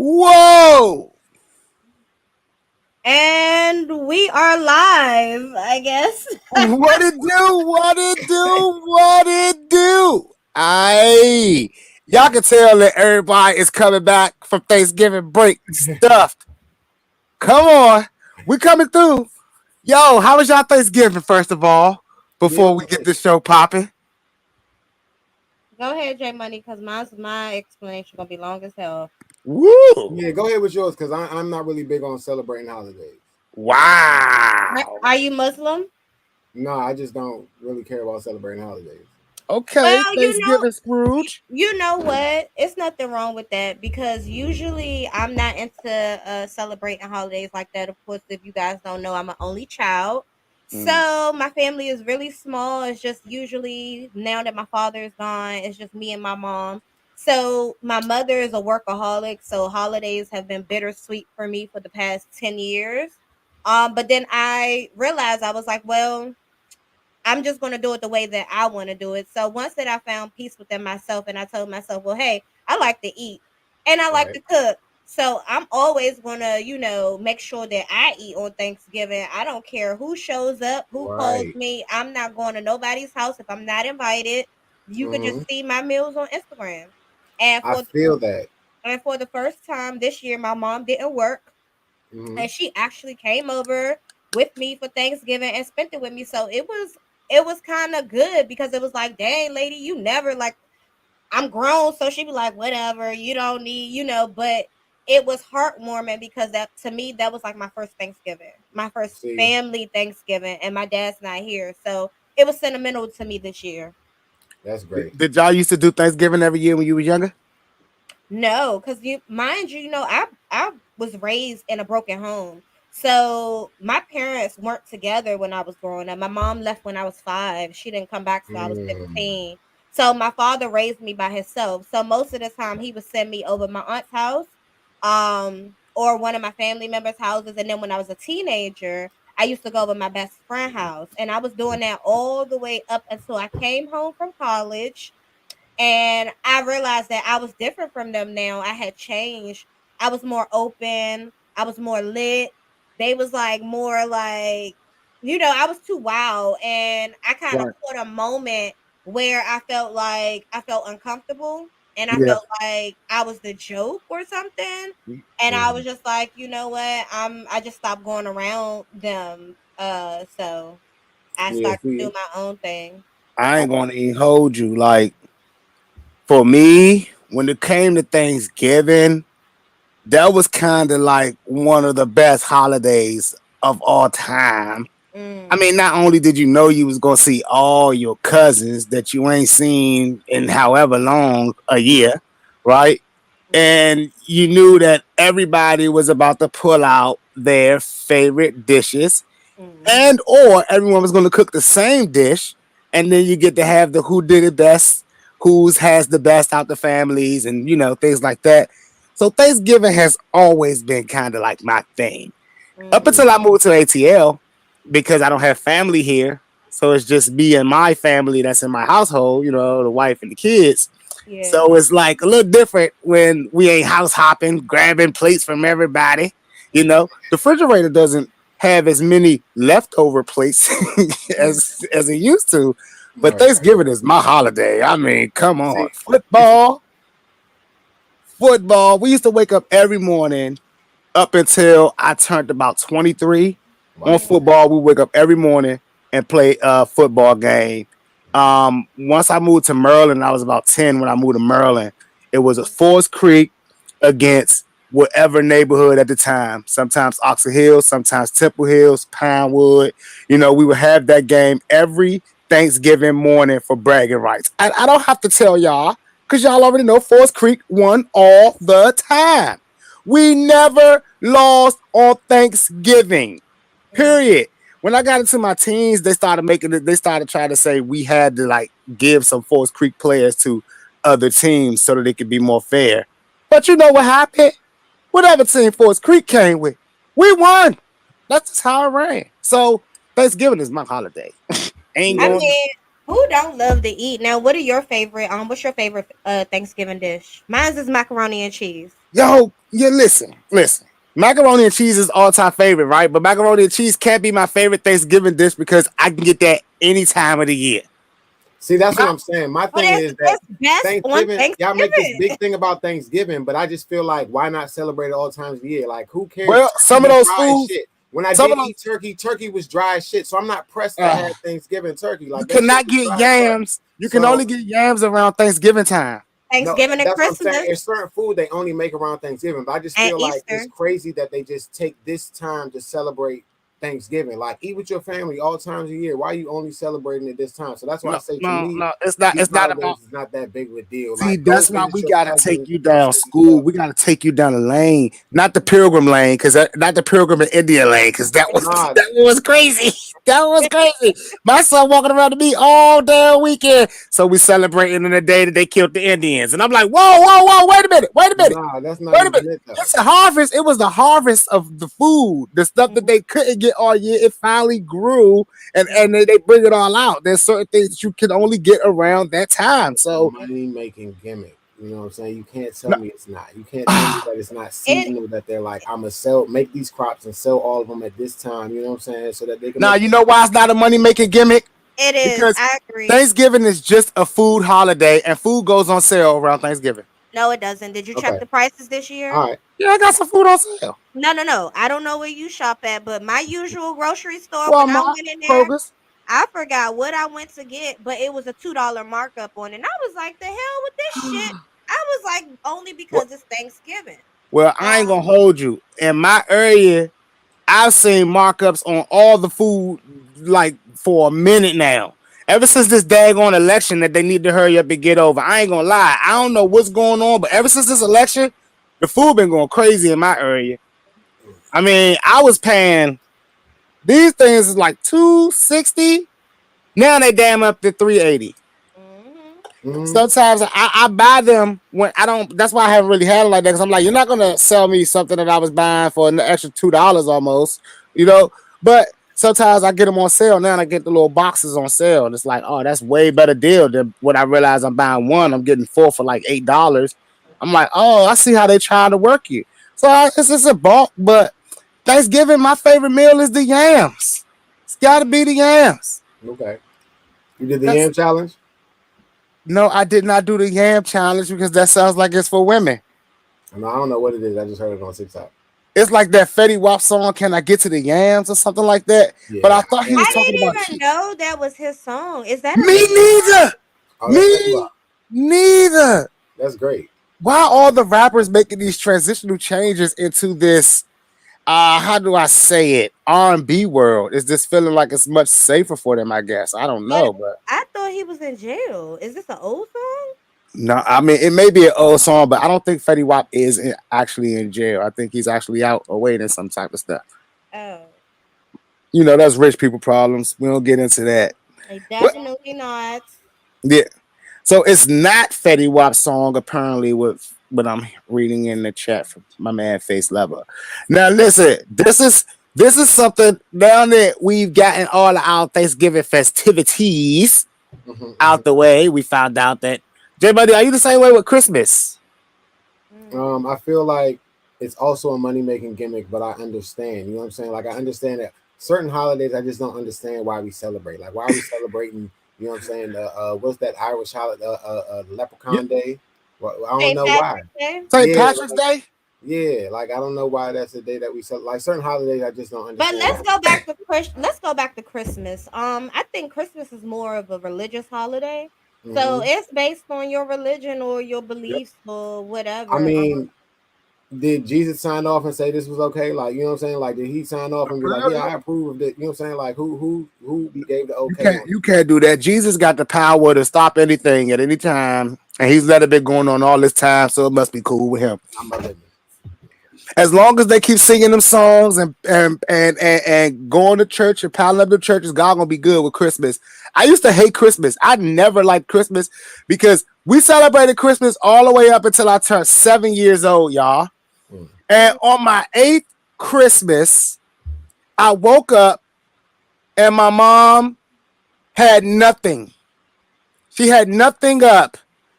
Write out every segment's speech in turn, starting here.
Whoa! And we are live, I guess. What it do? What it do? What it do? Aye. Y'all can tell that everybody is coming back from Thanksgiving break stuffed. Come on. We coming through. Yo, how was y'all Thanksgiving, first of all, Yeah, before we get this show popping? Go ahead, Jmoney, because my explanation gonna be long as hell. Woo! yeah. Go ahead with yours because I'm not really big on celebrating holidays. Wow. Are you Muslim? No, I just don't really care about celebrating holidays. Okay, Well, Thanksgiving Scrooge. you know what? It's nothing wrong with that because usually I'm not into celebrating holidays like that. Of course, if you guys don't know, I'm an only child. Mm, So my family is really small. It's just usually now that my father is gone, it's just me and my mom. So my mother is a workaholic, so holidays have been bittersweet for me for the past 10 years. But then I realized I was like, well, I'm just going to do it the way that I want to do it. So once that I found peace within myself and I told myself, well, hey, I like to eat and I like Right. to cook. So I'm always going to, make sure that I eat on Thanksgiving. I don't care who shows up, who calls Right. me. I'm not going to nobody's house if I'm not invited. You could just Hmm. see my meals on Instagram. And I for feel that. the first time this year, my mom didn't work Hmm. and she actually came over with me for Thanksgiving and spent it with me. So it was kind of good because it was like, dang, lady, you never like I'm grown, so she'd be like, whatever, you don't need, but it was heartwarming because that to me that was like my first Thanksgiving, my first See, family Thanksgiving, and my dad's not here, so it was sentimental to me this year. that's Did, great. did y'all used to do Thanksgiving every year when you were younger? No, because mind you, I was raised in a broken home. So my parents weren't together when I was growing up. My mom left when I was 5. She didn't come back till I was Mm. 16. So my father raised me by himself. So most of the time he would send me over my aunt's house, or one of my family members' houses. And then when I was a teenager, I used to go over my best friend's house. And I was doing that all the way up until I came home from college and I realized that I was different from them now. I had changed. I was more open. I was more lit. They was like more like, I was too wild. And I kind of Right. caught a moment where I felt uncomfortable and I Yeah. felt like I was the joke or something. And I Mhm. was just like, you know what? I just stopped going around them. So I Yeah, started to see, do my own thing. I ain't gonna even hold you. Like for me, when it came to Thanksgiving, that was kind of like one of the best holidays of all time. I Mm. mean, not only did you know you was gonna see all your cousins that you ain't seen in however long a year, right? Mhm. And you knew that everybody was about to pull out their favorite dishes Mhm. and or everyone was going to cook the same dish, and then you get to have the who did it best, who's has the best out the families, and things like that. So Thanksgiving has always been kind of like my thing up Mhm. until I moved to ATL because I don't have family here. So it's just me and my family that's in my household, the wife and the kids. Yeah. So it's like a little different when we ain't house hopping, grabbing plates from everybody. The refrigerator doesn't have as many leftover plates Mm. as it used to. But right. Thanksgiving is my holiday. I mean, come on. See, if Football. We used to wake up every morning up until I turned about 23 on right, Mhm. football. We wake up every morning and play a football game. Once I moved to Maryland, I was about 10 when I moved to Maryland. It was a Forest Creek against whatever neighborhood at the time. Sometimes Oxford Hills, sometimes Temple Hills, Pinewood. We would have that game every Thanksgiving morning for bragging rights. And I don't have to tell y'all because y'all already know Forest Creek won all the time. We never lost on Thanksgiving. Mhm. Period. When I got into my teens, they started making it. They started trying to say we had to like give some Forest Creek players to other teams so that it could be more fair. But you know what happened? Whatever team Forest Creek came with, we won. That's just how it ran. So Thanksgiving is my holiday. Ain't I yeah, going. mean, Who don't love to eat? Now, what are your favorite? What's your favorite Thanksgiving dish? Mine's is macaroni and cheese. Yo, yeah, listen. Macaroni and cheese is all time favorite, right? But macaroni and cheese can't be my favorite Thanksgiving dish because I can get that any time of the year. See, that's what My- I'm saying. My But thing is that it's best on Thanksgiving, y'all make this Thanksgiving. big thing about Thanksgiving, but I just feel like why not celebrate it all times of the year? Like, who cares? well, Turkey some of be those dry as foods, shit. When I some of did those, eat turkey, turkey was dry as shit. So I'm not pressed to have Thanksgiving turkey. you Like that shit cannot was get dry as fuck. yams. You can only So get yams around Thanksgiving time. no, Thanksgiving and that's what I'm saying. Christmas There's certain food they only make around Thanksgiving, but I just and feel like it's Easter. crazy that they just take this time to celebrate Thanksgiving. Like, eat with your family all times of year. Why are you only celebrating it this time? So that's why I No, say to no, me, no. It's not. these It's not about. holidays is not that big of a deal. See, Like, go that's why visit we your gotta take cousins, you do down certain school. stuff. We gotta take you down the lane, not the pilgrim lane, because not the pilgrim and Indian lane, because that was Nah, that was crazy. That was crazy. My son walking around to me all damn weekend. So we celebrating in the day that they killed the Indians, and I'm like, whoa, wait a minute, nah, that's not wait a minute. even it though. It's a harvest. It was the harvest of the food, the stuff that they couldn't get all year. It finally grew, and they bring it all out. There's certain things that you can only get around that time. So. Money making gimmick. You know what I'm saying? You can't tell No, me it's not. You can't tell me that it's not It seasonal. That they're like, I'm gonna sell, make these crops and sell all of them at this time. You know what I'm saying? So that they can now make. you know why it's not a money making gimmick? it is. Because I agree. Thanksgiving is just a food holiday, and food goes on sale around Thanksgiving. No, it doesn't. Did you check Okay, the prices this all year? right. Yeah, I got some food on sale. No, no, no. I don't know where you shop at, but my usual grocery store, when I Walmart, went in there, Kroger's. I forgot what I went to get, but it was a $2 markup on it. And I was like, the hell with this shit. I was like, only Well, because it's Thanksgiving. well, I ain't gonna Um, hold you. In my area, I've seen markups on all the food like for a minute now. Ever since this daggone election that they need to hurry up and get over. I ain't gonna lie. I don't know what's going on, but ever since this election, the food been going crazy in my area. I mean, I was paying these things is like 260. Now they damn up to 380. mhm. Mm-hmm. Sometimes I buy them when I don't. That's why I haven't really had it like that. Because I'm like, you're not gonna sell me something that I was buying for an extra $2 almost, you know. But sometimes I get them on sale now, and I get the little boxes on sale, and it's like, oh, that's way better deal than when I realize I'm buying one. I'm getting four for like $8. I'm like, oh, I see how they trying to work you. So it's just a bulk, but Thanksgiving, my favorite meal is the yams. It's got to be the yams. Okay. You did the That's yam challenge? no, I did not do the yam challenge because that sounds like it's for women. No, I don't know what it is. I just heard it on TikTok. It's like that Fetty Wap song, "Can I Get to the Yams" or something like that. But Yeah. I thought he was I talking about didn't even know that was his song. Is that a me Fetty Wap? neither. Oh, that's Fetty Me Wap. neither. That's great. Why are all the rappers making these transitional changes into this? How do I say it? R&B world. Is this feeling like it's much safer for them? I guess I don't But know, but I thought he was in jail. Is this an old song? no, I mean it may be an old song, but I don't think Fetty Wap is actually in jail. I think he's actually out awaiting some type of stuff. Oh, You know, that's rich people problems. We don't get into that. What? definitely not. Yeah. So it's not Fetty Wap's song, apparently, with what I'm reading in the chat from my man Face Lover. Now listen, this is something now that we've gotten all our Thanksgiving festivities Hmm. out the way. We found out that Jmoney, are you the same way with Christmas? Mm. I feel like it's also a money making gimmick, but I understand. You know what I'm saying? Like, I understand that certain holidays, I just don't understand why we celebrate. Like, why are we celebrating? You know what I'm saying? What's that Irish holiday? Yeah. Leprechaun Day. Well, I don't St. know why. Patrick's Day. St. Yeah, Patrick's Day? yeah. Like, I don't know why that's the day that we celebrate. Like, certain holidays, I just don't But understand why we celebrate. let's go back to Christmas. I think Christmas is more of a religious holiday. So Hmm. it's based on your religion or your Yep. beliefs or I whatever. mean, did Jesus sign off and say this was okay? Like, you know what I'm saying? Like, did he sign off and be like, yeah, I approve of it? You know what I'm saying? Like, who gave the You okay can't on it? you can't do that. Jesus got the power to stop anything at any time, and he's let it been going on all this time, so it must be cool with him. I'm a living. As long as they keep singing them songs and going to church and piling up the churches, God gonna be good with Christmas. I used to hate Christmas. I never liked Christmas because we celebrated Christmas all the way up until I turned 7 years old, y'all. Mm. And on my eighth Christmas, I woke up and my mom had nothing. She had nothing up,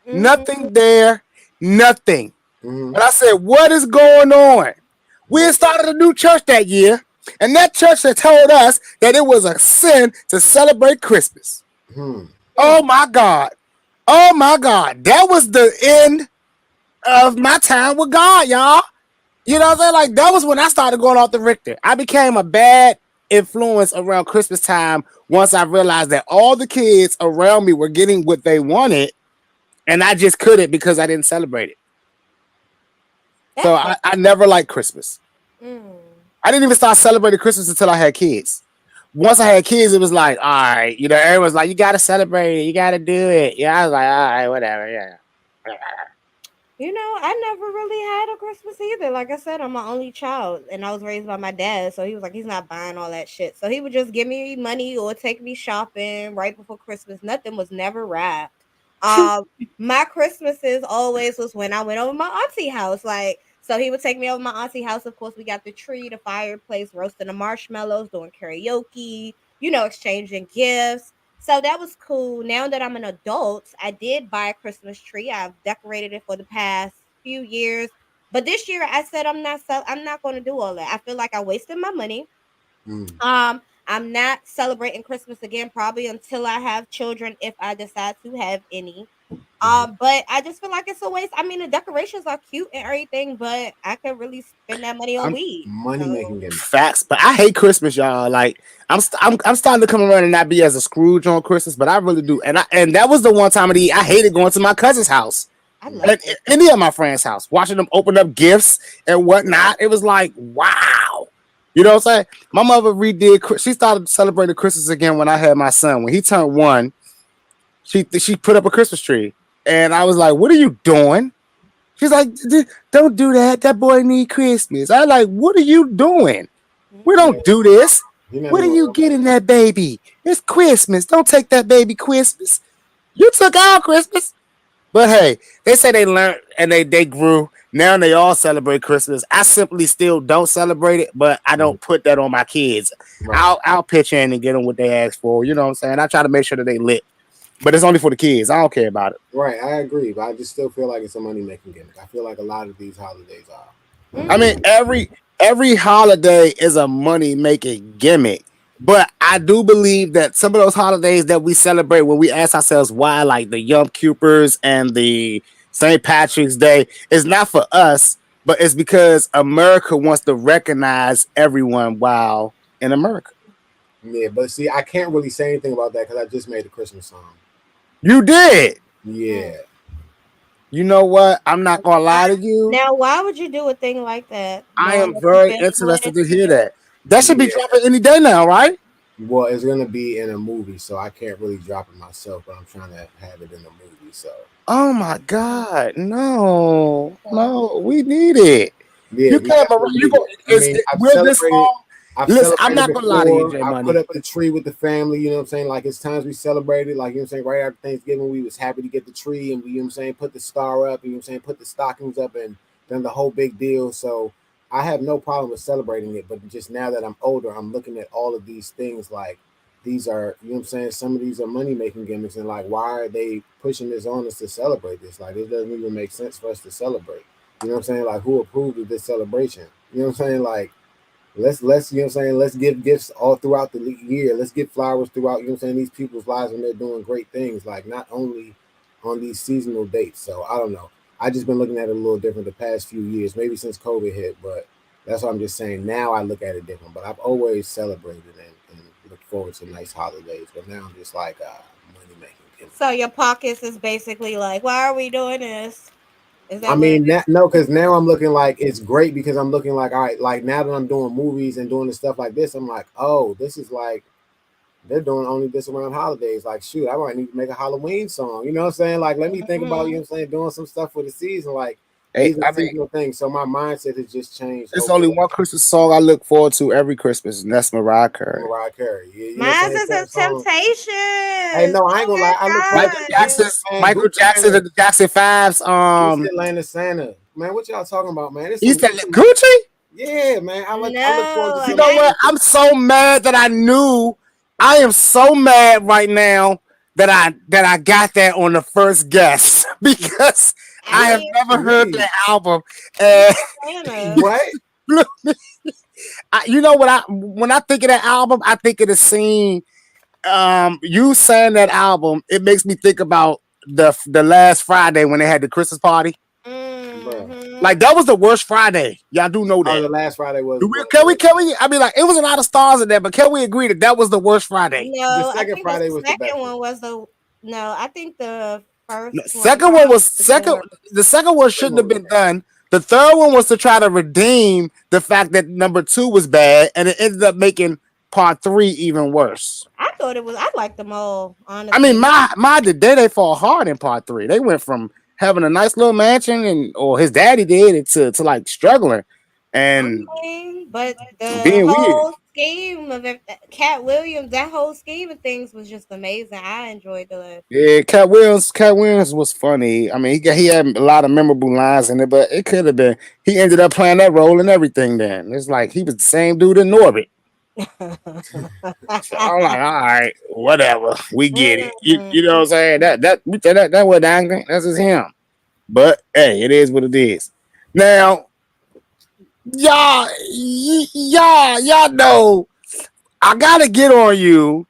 Mm-hmm. nothing there, nothing. Mm-hmm. And I said, what is going on? We had started a new church that year, and that church had told us that it was a sin to celebrate Christmas. Hmm. Oh my God. Oh my God. That was the end of my time with God, y'all. You know what I'm saying? Like, that was when I started going off the Richter. I became a bad influence around Christmas time once I realized that all the kids around me were getting what they wanted, and I just couldn't because I didn't celebrate it. So That's sad. I never liked Christmas. Mm. I didn't even start celebrating Christmas until I had kids. Once I had kids, it was like, all right, everyone's like, you gotta celebrate it, you gotta do it. Yeah, I was like, all right, whatever, yeah. I never really had a Christmas either. Like I said, I'm my only child, and I was raised by my dad, so he was like, he's not buying all that shit. So he would just give me money or take me shopping right before Christmas. Nothing was never wrapped. My Christmases always was when I went over my auntie house. Like, so he would take me over my auntie house. Of course, we got the tree, the fireplace, roasting the marshmallows, doing karaoke, exchanging gifts. So that was cool. Now that I'm an adult, I did buy a Christmas tree. I've decorated it for the past few years. But this year I said I'm not going to do all that. I feel like I wasted my money. Mm. I'm not celebrating Christmas again probably until I have children if I decide to have any. Mm-hmm. But I just feel like it's a waste. I mean, the decorations are cute and everything, but I could really spend that money on I'm weed. Money So making gimmick. facts, but I hate Christmas, y'all. Like, I'm starting to come around and not be as a Scrooge on Christmas, but I really do. And that was the one time of the year I hated going to my cousin's house I Mm. love and Christmas. any of my friends' house, watching them open up gifts and whatnot. It was like, wow. You know what I'm saying? My mother redid. She started celebrating Christmas again when I had my son. When he turned 1, she put up a Christmas tree, and I was like, "What are you doing?" She's like, "Don't do that. That boy need Christmas." I was like, "What are you doing? We He Mm-mm. don't never, do this. he never What are even you remember. getting that baby? It's Christmas. Don't take that baby Christmas. You took our Christmas." But hey, they say they learned and they grew. Now they all celebrate Christmas. I simply still don't celebrate it, but I Mhm. don't put that on my kids. Right. I'll pitch in and get them what they ask for. You know what I'm saying? I try to make sure that they lit, but it's only for the kids. I don't care about it. Right. I agree, but I just still feel like it's a money making gimmick. I feel like a lot of these holidays are. I mean, Mm-hmm. every holiday is a money making gimmick. But I do believe that some of those holidays that we celebrate when we ask ourselves why, like the Yom Kippurs and the St. Patrick's Day, is not for us, but it's because America wants to recognize everyone while in America. Yeah, but see, I can't really say anything about that because I just made a Christmas song. You did. Yeah. You know what? I'm not gonna lie to you. Now, why would you do a thing like that, I knowing am that you've very been put interested to into hear you? that. That should be Yeah. dropping any day now, right? Well, it's gonna be in a movie, so I can't really drop it myself, but I'm trying to have it in a movie. So Oh my God. No, no, we need it. yeah, You we came around. definitely You need it. go, I mean, we're this long. I've Listen, I'm celebrated not gonna lie to you, before. J I put Money. up the tree with the family, you know what I'm saying? Like it's times we celebrated, like you know what I'm saying, right after Thanksgiving, we was happy to get the tree and we, you know what I'm saying, put the star up, you know what I'm saying, put the stockings up and done the whole big deal. So I have no problem with celebrating it, but just now that I'm older, I'm looking at all of these things like these are, you know what I'm saying, some of these are money making gimmicks and like why are they pushing this on us to celebrate this? Like it doesn't even make sense for us to celebrate. You know what I'm saying? Like who approved of this celebration? You know what I'm saying? Like let's you know what I'm saying, let's give gifts all throughout the year. Let's give flowers throughout, you know what I'm saying, these people's lives when they're doing great things, like not only on these seasonal dates. So I don't know. I just been looking at it a little different the past few years, maybe since COVID hit, but that's what I'm just saying. Now I look at it different. But I've always celebrated and looked forward to nice holidays. But now I'm just like money making. So your pockets is basically like, why are we doing this? Is I that what it mean, is? no, because now I'm looking like it's great because I'm looking like, all right, like now that I'm doing movies and doing the stuff like this, I'm like, oh, this is like they're doing only this around holidays. Like, shoot, I might need to make a Halloween song. You know what I'm saying? Like, let me think about, you know Mhm. what I'm saying, doing some stuff for the season. Like, Hey, these are I mean, seasonal things. So my mindset has just changed it's over the only one last Christmas song I look forward to every Christmas, and that's Mariah Carey. Mariah Carey. You know what I'm Mine's saying? is Certain a songs. Hey, Temptations. no, I ain't Oh gonna lie. I look forward Michael to my god. Jackson's man. Michael Gucci Jackson man. and the Jackson Fives. East Atlanta Santa. Man, what y'all talking about, man? He said It's some Gucci. yeah, man. I look forward to No, You some know not what? I'm so mad that I knew. I am so mad right now that I got that on the first guess because I I have mean, never heard Sweet. that album. I'm And a fan of. What? you know what I when I think of that album, I think of the scene. You saying that album, it makes me think about the last Friday when they had the Christmas party. Bro. Like Mm-hmm. that was the worst Friday. Y'all do know Oh, that. the last Friday Do was we, what? can we? Can we? I mean, like it was a lot of stars in there, but can we agree that that was the worst Friday? The No, I second think the Friday was the second best one. one was the no. I think the first No, one second one probably was was the second. worst. The second one Second shouldn't one have was been bad. done. The third one was to try to redeem the fact that number two was bad, and it ended up making part three even worse. I thought it was. I liked them all, I mean, honestly. my the day they fall hard in part three. They went from having a nice little mansion, and or his daddy did it to like struggling I and mean, but the being weird. whole scheme of it, Cat Williams, that whole scheme of things was just amazing. I enjoyed the. Yeah, Cat Williams was funny. I mean, he had a lot of memorable lines in it, but it could have been. He ended up playing that role and everything. Then it's like he was the same dude in Norbit. So I'm like, all right, whatever, we get it. You know what I'm saying? That was acting. That's just him. But hey, it is what it is. Now, y'all know I gotta get on you,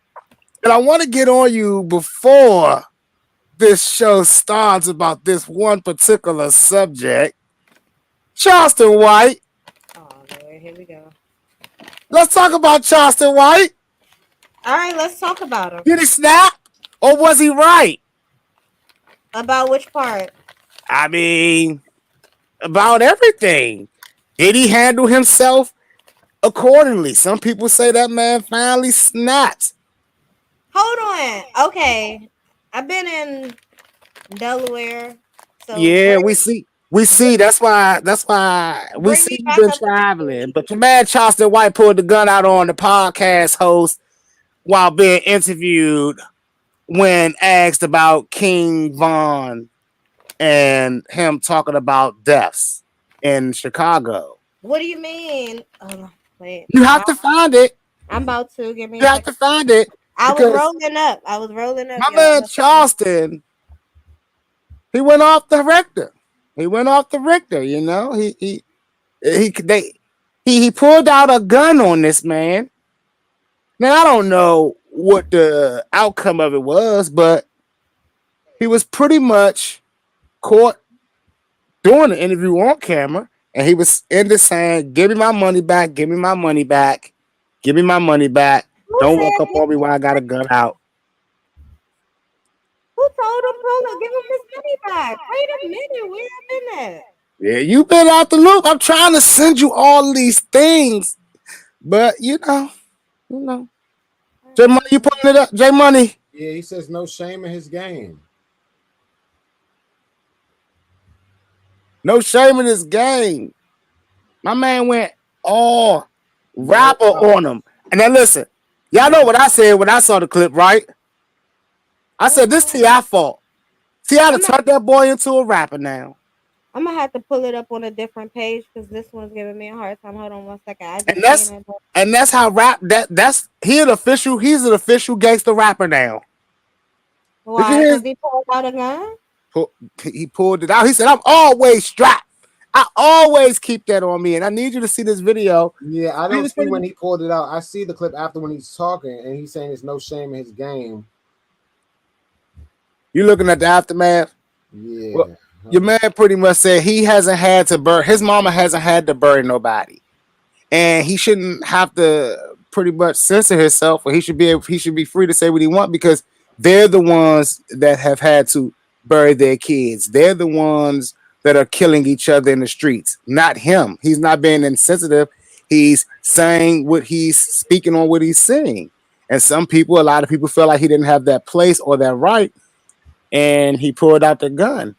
and I want to get on you before this show starts about this one particular subject. Charleston White. Oh Lord, here we go. Let's talk about Charleston White. All right, let's talk about him. Did he snap or was he right? About which part? I mean, about everything. Did he handle himself accordingly? Some people say that man finally snapped. Hold on. Okay, I've been in Delaware, so Yeah, we see. That's why we bring see me you've back been up to traveling. speed. But your man Charleston White pulled the gun out on the podcast host while being interviewed when asked about King Von and him talking about deaths in Chicago. What do you mean? Wait, You have to find it. I'm about to give me You a have to second. find it I was because rolling up. I was rolling up, my y'all. man Charleston, he went off the Richter. He went off the Richter. You know, they he pulled out a gun on this man. Now I don't know what the outcome of it was, but he was pretty much caught doing the interview on camera, and he was in the saying, "Give me my money back. Give me my money back. Give me my money back. Who Don't walk said? up on me while I got a gun out." Who told him, pull it, give him his money back? Wait a minute, where have been at? Yeah, you been out the loop. I'm trying to send you all these things, but you know, J Money, you putting it up, J Money. Yeah, he says no shame in his game. No shame in this game. My man went all No rapper lie. on him. And then listen, y'all know No. what I said when I saw the clip, right? I said this Okay. T.I. fault. T.I. to I'm gonna, turn that boy into a rapper now. I'm gonna have to pull it up on a different page because this one's giving me a hard time. Hold on one second. I And just seen that's it. and that's how rap he's an official gangster rapper now. Did you Why? hear Because he pulled out a gun? he pulled it out. He said, I'm always strapped. I always keep that on me. And I need you to see this video. Yeah, I He don't was see pretty when much, he pulled it out. I see the clip after when he's talking and he's saying there's no shame in his game. you looking at the aftermath? Well, Yeah. your man pretty much said he hasn't had to bury his mama hasn't had to bury nobody. And he shouldn't have to pretty much censor himself, or he should be free to say what he wants because they're the ones that have had to bury their kids. They're the ones that are killing each other in the streets, not him. He's not being insensitive. He's saying what he's speaking on what he's saying. And a lot of people feel like he didn't have that place or that right, and he pulled out the gun.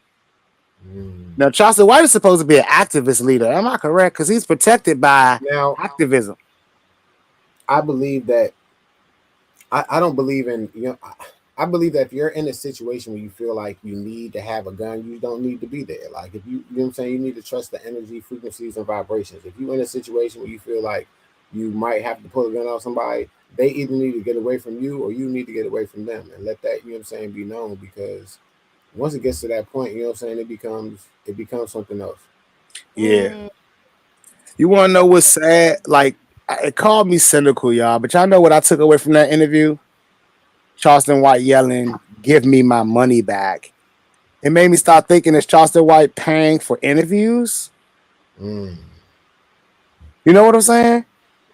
Now, Charleston White is supposed to be an activist leader. Am I correct? Because he's protected by Now, activism. I believe that I don't believe in I believe that if you're in a situation where you feel like you need to have a gun, you don't need to be there. Like if you know what I'm saying, you need to trust the energy, frequencies, and vibrations. If you're in a situation where you feel like you might have to pull a gun on somebody, they either need to get away from you or you need to get away from them, and let that, you know what I'm saying, be known, because once it gets to that point, you know what I'm saying, it becomes something else. Yeah. Mm, You want to know what's sad? Like, it called me cynical, y'all, but y'all know what I took away from that interview? Charleston White yelling, "Give me my money back." It made me start thinking, is Charleston White paying for interviews? Mm. You know what I'm saying?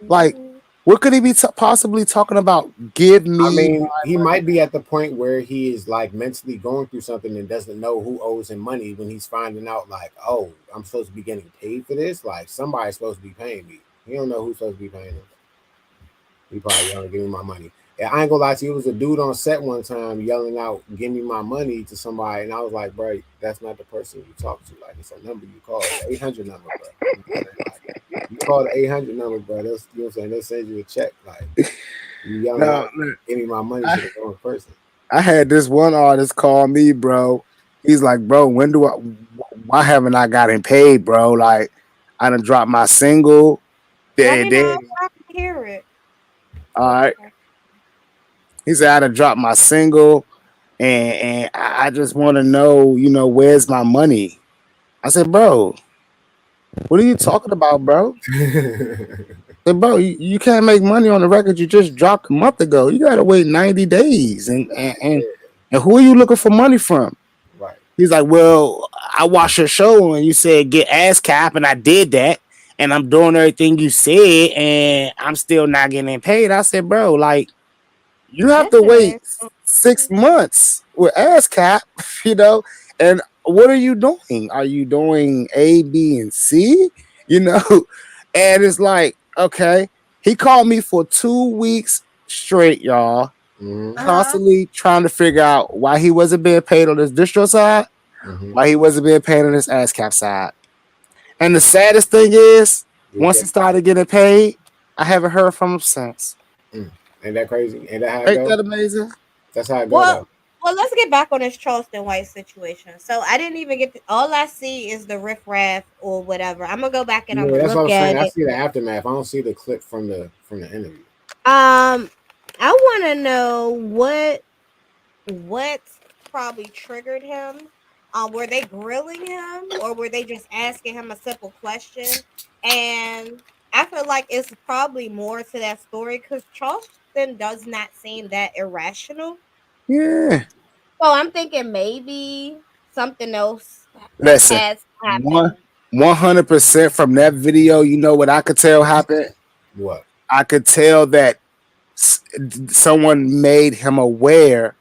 Like, mhm. what could he be possibly talking about? Give I me mean, he my money might back. be at the point where he is like mentally going through something and doesn't know who owes him money when he's finding out, like, oh, I'm supposed to be getting paid for this. Like, somebody's supposed to be paying me. He don't know who's supposed to be paying him. He probably yelling, "Give me my money." Yeah, I ain't gonna lie to you. It was a dude on set one time yelling out, "Give me my money" to somebody, and I was like, "Bro, that's not the person you talk to. Like, it's a number you call. It's the 800 number, bro. You know what I'm saying? Like, you call the 800 number, bro. That's, you know what I'm saying. They'll send you a check. Like, you yelling No, out, look, "Give me my money" I, to the wrong person. I had this one artist call me, bro. He's like, bro, why haven't I gotten paid, bro? Like, I done dropped my single. Let Then, me know then, if I can hear it. all right. He said, I done dropped my single, and I just want to know, where's my money? I said, bro, what are you talking about, bro? I said, bro, you can't make money on the record you just dropped a month ago. You got to wait 90 days. And who are you looking for money from? Right. He's like, well, I watched your show and you said get ass cap, and I did that, and I'm doing everything you said, and I'm still not getting paid. I said, bro, like, you have to wait Interesting. 6 months with ASCAP, you know. And what are you doing? Are you doing A, B, and C? You know, and it's like, okay, he called me for 2 weeks straight, y'all, Mm-hmm. Uh-huh. constantly trying to figure out why he wasn't being paid on his distro side, Mm-hmm. why he wasn't being paid on his ASCAP side. And the saddest thing is, You once he get started getting paid, I haven't heard from him since. mm. Ain't that crazy? Ain't that how it Ain't go? that amazing? That's how it go Well, though. well, let's get back on this Charleston White situation. So I didn't even get all I see is the riffraff or whatever. I'm gonna go back and I'm Yeah, gonna that's what I look was saying. at I it. see the aftermath. I don't see the clip from the interview. Um, I want to know what probably triggered him. Were they grilling him or were they just asking him a simple question? And I feel like it's probably more to that story because Charleston does not seem that irrational. Yeah. So I'm thinking maybe something else Listen, has one happened. 100% from that video. You know what I could tell happened? What? I could tell that s- someone made him aware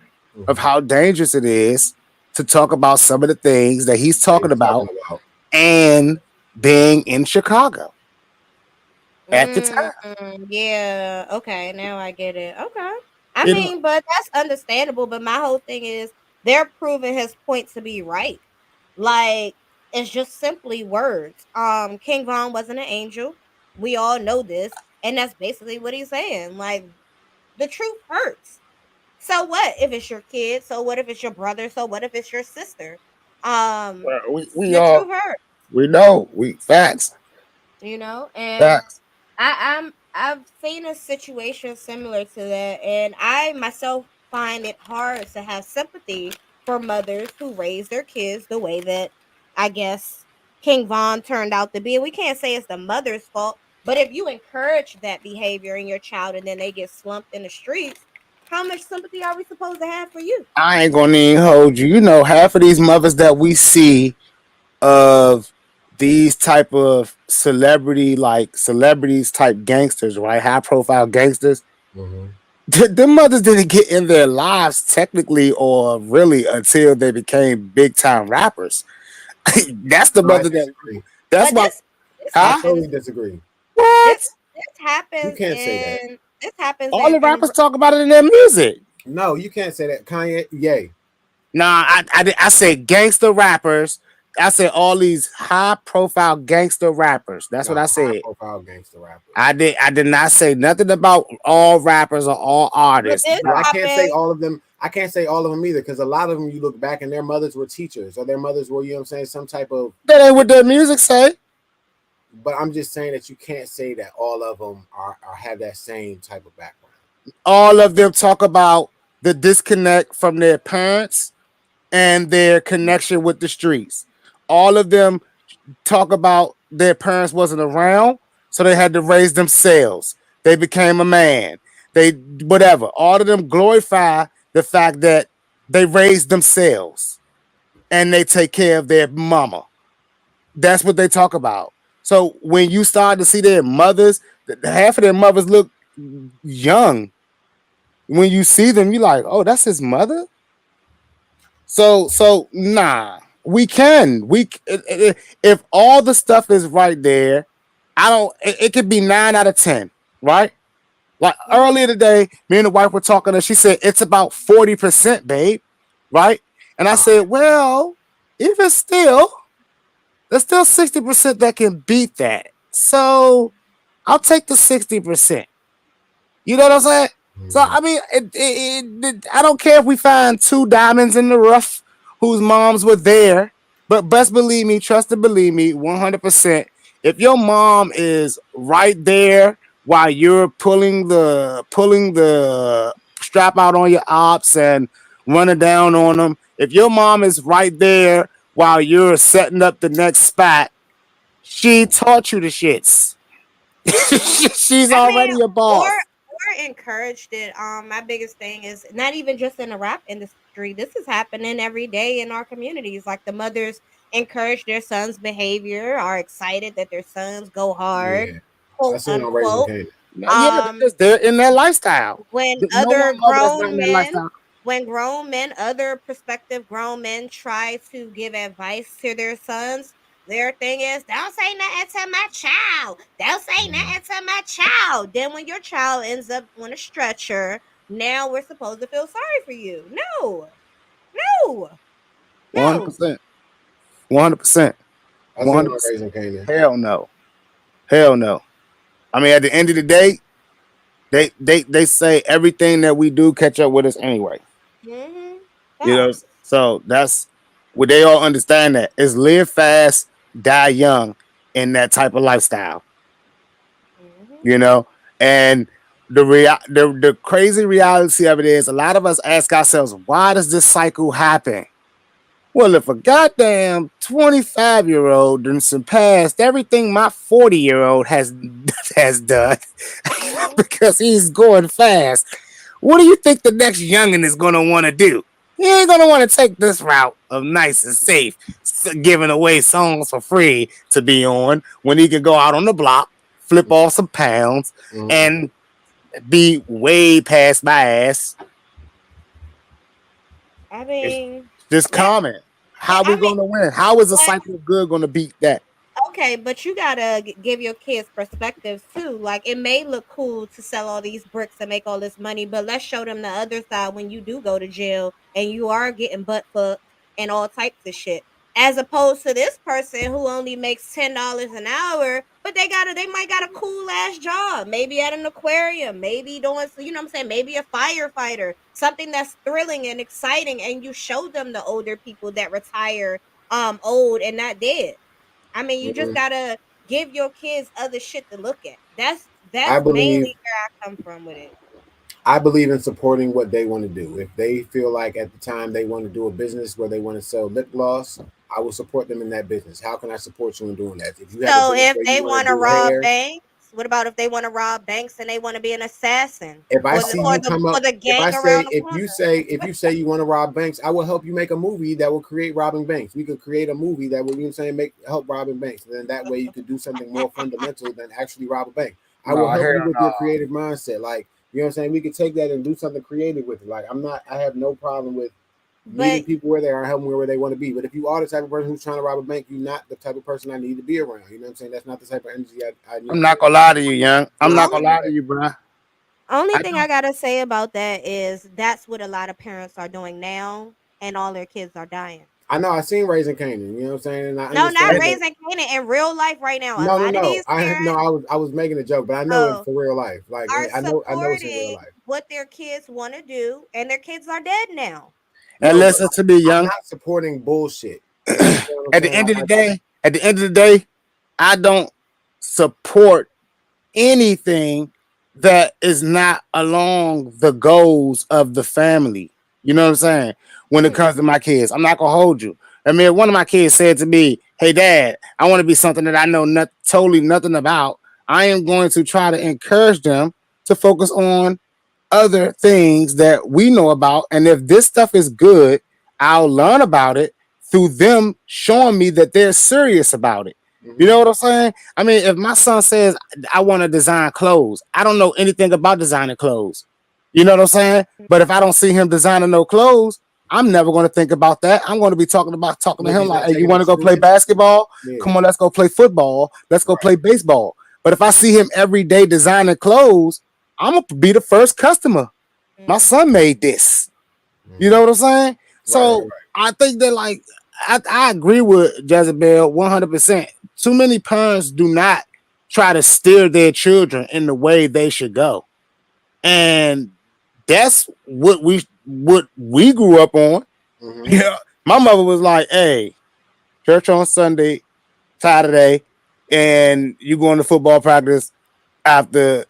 of Mm-hmm. how dangerous it is to talk about some of the things that he's That talking he's talking about, about. and being in Chicago at the time. Mm, yeah. Okay. Now I get it. Okay. I You know, mean, but that's understandable. But my whole thing is they're proving his point to be right. Like it's just simply words. King Von wasn't an angel. We all know this, and that's basically what he's saying. Like the truth hurts. So what if it's your kid? So what if it's your brother? So what if it's your sister? Um, well, we the all truth hurts. we know we facts And facts. I've seen a situation similar to that, and I myself find it hard to have sympathy for mothers who raise their kids the way that I guess King Von turned out to be. We can't say it's the mother's fault, but if you encourage that behavior in your child and then they get slumped in the streets, how much sympathy are we supposed to have for you? I ain't gonna even hold you. You know, half of these mothers that we see of these type of celebrities type gangsters, right? High profile gangsters. Mm-hmm. Them mothers didn't get in their lives technically or really until they became big time rappers. That's the No, I mother that. disagree. That's But my. this I Huh? happens totally disagree. this What? this You happens can't say that. in this happens All the in rappers talk about it in their music. No, you can't say that. Kanye, yay. Nah, I said gangster rappers. I said all these high profile gangster rappers. That's what No, I high said. profile gangster rappers. I did not say nothing about all rappers or all but artists. this But I can't say happens. all of them. I can't say all of them either, because a lot of them you look back and their mothers were teachers or their mothers were, you know what I'm saying, some type of. That ain't what their music say. But I'm just saying that you can't say that all of them are have that same type of background. All of them talk about the disconnect from their parents and their connection with the streets. All of them talk about their parents wasn't around, so they had to raise themselves. They became a man. They whatever. All of them glorify the fact that they raised themselves and they take care of their mama. That's what they talk about. So when you start to see their mothers, half of their mothers look young. When you see them, you're like, oh, that's his mother. So nah, we can. If all the stuff is right there, I don't. It could be 9 out of 10, right? Like earlier today, me and the wife were talking, and she said it's about 40%, babe, right? And I said, well, even still, there's still 60% that can beat that. So I'll take the 60%. You know what I'm saying? So Mhm. I mean, I don't care if we find two diamonds in the rough whose moms were there, but best believe me, trust and believe me, 100%. If your mom is right there while you're pulling the strap out on your ops and running down on them, if your mom is right there while you're setting up the next spot, she taught you the shits. She's I mean, already a or boss. encouraged it. My biggest thing is not even just in the rap industry. This is happening every day in our communities. Like the mothers encourage their sons' behavior, are excited that their sons go hard, Yeah, I quote seen on Raising unquote. Canaan. Yeah, Um, they're in their lifestyle. when No other one mother that's not grown in their men lifestyle. other prospective grown men try to give advice to their sons, their thing is, don't say nothing to my child. Don't say Mhm. nothing to my child. Then when your child ends up on a stretcher, now we're supposed to feel sorry for you. No, no, no. 100%. 100%. I seen on 100%. Raising Canaan. Hell no. Hell no. I mean, at the end of the day, they say everything that we do catch up with us anyway. Mm-hmm. You know, Facts. so that's what they all understand that is live fast, die young in that type of lifestyle. Mm-hmm. You know, and the crazy reality of it is a lot of us ask ourselves, why does this cycle happen? Well, if a goddamn 25-year-old done surpassed everything my 40-year-old has done Mm-hmm. because he's going fast, what do you think the next youngin is gonna want to do? He ain't gonna want to take this route of nice and safe, giving away songs for free to be on when he can go out on the block, flip off some pounds, Mhm. and be way past my ass. I It's mean, just that. comment. How we I mean, gonna win? How is a but cycle of good gonna beat that? okay, but you gotta give your kids perspectives too. Like it may look cool to sell all these bricks and make all this money, but let's show them the other side when you do go to jail and you are getting butt fucked and all types of shit. As opposed to this person who only makes $10 an hour, but they might got a cool ass job, maybe at an aquarium, maybe doing you know what I'm saying, maybe a firefighter, something that's thrilling and exciting, and you show them the older people that retire old and not dead. I mean, you just Mhm. gotta give your kids other shit to look at. I That's believe mainly where I come from with it. I believe in supporting what they want to do. If they feel like at the time they want to do a business where they want to sell lip gloss, I will support them in that business. How can I support you in doing that? If you have a So business if where you they want want to to do rob hair, banks, what about if they want to rob banks and they want to be an assassin if I or the see you come or up, the if I gang say around the corner? if you say you want to rob banks, I will help you make a movie that will create robbing banks. We could create a movie that will, you know what I'm saying, make help robbing banks. And then that way you could do something more fundamental than actually rob a bank. I will No, help you hell with no. your creative mindset. Like, you know what I'm saying? We could take that and do something creative with it. Like I have no problem with meeting But people where they are, helping where they want to be. But if you are the type of person who's trying to rob a bank, you're not the type of person I need to be around. You know what I'm saying? That's not the type of energy I I'm need not to gonna lie to you, young. I'm deal not with gonna only every lie to day. you, bro. only I thing I don't. gotta say about that is that's what a lot of parents are doing now, and all their kids are dying. I know I seen Raising Canaan, you know what I'm saying? And I No, not understand And, that. raising Canaan in real life right now. A No, no, lot of no. these I no, parents I was making a joke, but I know it oh, for real life. Like are I know it's in real supporting life. what their kids want to do, and their kids are dead now. and No, but listen to me, I'm young. not supporting bullshit. You understand what I'm At the saying? end of the day, I don't support anything that is not along the goals of the family. You know what I'm saying? When it comes to my kids, I'm not gonna hold you. I mean, one of my kids said to me, "Hey, Dad, I want to be something that I know totally nothing about. I am going to try to encourage them to focus on other things that we know about. And if this stuff is good, I'll learn about it through them showing me that they're serious about it." You know what I'm saying? I mean, if my son says, I want to design clothes, I don't know anything about designing clothes. You know what I'm saying? But if I don't see him designing no clothes, I'm never going to think about that. I'm going to be talking to Look, him he's like, not hey, you taking want to it go play serious. basketball? Yeah, Come on, let's go play football. Let's go right. play baseball. But if I see him every day designing clothes, I'm going to be the first customer. My son made this. You know what I'm saying? Right, right, So I think that like I agree with Jezebel 100%. Too many parents do not try to steer their children in the way they should go, and that's what we grew up on. right. Yeah, my mother was like, "Hey, church on Sunday, Saturday, and you going to football practice after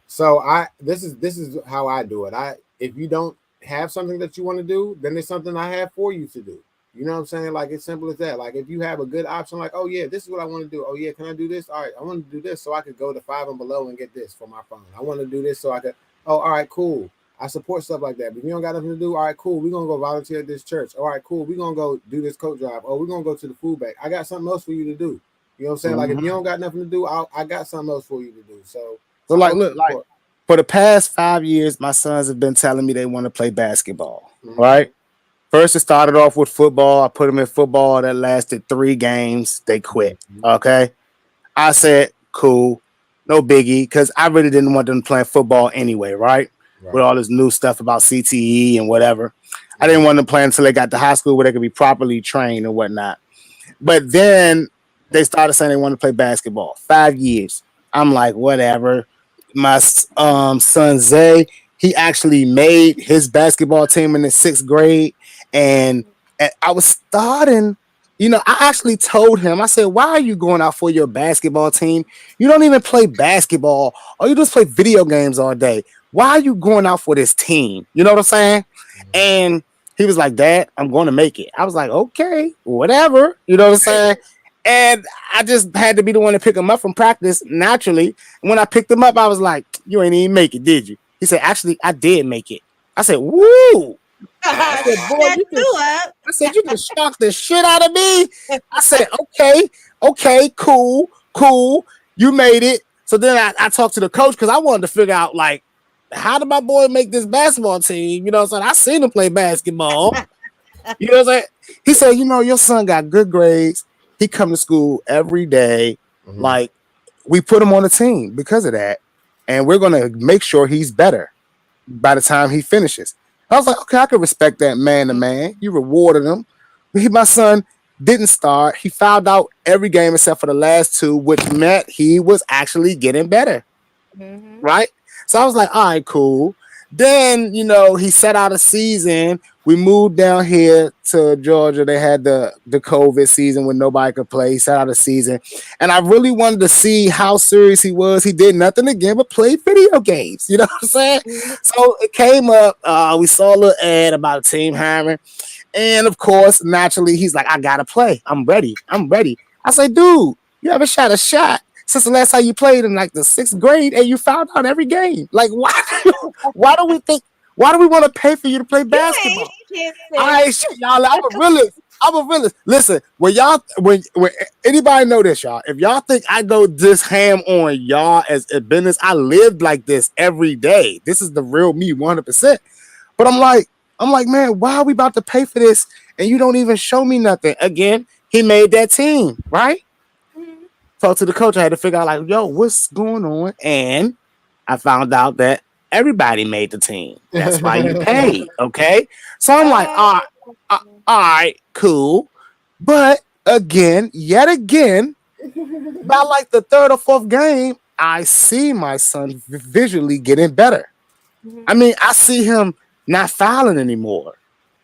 So this is how I do it. If you don't have something that you want to do, then it's something I have for you to do. You know what I'm saying? Like it's simple as that. Like if you have a good option, like, oh yeah, this is what I want to do. Oh yeah, can I do this? All right, I want to do this so I could go to Five and Below and get this for my phone. I want to do this so I could. Oh, all right, cool. I support stuff like that. But if you don't got nothing to do, all right, cool. We're gonna go volunteer at this church. All right, cool. We're gonna go do this coat drive. Oh, we're gonna go to the food bank. I got something else for you to do. You know what I'm saying? Like if you Mhm. don't got nothing to do, I got something else for you to do. So So I like, always look, like support. for the past 5 years, my sons have been telling me they want to play basketball. Mm-hmm. Right. First, it started off with football. I put them in football that lasted 3 games. They quit. Mm-hmm. Okay. I said, cool, no biggie, because I really didn't want them playing football anyway, right? With Right. all this new stuff about CTE and whatever. I Mm-hmm. didn't want them playing until they got to high school where they could be properly trained and whatnot. But then they started saying they want to play basketball. 5 years. I'm like, whatever. My son Zay, he actually made his basketball team in the 6th grade, and, and I was starting. I actually told him. I said, "Why are you going out for your basketball team? You don't even play basketball, or you just play video games all day. Why are you going out for this team?" You know what I'm saying? And he was like, "Dad, I'm going to make it." I was like, "Okay, whatever." You know what I'm saying? And I just had to be the one to pick him up from practice naturally. And when I picked him up, I was like, "You ain't even make it, did you?" He said, "Actually, I did make it." I said, "Woo!" I said, "Boy, Set you you just," up. I said, "You just shocked the shit out of me." I said, "Okay, okay, cool, cool. You made it." So then I talked to the coach because I wanted to figure out like, how did my boy make this basketball team? You know what I'm saying? I seen him play basketball. You know what I'm saying? He said, "Your son got good grades. He come to school every day. Mm-hmm. Like, we put him on the team because of that. And we're gonna make sure he's better by the time he finishes." I was like, okay, I can respect that man to man. You rewarded him. My son didn't start. He fouled out every game except for the last two, which meant he was actually getting better. Mhm. Right? So I was like, all right, cool. Then, he set out a season. We moved down here to Georgia. They had the COVID season when nobody could play. He set out a season. And I really wanted to see how serious he was. He did nothing again but play video games. You know what I'm saying? Mhm. So it came up. We saw a little ad about a team hiring. And of course, naturally, he's like, "I gotta play. I'm ready. I'm ready." I say, "Dude, you haven't shot a shot since the last time you played in like the 6th grade, and you fouled out every game. Like, why? Why do we think? Why do we want to pay for you to play You ain't basketball?" shit, I sis. ain't shit, y'all. I'm a realist. I'm a realist. Listen, when anybody know this, y'all. If y'all think I go this ham on y'all as a business, I lived like this every day. This is the real me, 100%. But I'm like, man, why are we about to pay for this and you don't even show me nothing? Again, he made that team, right? Mhm. Talked to the coach. I had to figure out like, yo, what's going on? And I found out that everybody made the team. That's why you pay. Okay. So I'm like, Oh. all right, cool. But again, yet again, by like the third or fourth game, I see my son visually getting better. I Mhm. mean, I see him not fouling anymore.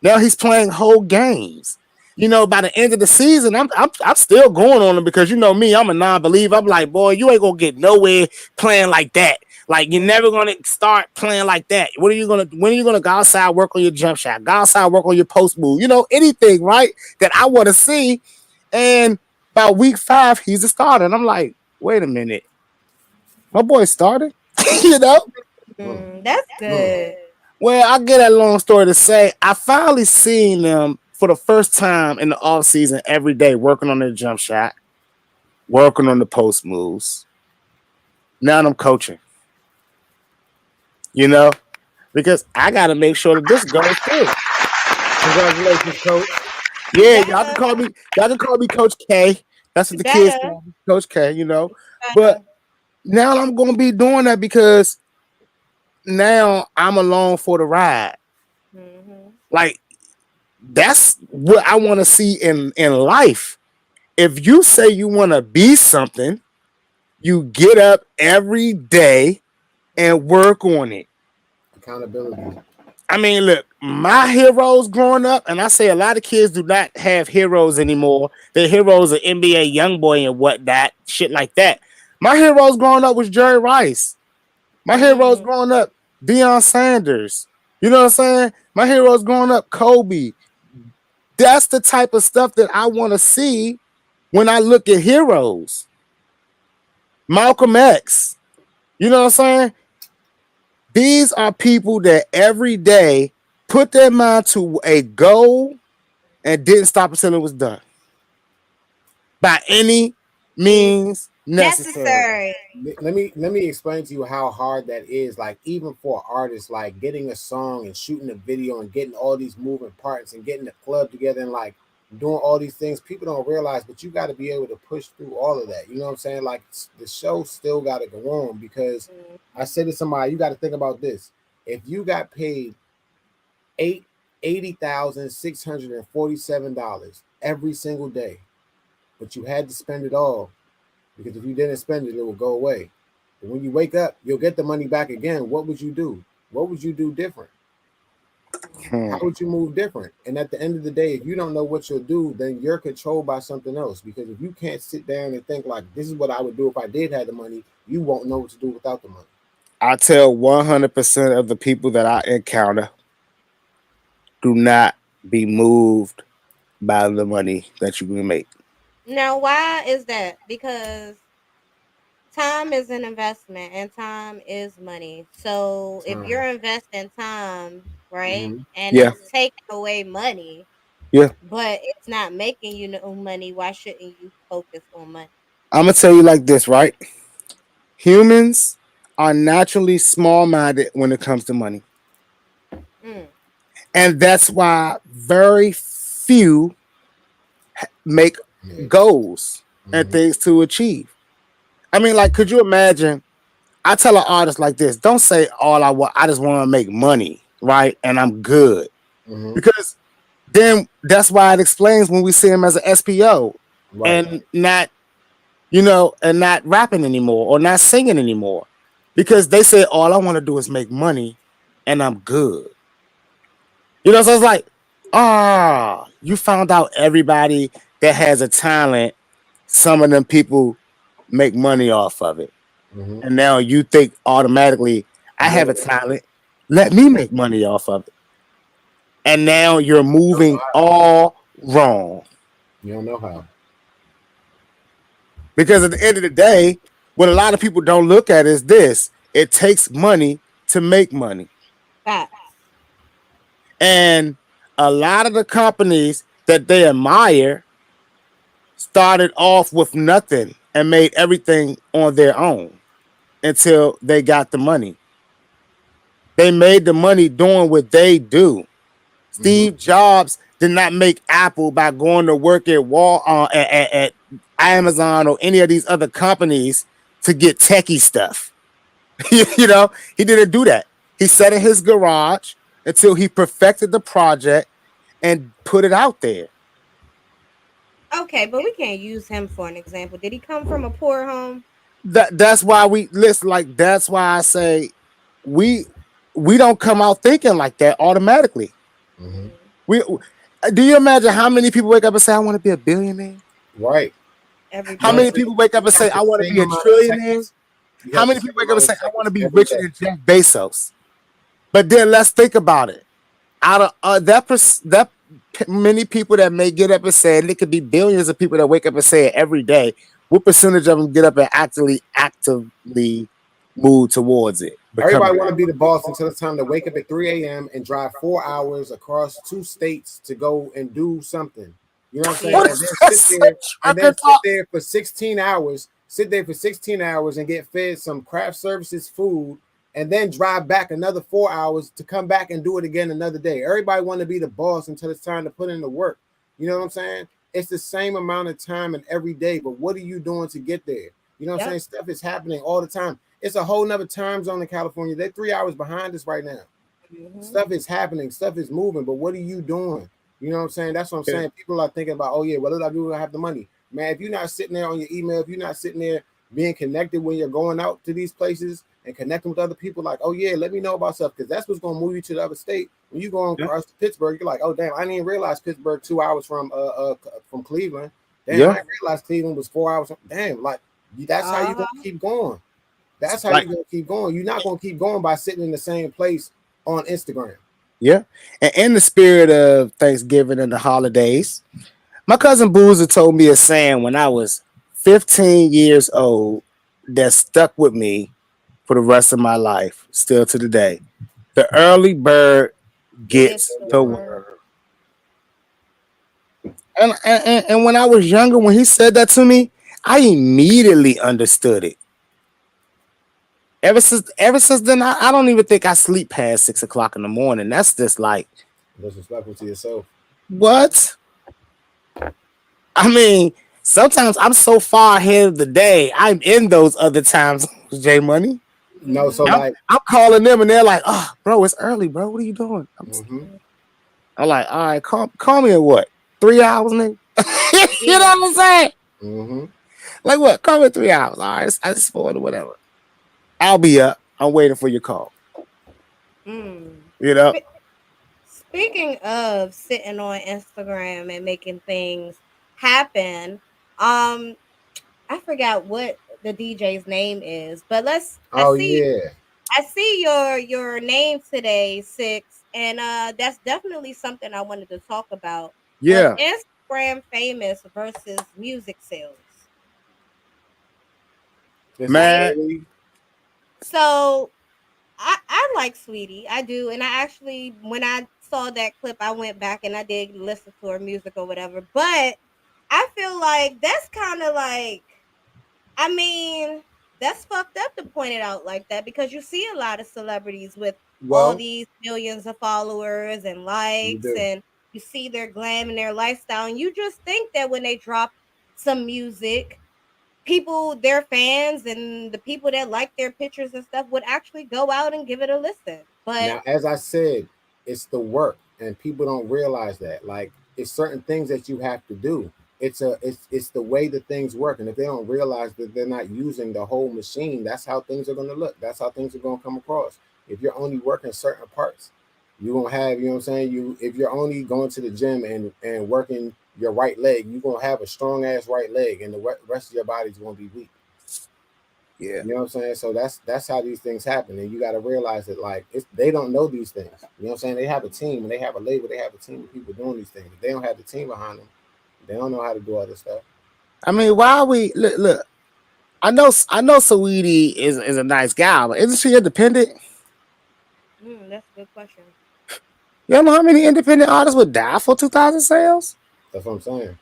Now he's playing whole games. By the end of the season, I'm still going on him because you know me, I'm a non-believer. I'm like, boy, you ain't gonna get nowhere playing like that. Like you're never gonna start playing like that. What are you gonna? When are you gonna go outside, work on your jump shot, go outside, work on your post move? Anything, right? That I want to see. And by week 5, he's a starter, and I'm like, wait a minute, my boy started. you know. Mm, That's mm. good. Well, I get that long story to say, I finally seen them for the first time in the off season every day working on their jump shot, working on the post moves. Now I'm coaching, you know, because I got to make sure that this goes through. Congratulations, coach. You Yeah, y'all can better. call me. Y'all can call me Coach K. That's what You the kids better. call me, Coach K. But Better. now I'm gonna be doing that because now I'm along for the ride. Hmm. Like that's what I want to see in life. If you say you want to be something, you get up every day and work on it. Accountability. I mean, look, my heroes growing up, and I say a lot of kids do not have heroes anymore. Their heroes are NBA YoungBoy and whatnot, shit like that. My heroes growing up was Jerry Rice. My heroes Mm. growing up, Deion Sanders. You know what I'm saying? My heroes growing up, Kobe. That's the type of stuff that I want to see when I look at heroes. Malcolm X. You know what I'm saying? These are people that every day put their mind to a goal and didn't stop until it was done by any Means means necessary. necessary. Let me explain to you how hard that is. Like even for artists, like getting a song and shooting a video and getting all these moving parts and getting the club together and like doing all these things, people don't realize. But you got to be able to push through all of that. You know what I'm saying? Like the show still got to go on because Mm. I said to somebody, you got to think about this. If you got paid eight $80,647 every single day, but you had to spend it all because if you didn't spend it, it will go away. But when you wake up, you'll get the money back again. What would you do? What would you do different? How Hmm. would you move different? And at the end of the day, if you don't know what you'll do, then you're controlled by something else. Because if you can't sit down and think like this is what I would do if I did have the money, you won't know what to do without the money. I tell 100% of the people that I encounter, do not be moved by the money that you can make. Now, why is that? Because time is an investment and time is money. So if you're Time. investing time, right, Mm-hmm. and Yeah, it's taking away money, yeah. but it's not making you no money, why shouldn't you focus on money? I'm gonna tell you like this, right? Humans are naturally small-minded when it comes to money, Mm. and that's why very few make Yeah. goals and Mm-hmm. things to achieve. I mean, like, could you imagine? I tell an artist like this: don't say all I want. I just want to make money, right? And I'm good Mm-hmm. because then that's why it explains when we see him as an SPO Right. and not, and not rapping anymore or not singing anymore because they say all I want to do is make money and I'm good. So it's like, you found out everybody that has a talent, some of them people make money off of it. Mm-hmm. And now you think automatically, I have No, a talent, let me make money off of it. And now you're moving all wrong. you don't know how. Because at the end of the day, what a lot of people don't look at is this: it takes money to make money. Facts. And a lot of the companies that they admire started off with nothing and made everything on their own until they got the money. They made the money doing what they do. Mm-hmm. Steve Jobs did not make Apple by going to work at at Amazon or any of these other companies to get techie stuff. He didn't do that. He sat in his garage until he perfected the project and put it out there. Okay, but we can't use him for an example. Did he come from a poor home? That's why we listen. Like that's why I say we we don't come out thinking like that automatically. Mm-hmm. Mm. We Do you imagine how many people wake up and say I want to be a billionaire? Right. Every How You know what many I'm day. saying? people wake up You and got say the I want to same be a amount of trillionaire? seconds. You How have the many same people wake up and amount of say, I want to seconds be every richer day. than Jeff Bezos? But then let's think about it. Out of that many people that may get up and say it, it could be billions of people that wake up and say it every day. What percentage of them get up and actively move towards it, Everybody becoming want to that? be the boss until it's time to wake up at 3 a.m. and drive 4 hours across 2 states to go and do something. You know what I'm saying? What Yeah. And is then that sit such there and trucker then sit talk? there for 16 hours, sit there for 16 hours and get fed some craft services food and then drive back another 4 hours to come back and do it again another day. Everybody want to be the boss until it's time to put in the work. You know what I'm saying? It's the same amount of time and every day, but what are you doing to get there? You know what I'm saying? Yep. Stuff is happening all the time. It's a whole nother time zone in California. They're 3 hours behind us right now. Hmm. Stuff is happening, stuff is moving, but what are you doing? You know what I'm saying? That's what I'm Yeah. saying. People are thinking about, oh yeah, what did I do when I have the money? Man, if you're not sitting there on your email, if you're not sitting there being connected when you're going out to these places and connecting with other people, like, oh yeah, let me know about stuff, because that's what's gonna move you to the other state. When you go Yeah. across to Pittsburgh, you're like, oh damn, I didn't even realize Pittsburgh 2 hours from Cleveland. Damn, I Yeah. didn't realize Cleveland was 4 hours. Damn, like that's how you gonna Uh-huh. keep going. That's how Like, you're gonna keep going. You're not gonna keep going by sitting in the same place on Instagram. yeah. And in the spirit of Thanksgiving and the holidays, my cousin Boozer told me a saying when I was 15 years old that stuck with me for the rest of my life, still to the day. The early bird Get gets the the word. worm. And when I was younger, when he said that to me, I immediately understood it. Ever since then, I don't even think I sleep past 6 o'clock in the morning. That's just like Disrespectful to yourself. what? I mean, sometimes I'm so far ahead of the day. I'm in those other times, J Money. No, so Hmm. like, I'm calling them and they're like, "Oh, bro, it's early, bro. What are you doing?" mm-hmm, I'm like, "All right, call me at what? 3 hours, nigga." You know Yeah. what I'm saying? mm-hmm. Like what? Call me in 3 hours. All right, I just spoiled or whatever. I'll be up. I'm waiting for your call. Mm. You know? Speaking of sitting on Instagram and making things happen, um, I forgot what the DJ's name is, but Oh yeah, I see your name today, Six, and that's definitely something I wanted to talk about. Was Yeah, Instagram famous versus music sales, is it right? man. really? So I like Sweetie, I do, and I actually when I saw that clip, I went back and I did listen to her music or whatever. But I feel like that's kind of like, I mean, that's fucked up to point it out like that because you see a lot of celebrities with all Well, these millions of followers and you likes, do. and you see their glam and their lifestyle, and you just think that when they drop some music, people, their fans and the people that like their pictures and stuff would actually go out and give it a listen. But Now, as I said, it's the work, and people don't realize that. Like, it's certain things that you have to do. It's the way that things work, and if they don't realize that they're not using the whole machine, that's how things are going to look. That's how things are going to come across. If you're only working certain parts, you're gonna have, you know what I'm saying. You if you're only going to the gym and working your right leg, you're gonna have a strong ass right leg, and the rest of your body's gonna be weak. Yeah. You know what I'm saying? So that's how these things happen, and you got to realize that like they don't know these things. You know what I'm saying? They have a team, and they have a label. They have a team of people doing these things. If they don't have the team behind them, they don't know how to do all this stuff. I mean, why are we look? I know Saweetie is a nice guy, but isn't she independent? that's a good question. You don't know how many independent artists would die for 2,000 sales? That's what I'm saying.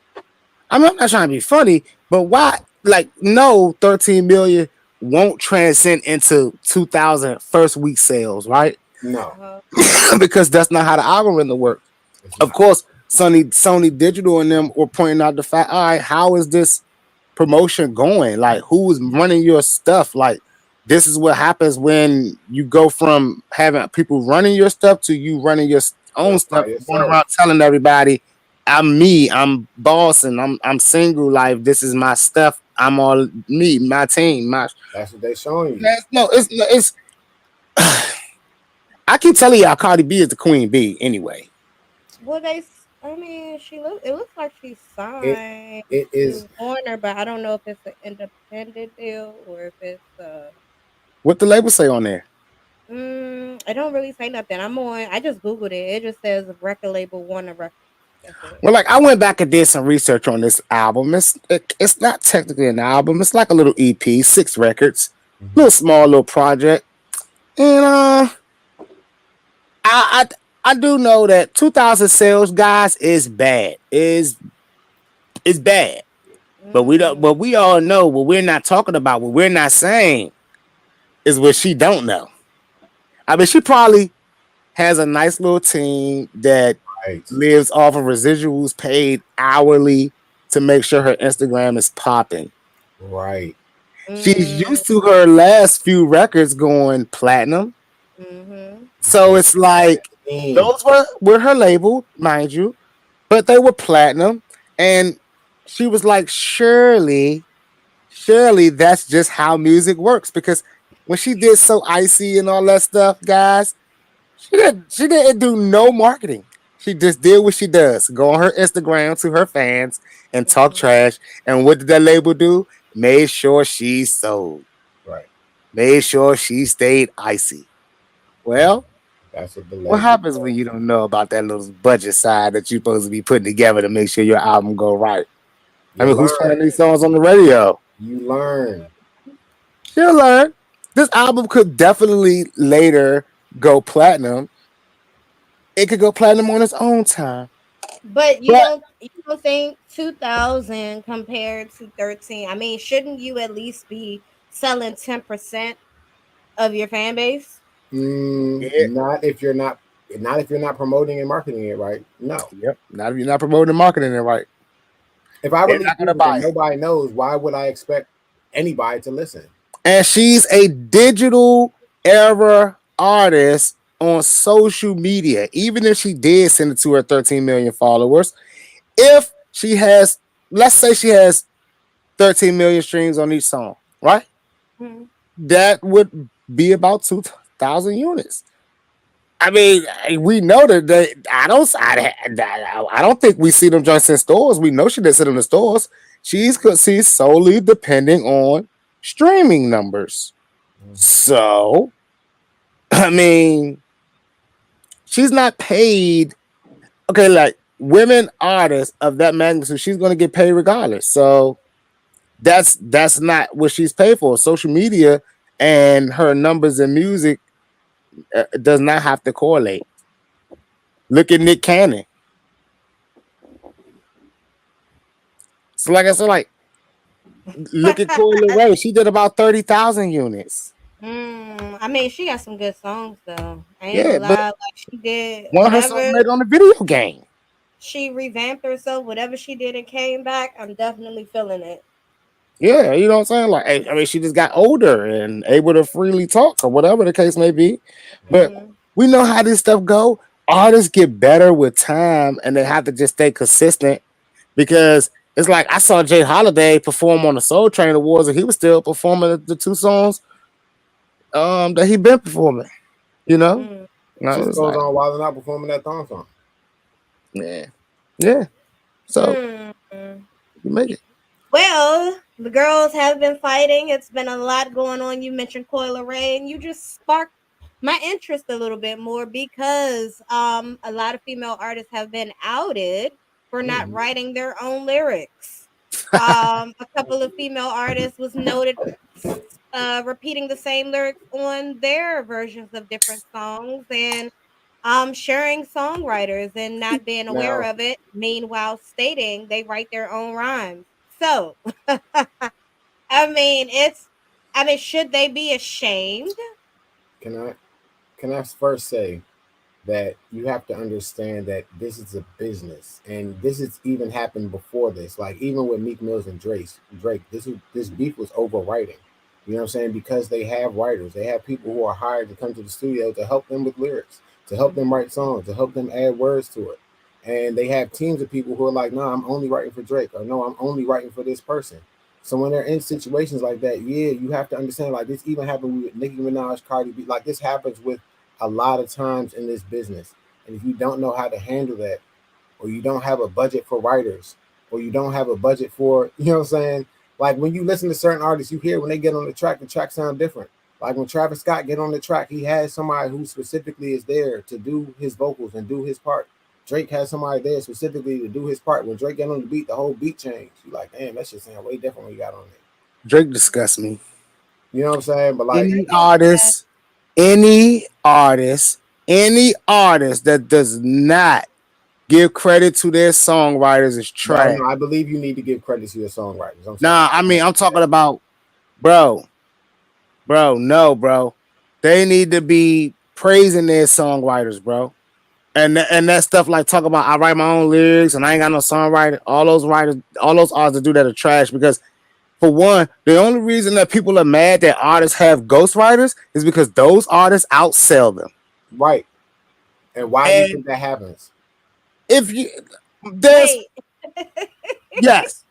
I mean, I'm not trying to be funny, but why? Like, no, 13 million won't transcend into 2,000 first week sales, right? No, Uh-huh. Because that's not how the algorithm works. it's Of not. course, Sony Digital and them were pointing out the fact, all right, how is this promotion going? Like, who is running your stuff? Like, this is what happens when you go from having people running your stuff to you running your own By stuff, going yourself. around telling everybody, I'm me, I'm boss, and I'm single. Like, this is my stuff. I'm all me, my team, my. That's what they showing you. No, it's. I keep telling y'all, Cardi B is the queen bee anyway. Well, I mean, it looks like she's It signed it is to Warner, but I don't know if it's an independent deal or if it's What the label say on there? I don't really say nothing. I'm on. I just googled it. It just says record label Warner Records. That's it. Well, like I went back and did some research on this album. It's not technically an album. It's like a little EP, 6 records, Mm-hmm. little small little project. And I I do know that 2000 sales, guys, is bad. Is bad. But we don't. Mm, But we all know what we're not talking about. What we're not saying is what she don't know. I mean, she probably has a nice little team that Right. lives off of residuals paid hourly to make sure her Instagram is popping. Right. She's mm, used to her last few records going platinum. mm-hmm. So Because it's like team. those were her label, mind you, but they were platinum. And she was like, surely that's just how music works. Because when she did So Icy and all that stuff, guys, she didn't do no marketing. She just did what she does. Go on her Instagram to her fans and talk Mm-hmm. trash. And what did that label do? Made sure she sold. Right. Made sure she stayed icy. Well, That's what the what label happens when does. you don't know about that little budget side that you're supposed to be putting together to make sure your album go right? I You mean, who's learn. playing these songs on the radio? You learn. She'll learn. This album could definitely later go platinum. It could go platinum on its own time. But you But don't think 2000 compared to 13? I mean, shouldn't you at least be selling 10% of your fan base? it, Not if you're not. Not if you're not promoting and marketing it right. No. yep, not if you're not promoting and marketing it right. If I They're release not gonna music buy and it. nobody knows, why would I expect anybody to listen? And she's a digital era artist on social media. Even if she did send it to her 13 million followers, if she has, let's say she has 13 million streams on each song, right? Mhm. That would be about 2,000 units. I mean, we know that I don't think we see them joints in stores. We know she didn't see them in stores. She's solely depending on streaming numbers. Mhm. So, I mean, she's not paid. Okay, like women artists of that magnitude, she's going to get paid regardless. So that's not what she's paid for. Social media and her numbers in music does not have to correlate. Look at Nick Cannon. So like I said, like look at Coyle Ray. She did about 30,000 units. I mean, she got some good songs though. I ain't Yeah, gonna but lie. Like she did one of her songs whatever made on a video game. she revamped herself, whatever she did and came back. I'm definitely feeling it. Yeah, you know what I'm saying? Like, I mean, she just got older and able to freely talk or whatever the case may be. But Hmm. we know how this stuff go. Artists get better with time, and they have to just stay consistent because it's like I saw Jay Holiday perform on the Soul Train Awards, and he was still performing the 2 songs that he been performing. You know, Mm. and I Just was goes like, on while they're not performing that thong song. yeah, yeah. So Mm. you make it. Well, the girls have been fighting. It's been a lot going on. You mentioned Coil Ray, and you just sparked my interest a little bit more because a lot of female artists have been outed for not Mhm. writing their own lyrics. A couple of female artists was noted repeating the same lyrics on their versions of different songs and sharing songwriters and not being aware Now, of it, meanwhile stating they write their own rhymes. So, I mean, should they be ashamed? can I can I first say that you have to understand that this is a business, and this has even happened before this. Like even with Meek Mills and Drake, this beef was over writing. You know what I'm saying? Because they have writers, they have people who are hired to come to the studio to help them with lyrics, to help them write songs, to help them add words to it. And they have teams of people who are like, "No, I'm only writing for Drake," or "No, I'm only writing for this person." So when they're in situations like that, yeah, you have to understand. Like this even happened with Nicki Minaj, Cardi B. Like this happens with a lot of times in this business. And if you don't know how to handle that, or you don't have a budget for writers, or you don't have a budget for, you know what I'm saying? Like when you listen to certain artists, you hear when they get on the track sound different. Like when Travis Scott get on the track, he has somebody who specifically is there to do his vocals and do his part. Drake has somebody there specifically to do his part. When Drake get on the beat, the whole beat changed. You like, damn, that shit sound way different when you got on there. Drake disgusts me. You know what I'm saying? But like, Any Drake is the best. artist, any artist, any artist that does not give credit to their songwriters is no, trash. no, I believe you need to give credit to your songwriters. I'm sorry. Nah, I mean, I'm talking about, bro, no, bro. They need to be praising their songwriters, bro. And that stuff like talk about I write my own lyrics and I ain't got no songwriter. All those writers, all those artists that do that are trash because for one, the only reason that people are mad that artists have ghostwriters is because those artists outsell them. Right. And why do you And think that happens? if you there's Wait, yes,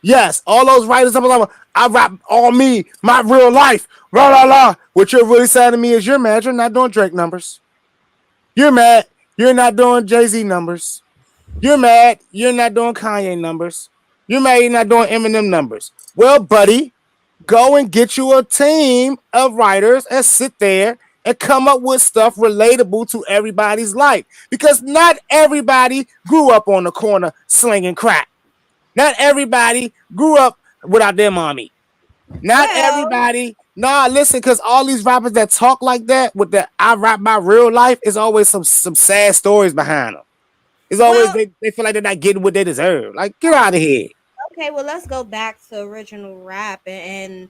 yes, all those writers, I rap all me, my real life, la la la. What you're really saying to me is you're mad you're not doing Drake numbers. You're mad you're not doing Jay-Z numbers. You're mad you're not doing Kanye numbers. You're mad you're not doing Eminem numbers. Well, buddy, go and get you a team of writers and sit there and come up with stuff relatable to everybody's life. Because not everybody grew up on the corner slinging crack. Not everybody grew up without their mommy. Not well, everybody. Nah, listen, because all these rappers that talk like that with the I rap my real life is always some sad stories behind them. It's always well, they feel like they're not getting what they deserve. Like, get out of here. okay, well, let's go back to original rap and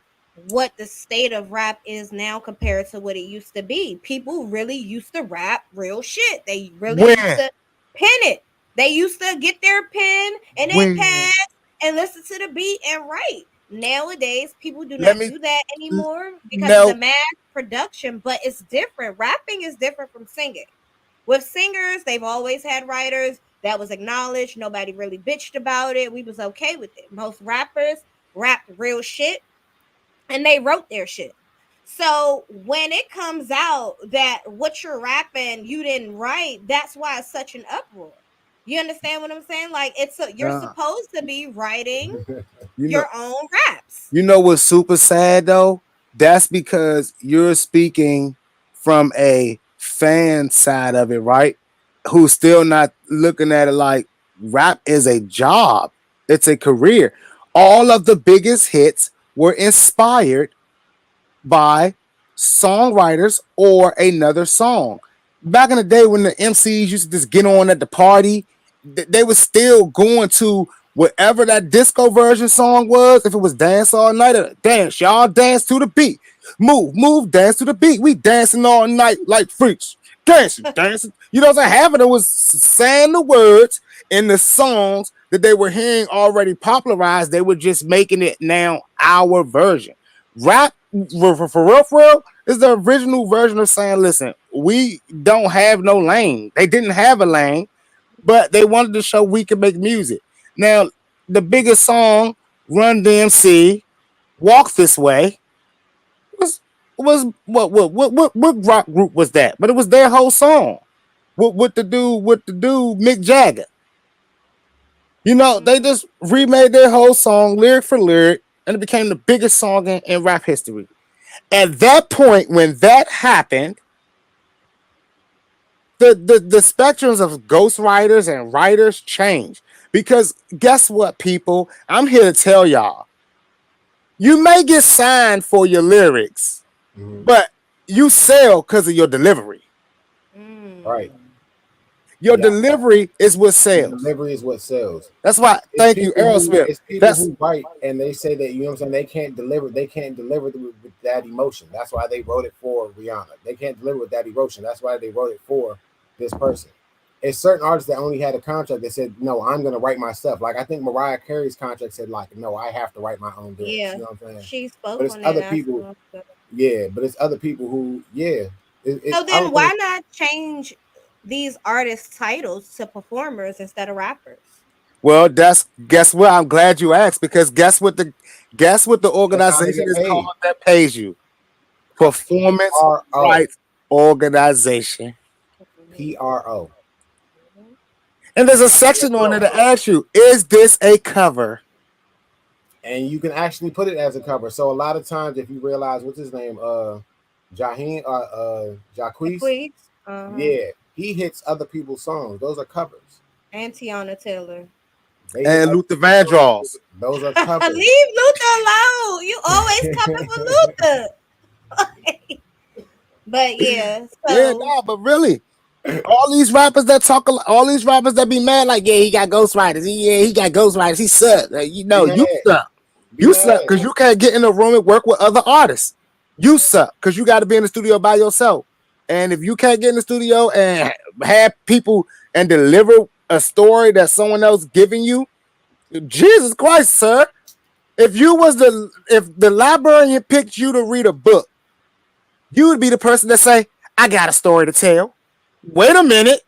what the state of rap is now compared to what it used to be. People really used to rap real shit. They really used When? to pen it. They used to get their pen and then When? pad and listen to the beat and write. Nowadays, people do Let not me do that anymore because of the no. mass production, but it's different. Rapping is different from singing. With singers, they've always had writers that was acknowledged. Nobody really bitched about it. We was okay with it. Most rappers rapped real shit and they wrote their shit. So when it comes out that what you're rapping you didn't write, that's why it's such an uproar. You understand what I'm saying? Like you're Nah. supposed to be writing You know your own raps. You know what's super sad though? That's because you're speaking from a fan side of it, right? Who's still not looking at it like rap is a job, it's a career. All of the biggest hits were inspired by songwriters or another song. Back in the day when the MCs used to just get on at the party, they were still going to whatever that disco version song was. If it was dance all night, dance, y'all dance to the beat. Move, dance to the beat. We dancing all night like freaks. Dancing, dancing. You know what I'm saying? Half of them was saying the words in the songs that they were hearing already popularized. They were just making it now our version. Rap for real is the original version of saying, listen, we don't have no lane. They didn't have a lane, but they wanted to show we can make music. Now, the biggest song, Run DMC, Walk This Way, was what rock group was that? But it was their whole song. With the dude Mick Jagger. You know, they Mm. just remade their whole song lyric for lyric, and it became the biggest song in rap history. At that point, when that happened, the spectrums of ghostwriters and writers changed. Because guess what, people? I'm here to tell y'all. You may get signed for your lyrics, Mhm. but you sell because of your delivery. Right. Mm. Your Yeah. delivery is what The sells. delivery is what sells. That's why, thank you, Aerosmith. It's people That's who write and they say that, you know what I'm saying, they can't deliver with that emotion. That's why they wrote it for Rihanna. They can't deliver with that emotion. That's why they wrote it for this person. It's certain artists that only had a contract that said, no, I'm gonna write my stuff. Like I think Mariah Carey's contract said like, no, I have to write my own lyrics. Yeah, You know what I'm saying? she But spoke it's on that other not too people, long ago. yeah, but it's other people who, yeah. So I then don't why think not change these artists' titles to performers instead of rappers? well, that's guess what? I'm glad you asked because guess what the that's how they organization get is called paid. that pays you? Performance PRO. Rights Organization. PRO. And there's a That's what they section on there call it. to ask you, is this a cover? and you can actually put it as a cover. So a lot of times, if you realize what's his name, Jaheim, Jaquez, Please. yeah, he hits other people's songs. Those are covers. And Tiana Taylor. They hit And other Luther people's songs. Vandross. Those are covers. Leave Luther alone. You always coming for Luther. But yeah, Yeah, so no, but really, all these rappers that talk, all these rappers that be mad, like, yeah, he got ghostwriters. He got ghostwriters. He suck. Like, you Be know, mad. you suck. Be You mad. suck because you can't get in a room and work with other artists. You suck because you got to be in the studio by yourself. And if you can't get in the studio and have people and deliver a story that someone else giving you, Jesus Christ, sir. If the librarian picked you to read a book, you would be the person that say, I got a story to tell. Wait a minute.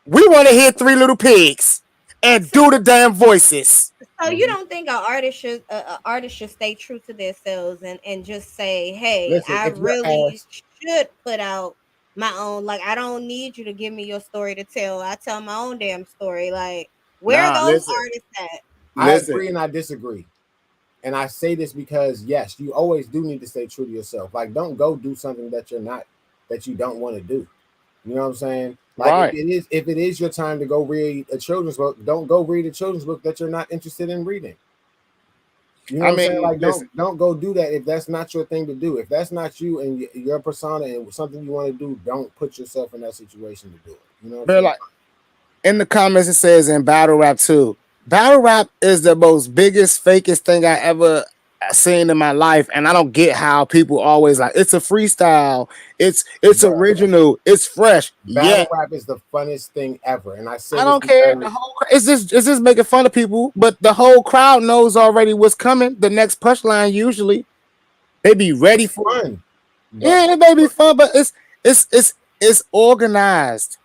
We want to hear Three Little Pigs and do the damn voices. so you don't think an artist should stay true to themselves and just say, "Hey, Listen, I if you're really asked, should put out my own. Like, I don't need you to give me your story to tell. I tell my own damn story. Like, where are Nah, those listen. artists at?" I Listen. agree and I disagree. And I say this because yes, you always do need to stay true to yourself. Like, don't go do something that you're not, that you don't want to do. You know what I'm saying? Like, Right. if it is your time to go read a children's book, don't go read a children's book that you're not interested in reading. You know I what I'm saying? mean, Like, listen. don't go do that if that's not your thing to do. If that's not you and your persona and something you want to do, don't put yourself in that situation to do it. You know what I'm But saying? like in the comments, it says in battle rap too. Battle rap is the most biggest, fakest thing I ever seen in my life, and I don't get how people always like it's a freestyle, it's But original, it's fresh. battle Yeah, rap is the funnest thing ever, and I say I this don't care. The because whole is this making fun of people, but the whole crowd knows already what's coming. The next punchline usually they be ready it's for it. fun. But Yeah, it may be fun, but it's organized.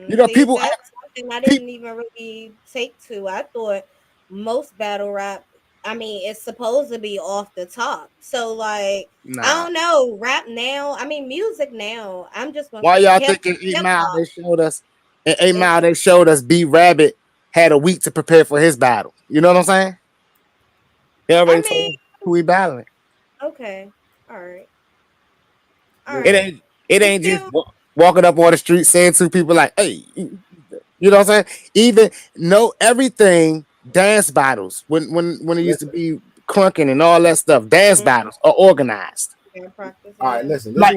You know, See, people that's something I people didn't even really take to. I thought most battle rap, I mean, it's supposed to be off the top. So, like, I nah. don't know, rap now. I mean, music now. I'm just gonna Why say y'all thinking hip Mile hop. they showed us in 8 Mile It's they showed us B Rabbit had a week to prepare for his battle. You know what I'm saying? He I already mean, told us who he battling. okay, all right, all It right. listen, It's ain't just still, walking up on the street saying to people like, hey, you know what I'm saying? Even know everything dance battles when it used to listen. be crunking and all that stuff. Dance mm, battles are organized. yeah, practice, All right, yeah. listen. Like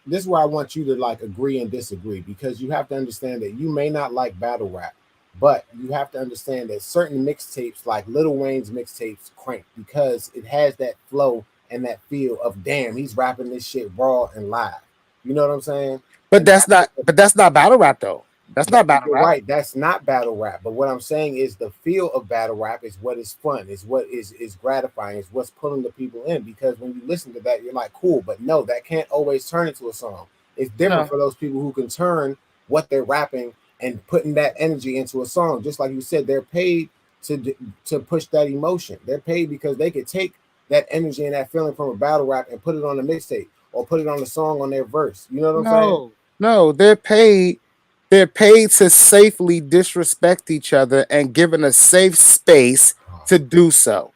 This is where I want you to like agree and disagree because you have to understand that you may not like battle rap, but you have to understand that certain mixtapes, like Lil Wayne's mixtapes, crank because it has that flow and that feel of damn, he's rapping this shit raw and live. You know what I'm saying? but And that's that's not battle rap though. That's not battle you're rap. right. That's not battle rap. But what I'm saying is the feel of battle rap is what is fun, is what is gratifying, is what's pulling the people in. Because when you listen to that, you're like, cool. But no, that can't always turn into a song. It's different No. for those people who can turn what they're rapping and putting that energy into a song. Just like you said, they're paid to push that emotion. They're paid because they could take that energy and that feeling from a battle rap and put it on a mixtape or put it on a song on their verse. You know what I'm saying? No, they're paid to safely disrespect each other and given a safe space to do so.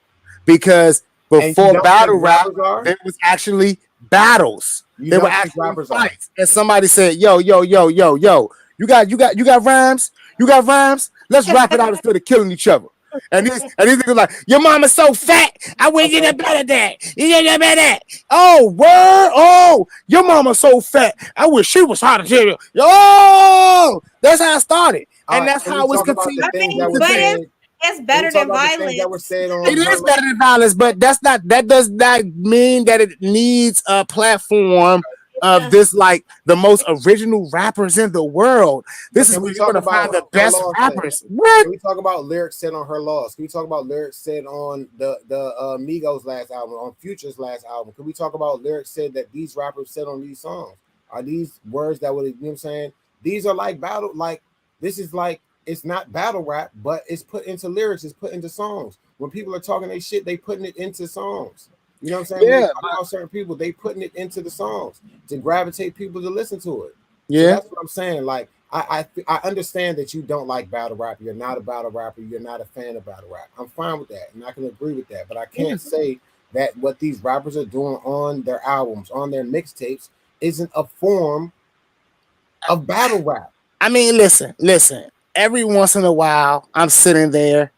Because And you before don't think battle rap, rappers are? there was actually battles. You There were don't think actually rappers are? fights. And somebody said, yo, you got rhymes? You got rhymes? Let's rap it out instead of killing each other. And these niggas like, your mama's so fat. I wish you Okay. did better that. You did better that. Oh, word. Oh, your mama's so fat. I wish she was hot as hell. Yo, that's how it started. All And right. that's Can we how it's talk about the I continued things mean, that were but today. said? it's Can we better talk than about the things that were violence. said It on her? is better than violence, but that does not mean that it needs a platform of Yeah. this like the most original rappers in the world. But This is can where we you're talk gonna find about the her best laws then? rappers. What? Can we talk about lyrics said on her laws? Can we talk about lyrics said on the Migos last album, on Future's last album? Can we talk about lyrics said that these rappers said on these songs? Are these words that would, you know what I'm saying? These are like battle, like this is like it's not battle rap, but it's put into lyrics, it's put into songs. When people are talking their shit, they putting it into songs. You know what I'm saying? When they Yeah, talk about certain people, they putting it into the songs to gravitate people to listen to it. So yeah. that's what I'm saying. Like I understand that you don't like battle rap. You're not a battle rapper. You're not a fan of battle rap. I'm fine with that, and I can agree with that. But I Yeah. can't say that what these rappers are doing on their albums, on their mixtapes, isn't a form of battle rap. I mean, listen. Every once in a while, I'm sitting there,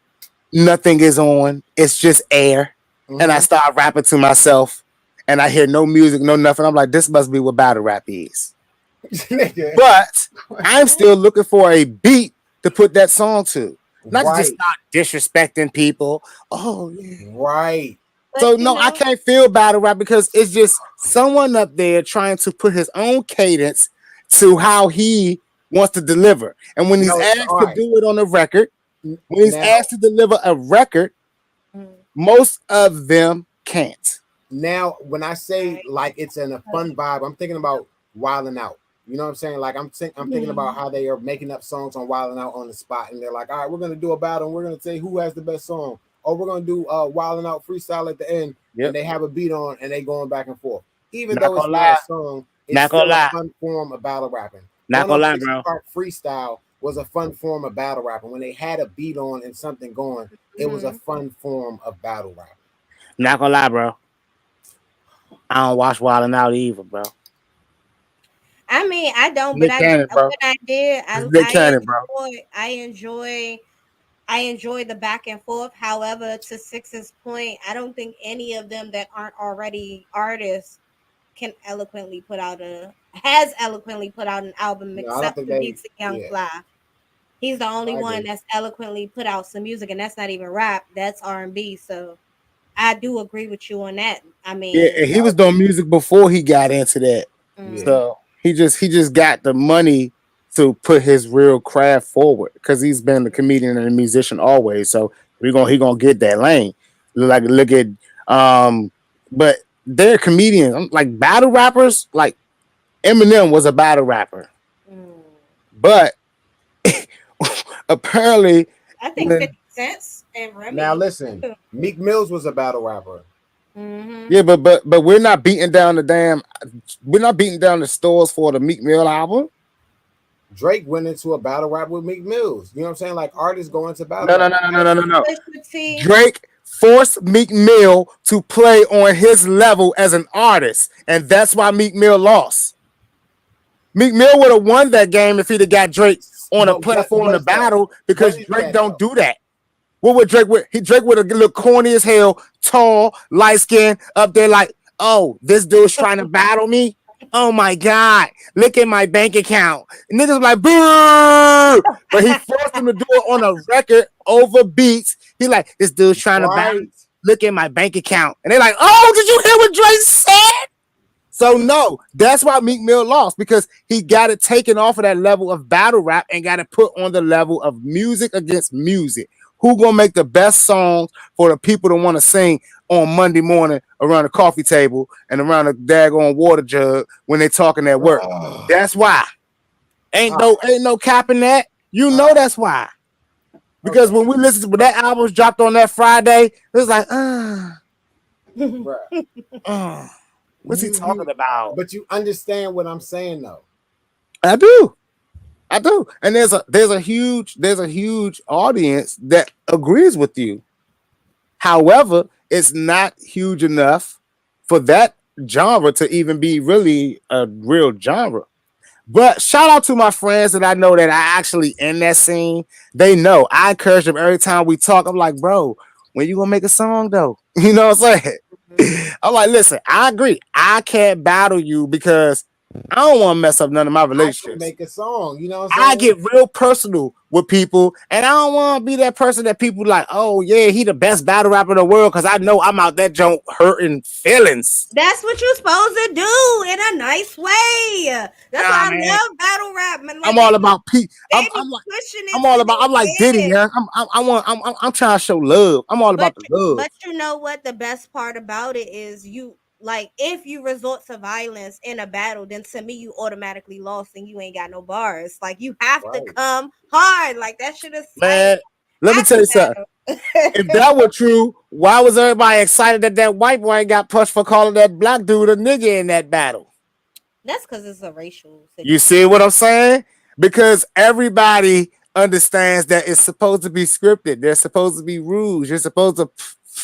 nothing is on, it's just air, and I Mm-hmm. start rapping to myself, and I hear no music, no nothing. I'm like, this must be what battle rap is. But I'm still looking for a beat to put that song to, not to just Right, start disrespecting people. Oh yeah. right. But So you no, I know, can't feel battle rap because it's just someone up there trying to put his own cadence to how he wants to deliver. And when he's No, asked all to right. do it on a record, when he's Now, asked to deliver a record, mm, most of them can't. now, when I say right. like it's in a fun vibe, I'm thinking about Wildin' Out. You know what I'm saying? Like I'm thinking about Mhm. how they are making up songs on Wildin' Out on the spot, and they're like, all right, we're gonna do a battle, and we're gonna say who has the best song, or we're gonna do Wildin' Out freestyle at the end, and Yep. they have a beat on, and they going back and forth. Even Not though it's gonna not a lie. song, it's Not gonna still a lie. fun form of battle rapping. Not gonna lie, 106 bro. Park freestyle was a fun form of battle rapping. When they had a beat on and something going, it was a Mhm. fun form of battle rapping. Not gonna lie, bro. I don't watch Wild and Out either, bro. I mean, I don't, but Nick Cannon, bro. what I did, It's Nick Cannon, bro. I enjoy the back and forth. However, to Six's point, I don't think any of them that aren't already artists can eloquently put out a has eloquently put out an album No, I don't except think for they. Beats and Young Yeah, Fly. He's the only I one agree. that's eloquently put out some music, and that's not even rap. That's R&B. So I do agree with you on that. I Yeah, mean, and Yeah, he I was doing agree. music before he got into that. Yeah. mm, So he just got the money to put his real craft forward because he's been a comedian and a musician always. So he gonna get that lane. Look at um, but they're comedians. Like battle rappers. Like Eminem was a battle rapper, mm. but apparently I think when 50 Cents and Now Remy. listen, Meek Mills was a battle rapper. Mm-hmm. yeah, but we're not beating down the damn. We're not beating down the stores for the Meek Mill album. Drake went into a battle rap with Meek Mills. You know what I'm saying? Like artists go into battle No, no, rap. no, no, no, no, no, no. Pusha T. Drake forced Meek Mill to play on his level as an artist, and that's why Meek Mill lost. Meek Mill would have won that game if he'd have got Drake on a But what platform to was that? battle What because is Drake that don't though? do that. What would Drake with? Drake would have look corny as hell, tall, light skin, up there like, oh, this dude's trying to battle me. Oh my god, look at my bank account. And niggas like, boo! But he forced him to do it on a record over beats. He like, this dude's trying to battle. Right. Look at my bank account. And they're like, oh, did you hear what Drake said? So no, that's why Meek Mill lost because he got it taken off of that level of battle rap and got it put on the level of music against music. Who gonna make the best songs for the people that want to sing on Monday morning around the coffee table and around the daggone water jug when they talking at work? Ugh. That's why. Ain't Ah, no capping that. You know ah, that's why. Because okay, when we listened to when that album was dropped on that Friday, it was like, bruh. uh, what's he You talking about? but you understand what I'm saying though. I do. I do. And there's a huge audience that agrees with you. However, it's not huge enough for that genre to even be really a real genre. But shout out to my friends that I know that are actually in that scene. They know. I encourage them every time we talk. I'm like, bro, when you gonna make a song though? You know what I'm saying? I'm like, listen, I agree. I can't battle you because I don't want to mess up none of my I can relationships. make a song, you know what I'm I saying? get real personal with people, and I don't want to be that person that people like, oh yeah, he the best battle rapper in the world because I know I'm out that joint hurting feelings. That's what you're supposed to do in a nice way. That's Nah, why I man, love battle rap, man. Like I'm all about Pete. they be pushing I'm it all to about. I'm like their Diddy, head. yeah. I'm trying to show love. I'm all But about the love. but you know what? The best part about it is you like if you resort to violence in a battle, then to me you automatically lost and you ain't got no bars. Like you have to Right. come hard. Like that shit is tight Man, let me at tell the you something. If battle. that were true, why was everybody excited that that white boy got pushed for calling that black dude a nigga in that battle? That's because it's a racial You situation. see what I'm saying? because everybody understands that it's supposed to be scripted. There's supposed to be rules. You're supposed to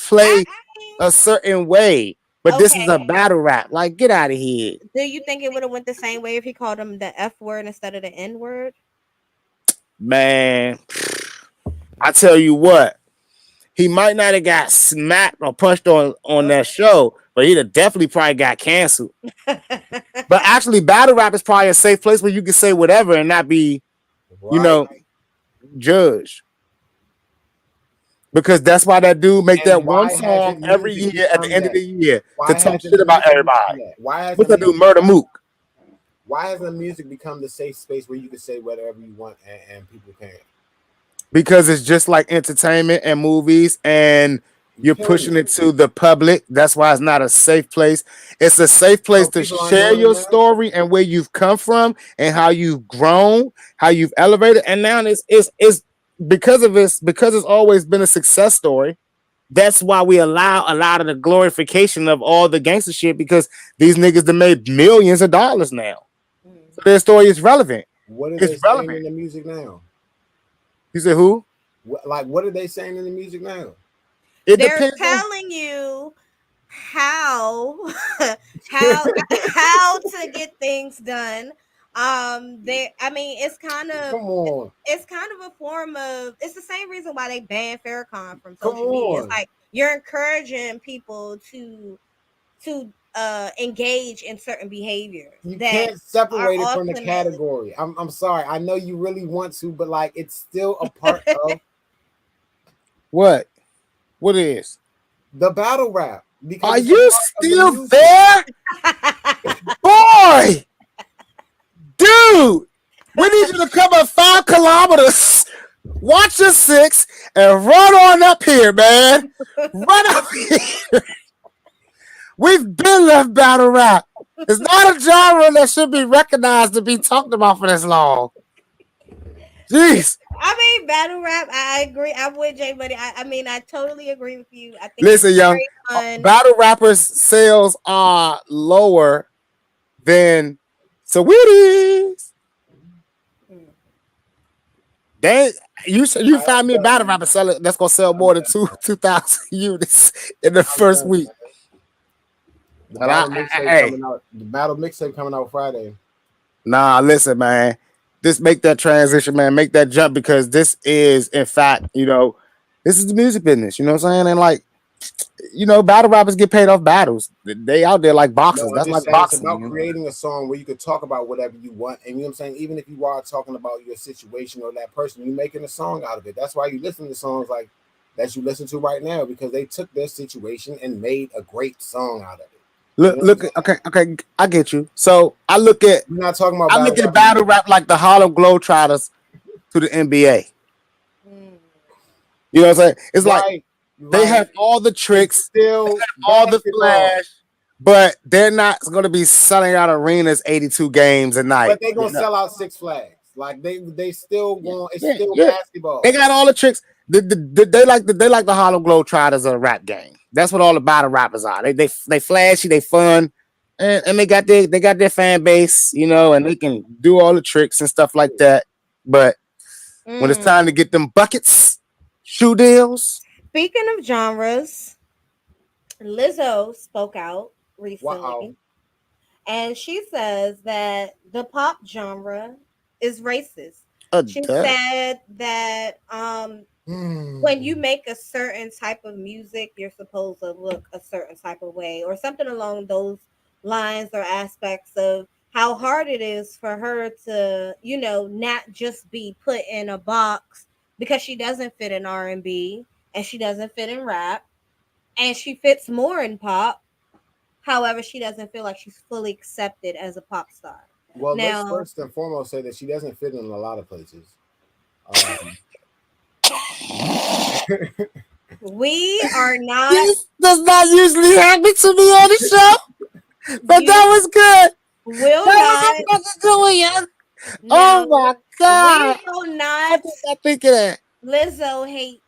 play I a certain way. But this is a okay. battle rap. Like, get out of here, Do you think it would have went the same way if he called him the F word instead of the N word? man. I tell you what, he might not have got smacked or punched on that show, but he'd have definitely probably got canceled. But actually, battle rap is probably a safe place where you can say whatever and not be, you Right. know, judged. Because that's why that dude make And that one why song hasn't every music year at the become end of that? the year to Why talk hasn't shit about music become everybody. that? Why What's hasn't that dude, music Murder Mook? Why hasn't music become the safe space where you can say whatever you want and people can? Because it's just like entertainment and movies, and You you're killing pushing me. it to the public. That's why it's not a safe place. It's a safe place So to people aren't share doing it your now. story and where you've come from and how you've grown, how you've elevated. And now it's because it's always been a success story. That's why we allow a lot of the glorification of all the gangster shit, because these niggas that made millions of dollars now. Mm. So their story is relevant. What are It's they saying relevant. in the music now? You said who? What are they saying in the music now? It They're depends on telling you how how how to get things done. They I mean Come on, it's kind of a form of, it's the same reason why they banned Farrakhan from come social media. It's on. like you're encouraging people to engage in certain behaviors You that can't are separate it from the ultimately category. I'm sorry. I know you really want to, but like it's still a part of what? What is? the battle rap because Are it's a you part of the still music. there? Boy, dude, we need you to come up 5 kilometers, watch your six, and run on up here, man. Run up here. We've been left battle rap. It's not a genre that should be recognized to be talked about for this long. Jeez. I mean, battle rap. I agree. I'm with Jmoney. I mean, I totally agree with you. I think it's Listen, young, very fun. battle rappers' sales are lower than Sweeties. Mm. They you I'm find me a done, battle man. rapper that's gonna sell I'm more than done. 2,000 units in the I'm first done, week. man. The And battle mixtape hey, coming out. The battle mixtape coming out Friday. nah, listen, man. Just make that transition, man. Make that jump, because this is, in fact, this is the music business. You know what I'm saying? And like, battle rappers get paid off battles. They out there like No, boxers. I'm That's just like saying it's boxing. about creating a song where you could talk about whatever you want. And you know what I'm saying? Even if you are talking about your situation or that person, you're making a song out of it. That's why you listen to songs like that you listen to right now, because they took their situation and made a great song out of it. You know what I'm Look. saying? Okay. I get you. So I look at We're not talking about I battle look at rap no battle more. rap like the Harlem Globetrotters to the NBA. Mm. You know what I'm saying? It's like Right, they right. have all the It's tricks, still all the basketball, flash, but they're not going to be selling out arenas 82 games a but night. they gonna sell out Six Flags. Like they still going. It's Yeah, still yeah. They basketball. got all the tricks. They like the Harlem Globetrotters of the rap game. That's what all the battle rappers are. They flashy, they fun, and they got their fan base, and they can do all the tricks and stuff like that. But when it's Mm. time to get them buckets, shoe deals, Speaking of genres, Lizzo spoke out Wow. recently, and she says that the pop genre is racist. She duh. said that when you Hmm. make a certain type of music, you're supposed to look a certain type of way, or something along those lines or aspects of how hard it is for her to, not just be put in a box because she doesn't fit in R&B and she doesn't fit in rap and she fits more in pop. However, she doesn't feel like she's fully accepted as a pop star. Well, let's Now, first and foremost say that she doesn't fit in a lot of places. Um, we are not, This does not usually happen to me on the show, but you that was good. will That was not, a fucking good one, yeah. Oh now, my we god! will What not did I think of that? Lizzo hate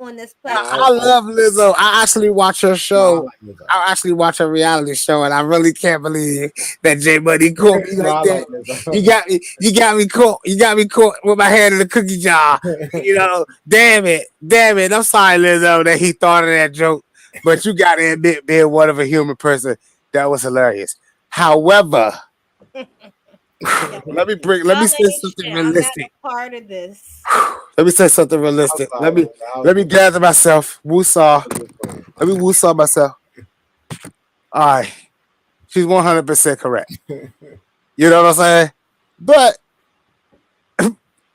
on this I platform. love Lizzo. I actually watch her No, I show. like Lizzo. I actually watch her reality show, and I really can't believe that Jmoney caught me No, like I that. like Lizzo. You got me caught with my hand in the cookie jar. You know, damn it. I'm sorry, Lizzo, that he thought of that joke, but you got to admit, being one of a human person, that was hilarious. However, Yeah. let me Y'all say ain't something shit. I'm not realistic. a part of this. Let me say something I'm realistic. sorry, Lizzo. I was Let me just, gather myself. Woosah. I was just playing. Let me woosah myself. All right. She's 100% correct. You know what I'm saying? But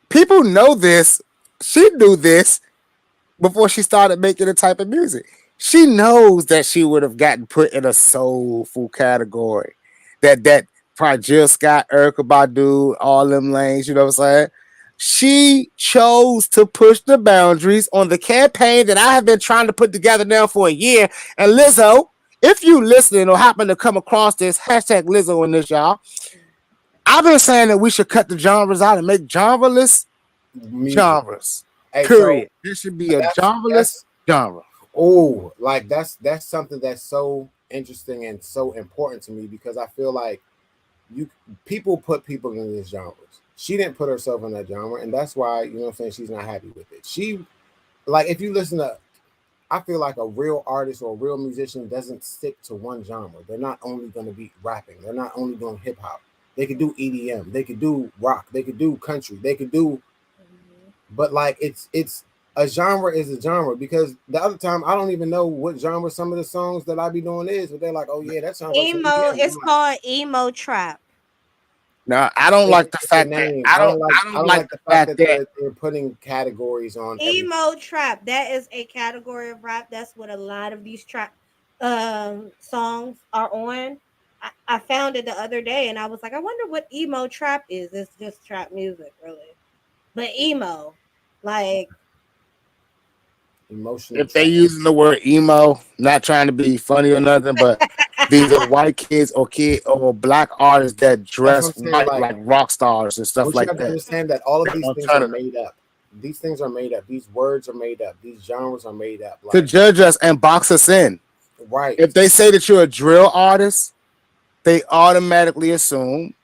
people know this. She knew this before she started making the type of music. She knows that she would have gotten put in a soulful category. That probably Jill Scott, Erykah Badu, all them lanes, you know what I'm saying? She chose to push the boundaries on the campaign that I have been trying to put together now for a year. And Lizzo, if you listening or happen to come across this, hashtag Lizzo in this, y'all. I've been saying that we should cut the genres out and make genreless Music. genres. Hey, so Period. There should be a genreless that's genre. oh, like that's something that's so interesting and so important to me because I feel like you people put people in these genres. She didn't put herself in that genre, and that's why you know what I'm saying she's not happy with it. She like if you listen to I feel like a real artist or a real musician doesn't stick to one genre. They're not only going to be rapping. They're not only doing hip hop. They could do EDM. They could do rock. They could do country. They could do, Mhm. but like it's a genre is a genre because the other time I don't even know what genre some of the songs that I be doing is, but they're like, oh yeah, that sounds like some Emo, EDM. it's I'm like, called emo trap. Now, I don't like the it's a fact that name. I don't like I I don't don't like like the the fact fact that that they're putting categories on everything. Emo trap. That is a category of rap. That's what a lot of these trap songs are on. I found it the other day and I was like, I wonder what emo trap is. It's just trap music, really. But emo, like Emotional if they trap. using the word emo, not trying to be funny or nothing, but these are white kids or black artists that That's what dress I'm saying. white Like like rock stars and stuff what you like have to that. understand that all of They're these things are alternative. made up. These things are made up. These words are made up. These genres are made up. To Like judge us and box us in. right, If they say that you're a drill artist, they automatically assume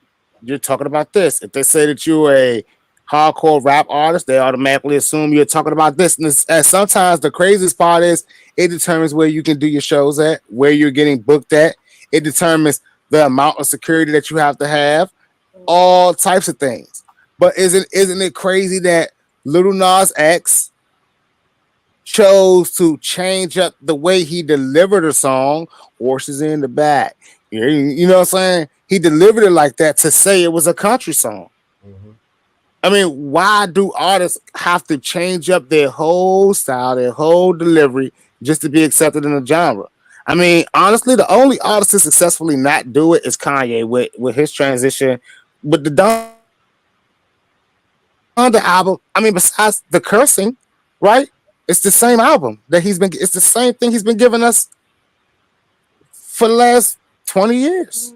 you're talking about this. If they say that you're a hardcore rap artist, they automatically assume you're talking about this. And sometimes the craziest part is it determines where you can do your shows at, where you're getting booked at. It determines the amount of security that you have to have, all types of things. But isn't it crazy that Little Nas X chose to change up the way he delivered a song, horses in the back. You know what I'm saying? He delivered it like that to say it was a country song. hmm I mean, why do artists have to change up their whole style, their whole delivery just to be accepted in a genre? I mean, honestly, the only artist to successfully not do it is Kanye with his transition with the Donda album. I mean, besides the cursing, right? It's the same album that he's been. It's the same thing he's been giving us for the last 20 years.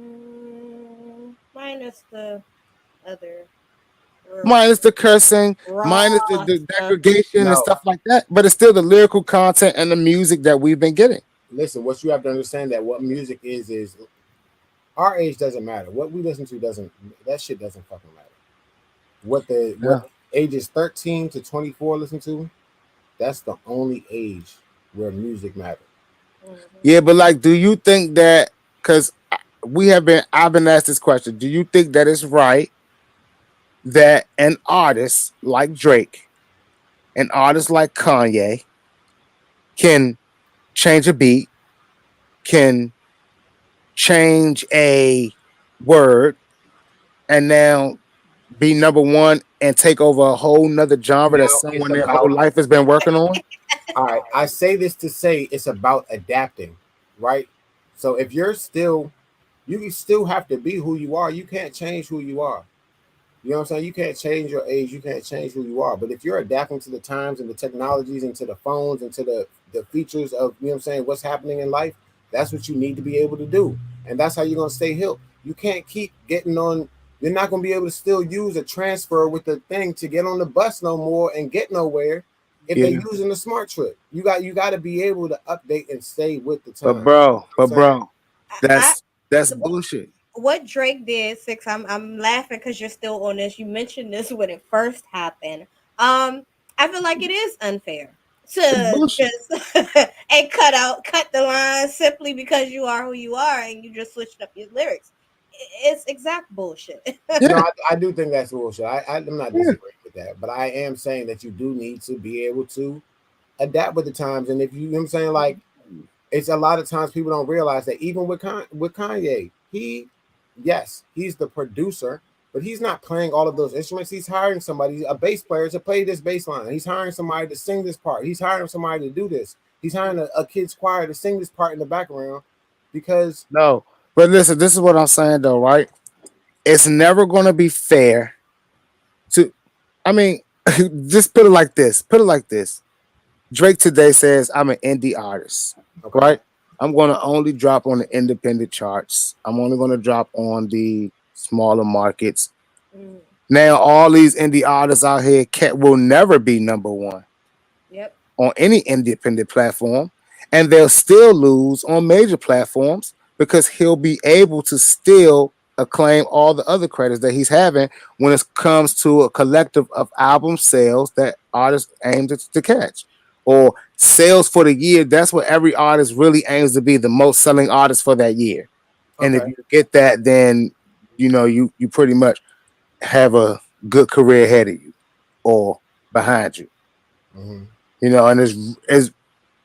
minus the other r- Mine is the cursing, mine is raw the stuff. degradation and no. stuff like that. But it's still the lyrical content and the music that we've been getting. Listen, what you have to understand that what music is our age doesn't matter. What we listen to doesn't that shit doesn't fucking matter. What Yeah. ages 13 to 24 listen to, that's the only age where music matters. Mhm. Yeah, but like, do you think that because I've been asked this question, do you think that it's right that an artist like Drake, an artist like Kanye can change a beat, can change a word, and now be number one and take over a whole nother genre that Now it's someone their about whole life has been working on? all right. I say this to say it's about adapting, right? So if you're still you still have to be who you are. You can't change who you are. You know what I'm saying? You can't change your age. You can't change who you are. But if you're adapting to the times and the technologies and to the phones and to the features of, you know what I'm saying, what's happening in life, that's what you need to be able to do. And that's how you're going to stay hip. You can't keep getting on. You're not going to be able to still use a transfer with the thing to get on the bus no more and get nowhere if they using the smart trip. You got to be able to update and stay with the But time. bro, You know what I'm saying? I, that's bullshit. what Drake did, Six. I'm laughing because you're still on this. You mentioned this when it first happened. I feel like it is unfair It's to bullshit. just and cut the line simply because you are who you are and you just switched up your lyrics. It's exact bullshit. No, Yeah, I do think that's bullshit. I'm not yeah. disagreeing with that, but I am saying that you do need to be able to adapt with the times. And if you know what I'm saying, like it's a lot of times people don't realize that even with Kanye, yes, he's the producer, but he's not playing all of those instruments. He's hiring somebody, a bass player, to play this bass line. He's hiring somebody to sing this part. He's hiring somebody to do this. He's hiring a kid's choir to sing this part in the background because No, but listen, this is what I'm saying though, right? It's never gonna be fair to. I mean, just put it like this. Put it like this. Drake today says I'm an indie artist, okay, right? I'm going to only drop on the independent charts. I'm only going to drop on the smaller markets. Mm, Now, all these indie artists out here will never be number one yep. on any independent platform, and they'll still lose on major platforms because he'll be able to still acclaim all the other credits that he's having when it comes to a collective of album sales that artists aim to catch or sales for the year. That's what every artist really aims to be, the most selling artist for that year. And if okay, you get that, then you pretty much have a good career ahead of you or behind you. mm-hmm. And it's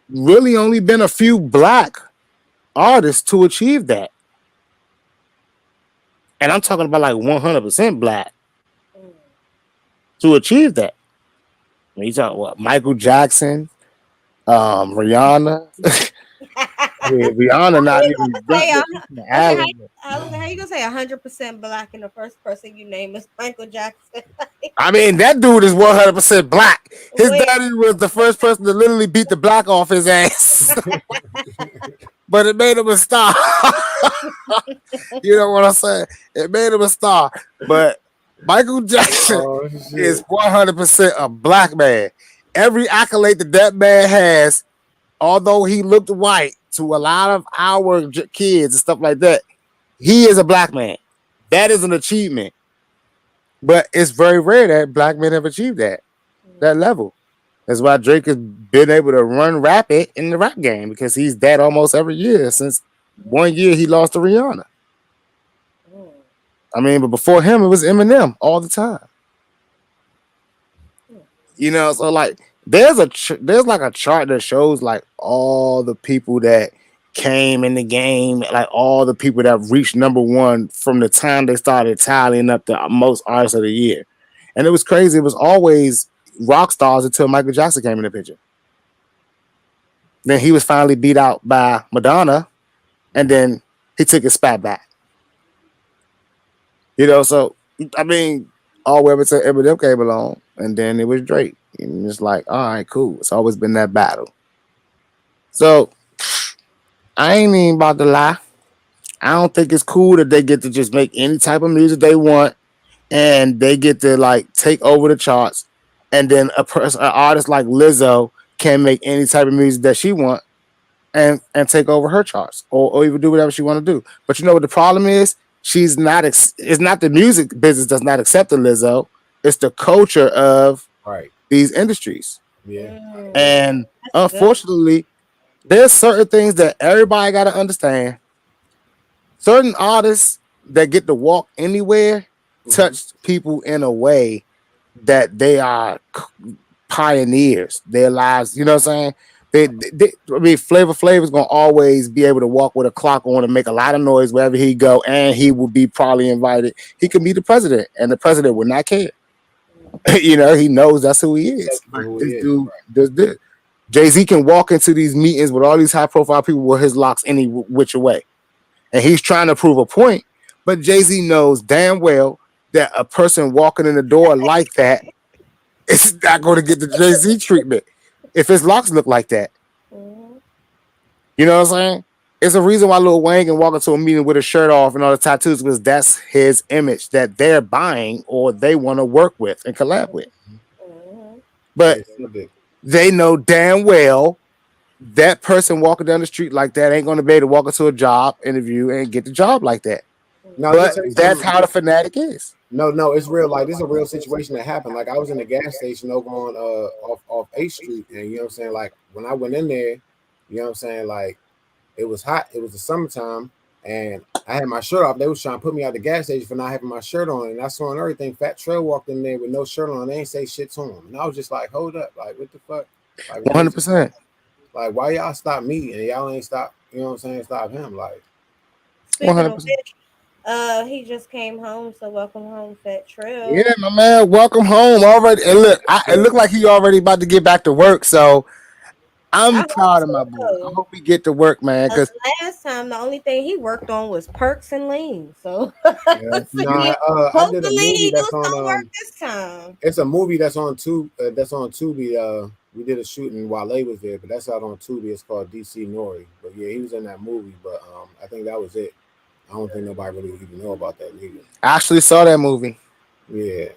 really only been a few black artists to achieve that. And I'm talking about like 100% black Mm. to achieve that. You talk what Michael Jackson, Rihanna. I mean, Rihanna not You even gonna say that. She's from the okay? alley. How you gonna say 100% black and the first person you name is Michael Jackson? I mean, that dude is 100% black. His Wait, daddy was the first person to literally beat the black off his ass, but it made him a star. You know what I'm saying? It made him a star. But Michael Jackson Oh is shit. 100% a black man. Every accolade that man has, although he looked white to a lot of our kids and stuff like that, he is a black man. That is an achievement. But it's very rare that black men have achieved that level. That's why Drake has been able to run rapid in the rap game because he's that almost every year since one year he lost to Rihanna. I mean, but before him, it was Eminem all the time. So like there's like a chart that shows like all the people that came in the game, like all the people that reached number one from the time they started tallying up the most artists of the year. And it was crazy. It was always rock stars until Michael Jackson came in the picture. Then he was finally beat out by Madonna, and then he took his spat back. So I mean, all the way up until Eminem came along, and then it was Drake. And it's like, all right, cool. It's always been that battle. So I ain't even about to lie. I don't think it's cool that they get to just make any type of music they want, and they get to like take over the charts, and then an artist like Lizzo can make any type of music that she want and take over her charts, or even do whatever she want to do. But you know what the problem is? She's not. It's not the music business does not accept the Lizzo. It's the culture of Right. these industries, Yeah. and That's good. unfortunately, there's certain things that everybody got to understand. Certain artists that get to walk anywhere Mm-hmm. touch people in a way that they are pioneers. Their lives, you know what I'm saying? I mean, Flavor Flav is gonna always be able to walk with a clock on and make a lot of noise wherever he go, and he will be probably invited. He can be the president, and the president would not care. He knows that's who he is. Accept for Like who he this is. dude does this. Jay-Z can walk into these meetings with all these high-profile people with his locks any which way, and he's trying to prove a point. But Jay-Z knows damn well that a person walking in the door like that is not going to get the Jay-Z treatment if his locks look like that. Mhm. You know what I'm saying? It's a reason why Lil Wayne can walk into a meeting with his shirt off and all the tattoos because that's his image that they're buying or they want to work with and collab with. Mhm. And But they still did. they know damn well that person walking down the street like that ain't going to be able to walk into a job interview and get the job like that. Now let me But tell you that's something. how the fanatic is. No, it's real. Like this is a real situation that happened. Like I was in a gas station over on off 8th Street, and you know what I'm saying. Like when I went in there, you know what I'm saying. Like it was hot. It was the summertime, and I had my shirt off. They was trying to put me out the gas station for not having my shirt on, and I saw and everything. Fat Trail walked in there with no shirt on. They ain't say shit to him, and I was just like, hold up, like what the fuck, like what is 100%. like why y'all stop me and y'all ain't stop? You know what I'm saying? Stop him, like. Speaking of 100%. which, he just came home, so welcome home, Fat Yeah, Trill. my man, welcome home already. And look, it looked like he already about to get back to work. So I I'm hope proud of so my boy. I though. hope he get to work, man. Cause Because last time the only thing he worked on was perks and lean. So, Yeah. so you Nah, yeah, I did a hopefully movie he do that's on some work this time. it's a movie that's on Tubi. We did a shooting while Lay was there, but that's out on Tubi. It's called DC Nori. But yeah, he was in that movie. But I think that was it. I don't think nobody really even know about that movie. I actually saw that movie. Yeah.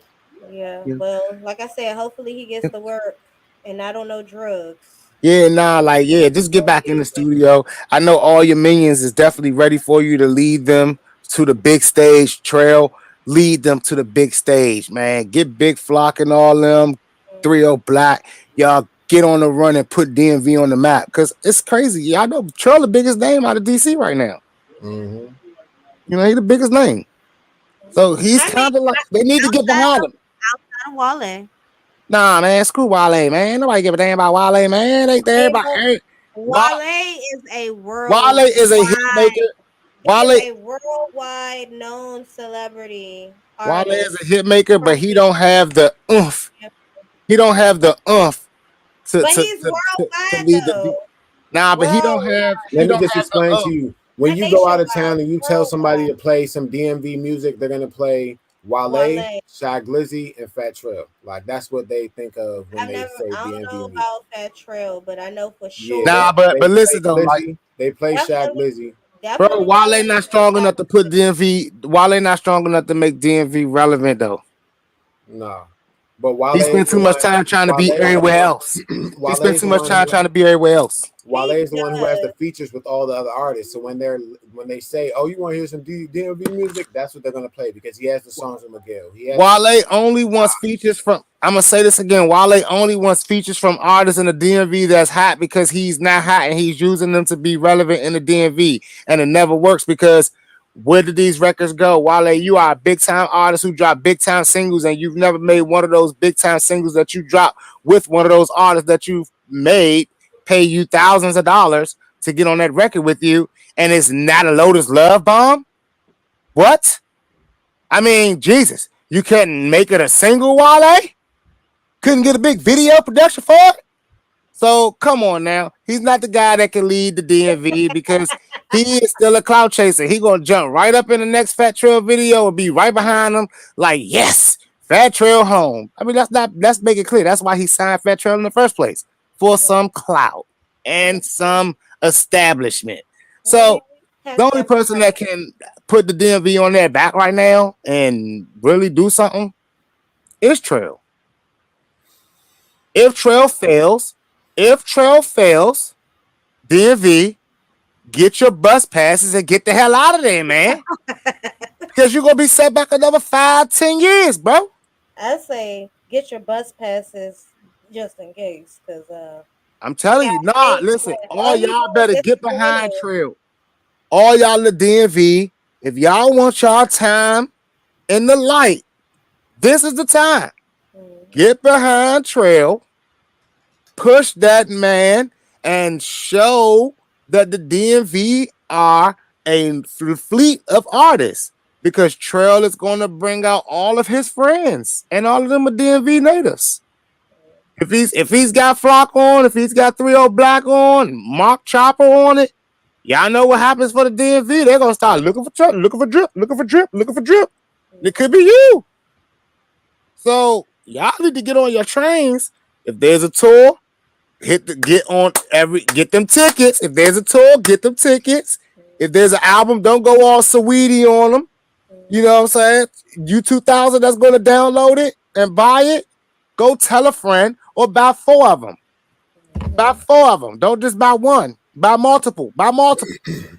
Yeah, Yeah. well, like I said, hopefully he gets to work and I don't know drugs. Yeah, nah, like, yeah, just get back in the studio. I know all your minions is definitely ready for you to lead them to the big stage trail. Lead them to the big stage, man. Get Big Flock and all them 3-0 Black. Y'all get on the run and put DMV on the map. Cause it's crazy. Y'all know Trail the biggest name out of DC right now. Mm-hmm. You know, he the biggest name. So he's I mean, kind of like they need to get outside behind of him. outside of Wale. Nah, man, screw Wale, man. Nobody give a damn about Wale, man. Ain't there Hey, about but Wale, Wale is a Wale is a hit worldwide. maker. He is Wale a worldwide known celebrity Wale is artist a hit maker, from but he don't have the oomph. He don't have the oomph but he's to worldwide lead the though. Nah, but he Let me don't just have the explain to oomph. you. When Not you go out of nationwide, town and you tell somebody worldwide. to play some DMV music, they're gonna play Wale, Wale. Shy Glizzy, and Fat Trail. Like that's what they think of when they say I don't DMV know music. about Fat Trail, but I know for Yeah, sure Nah, they but play listen though, like Glizzy, they play Shy definitely Glizzy. bro, definitely Wale Wale not and strong enough to put Shy. DMV. Wale not strong enough to make DMV relevant though. Nah, but He Wale is spent the too much one. time trying to Wale be is the everywhere one. else. He Wale spent is too the much one time who trying to be everywhere else. Wale He is the one who has the does. features with all the other artists. So when they say, "Oh, you want to hear some DMV music?" That's what they're gonna play because he has the songs with Miguel. He has the Wale songs only with wants features from. I'm gonna say this again. Wale only wants features from artists in the DMV that's hot because he's not hot and he's using them to be relevant in the DMV, and it never works because where did these records go? Wale, you are a big time artist who drop big time singles, and you've never made one of those big time singles that you drop with one of those artists that you've made pay you thousands of dollars to get on that record with you, and it's not a Lotus Love bomb. What? I mean, Jesus, you couldn't make it a single, Wale? Couldn't get a big video production for it? So come on now. He's not the guy that can lead the DMV because he is still a cloud chaser. He gonna jump right up in the next Fat Trail video and be right behind him, like, yes, Fat Trail home. I mean, let's make it clear. That's why he signed Fat Trail in the first place. For some clout and some establishment. He So has the only every person that can put the DMV on their back right now and really do something is Trail. If Trail fails, if Trail fails, DMV, get your bus passes and get the hell out of there, man. Because you're gonna be set back another 5, 10 years, bro. I say get your bus passes just in case, cause I'm you telling got you, nah, state listen, all all you y'all do is better get behind disappointed. Trail. All y'all in the DMV, if y'all want y'all time in the light, this is the time. Mhm. Get behind Trail, push that man, and show that the DMV are a fleet of artists because Trail is going to bring out all of his friends and all of them are DMV natives. If he's got Flock on, if he's got 3-0 Black on, Mark Chopper on it, y'all know what happens for the DMV. They're gonna start looking for trouble, looking for drip, looking for drip, looking for drip. It could be you. So y'all need to get on your trains. If there's a tour, get them tickets. If there's a tour, get them tickets. If there's an album, don't go all sweetie on them. You know what I'm saying? You 2000 that's gonna download it and buy it. Go tell a friend or buy 4 of them. Buy 4 of them. Don't just buy one. Buy multiple. Buy multiple.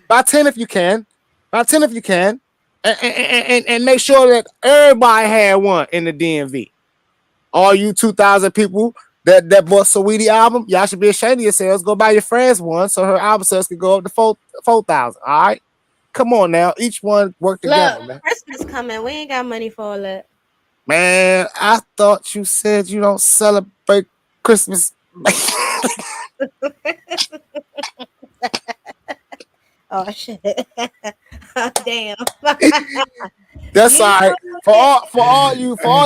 Buy 10 if you can. Buy 10 if you can. And make sure that everybody had one in the DMV. All you 2,000 people that bought Saweetie album, y'all should be ashamed of yourselves. Go buy your friends one so her album sales can go up to 4,000. All right? Come on now. Each one work together, Look, man. Christmas coming. We ain't got money for all that. Man, I thought you said you don't celebrate Christmas. Oh shit! Damn. That's You all right. know For all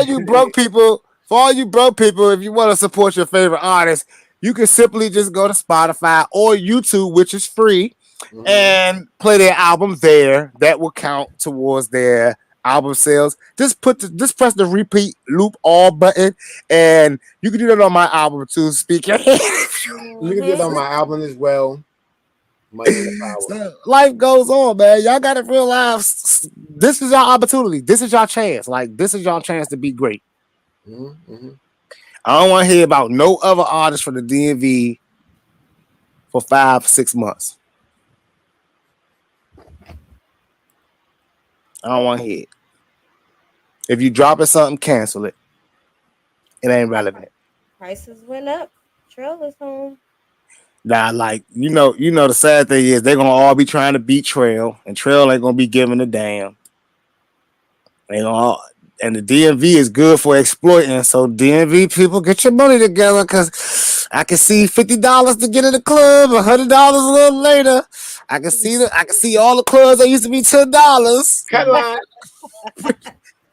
you broke people, if you want to support your favorite artist, you can simply just go to Spotify or YouTube, which is free, and play their album there. That will count towards their album sales. Just press the repeat loop all button, and you can do that on my album too. Speak your head. You can do it on my album as well. Money to the power. So, life goes on, man. Y'all gotta realize this is your opportunity. This is your chance. Like, this is your chance to be great. I don't want to hear about no other artists from the DMV for 5-6 months. I don't want to hear it. If you dropping something, cancel it. It ain't relevant. prices went up. Trill is home. Now, like, the sad thing is they're gonna all be trying to beat Trail, and Trail ain't gonna be giving a damn. They gonna all, and the DMV is good for exploiting. So DMV people, get your money together, cause I can see $50 to get in the club, $100 a little later. I can see all the clubs that used to be $10. Cut line.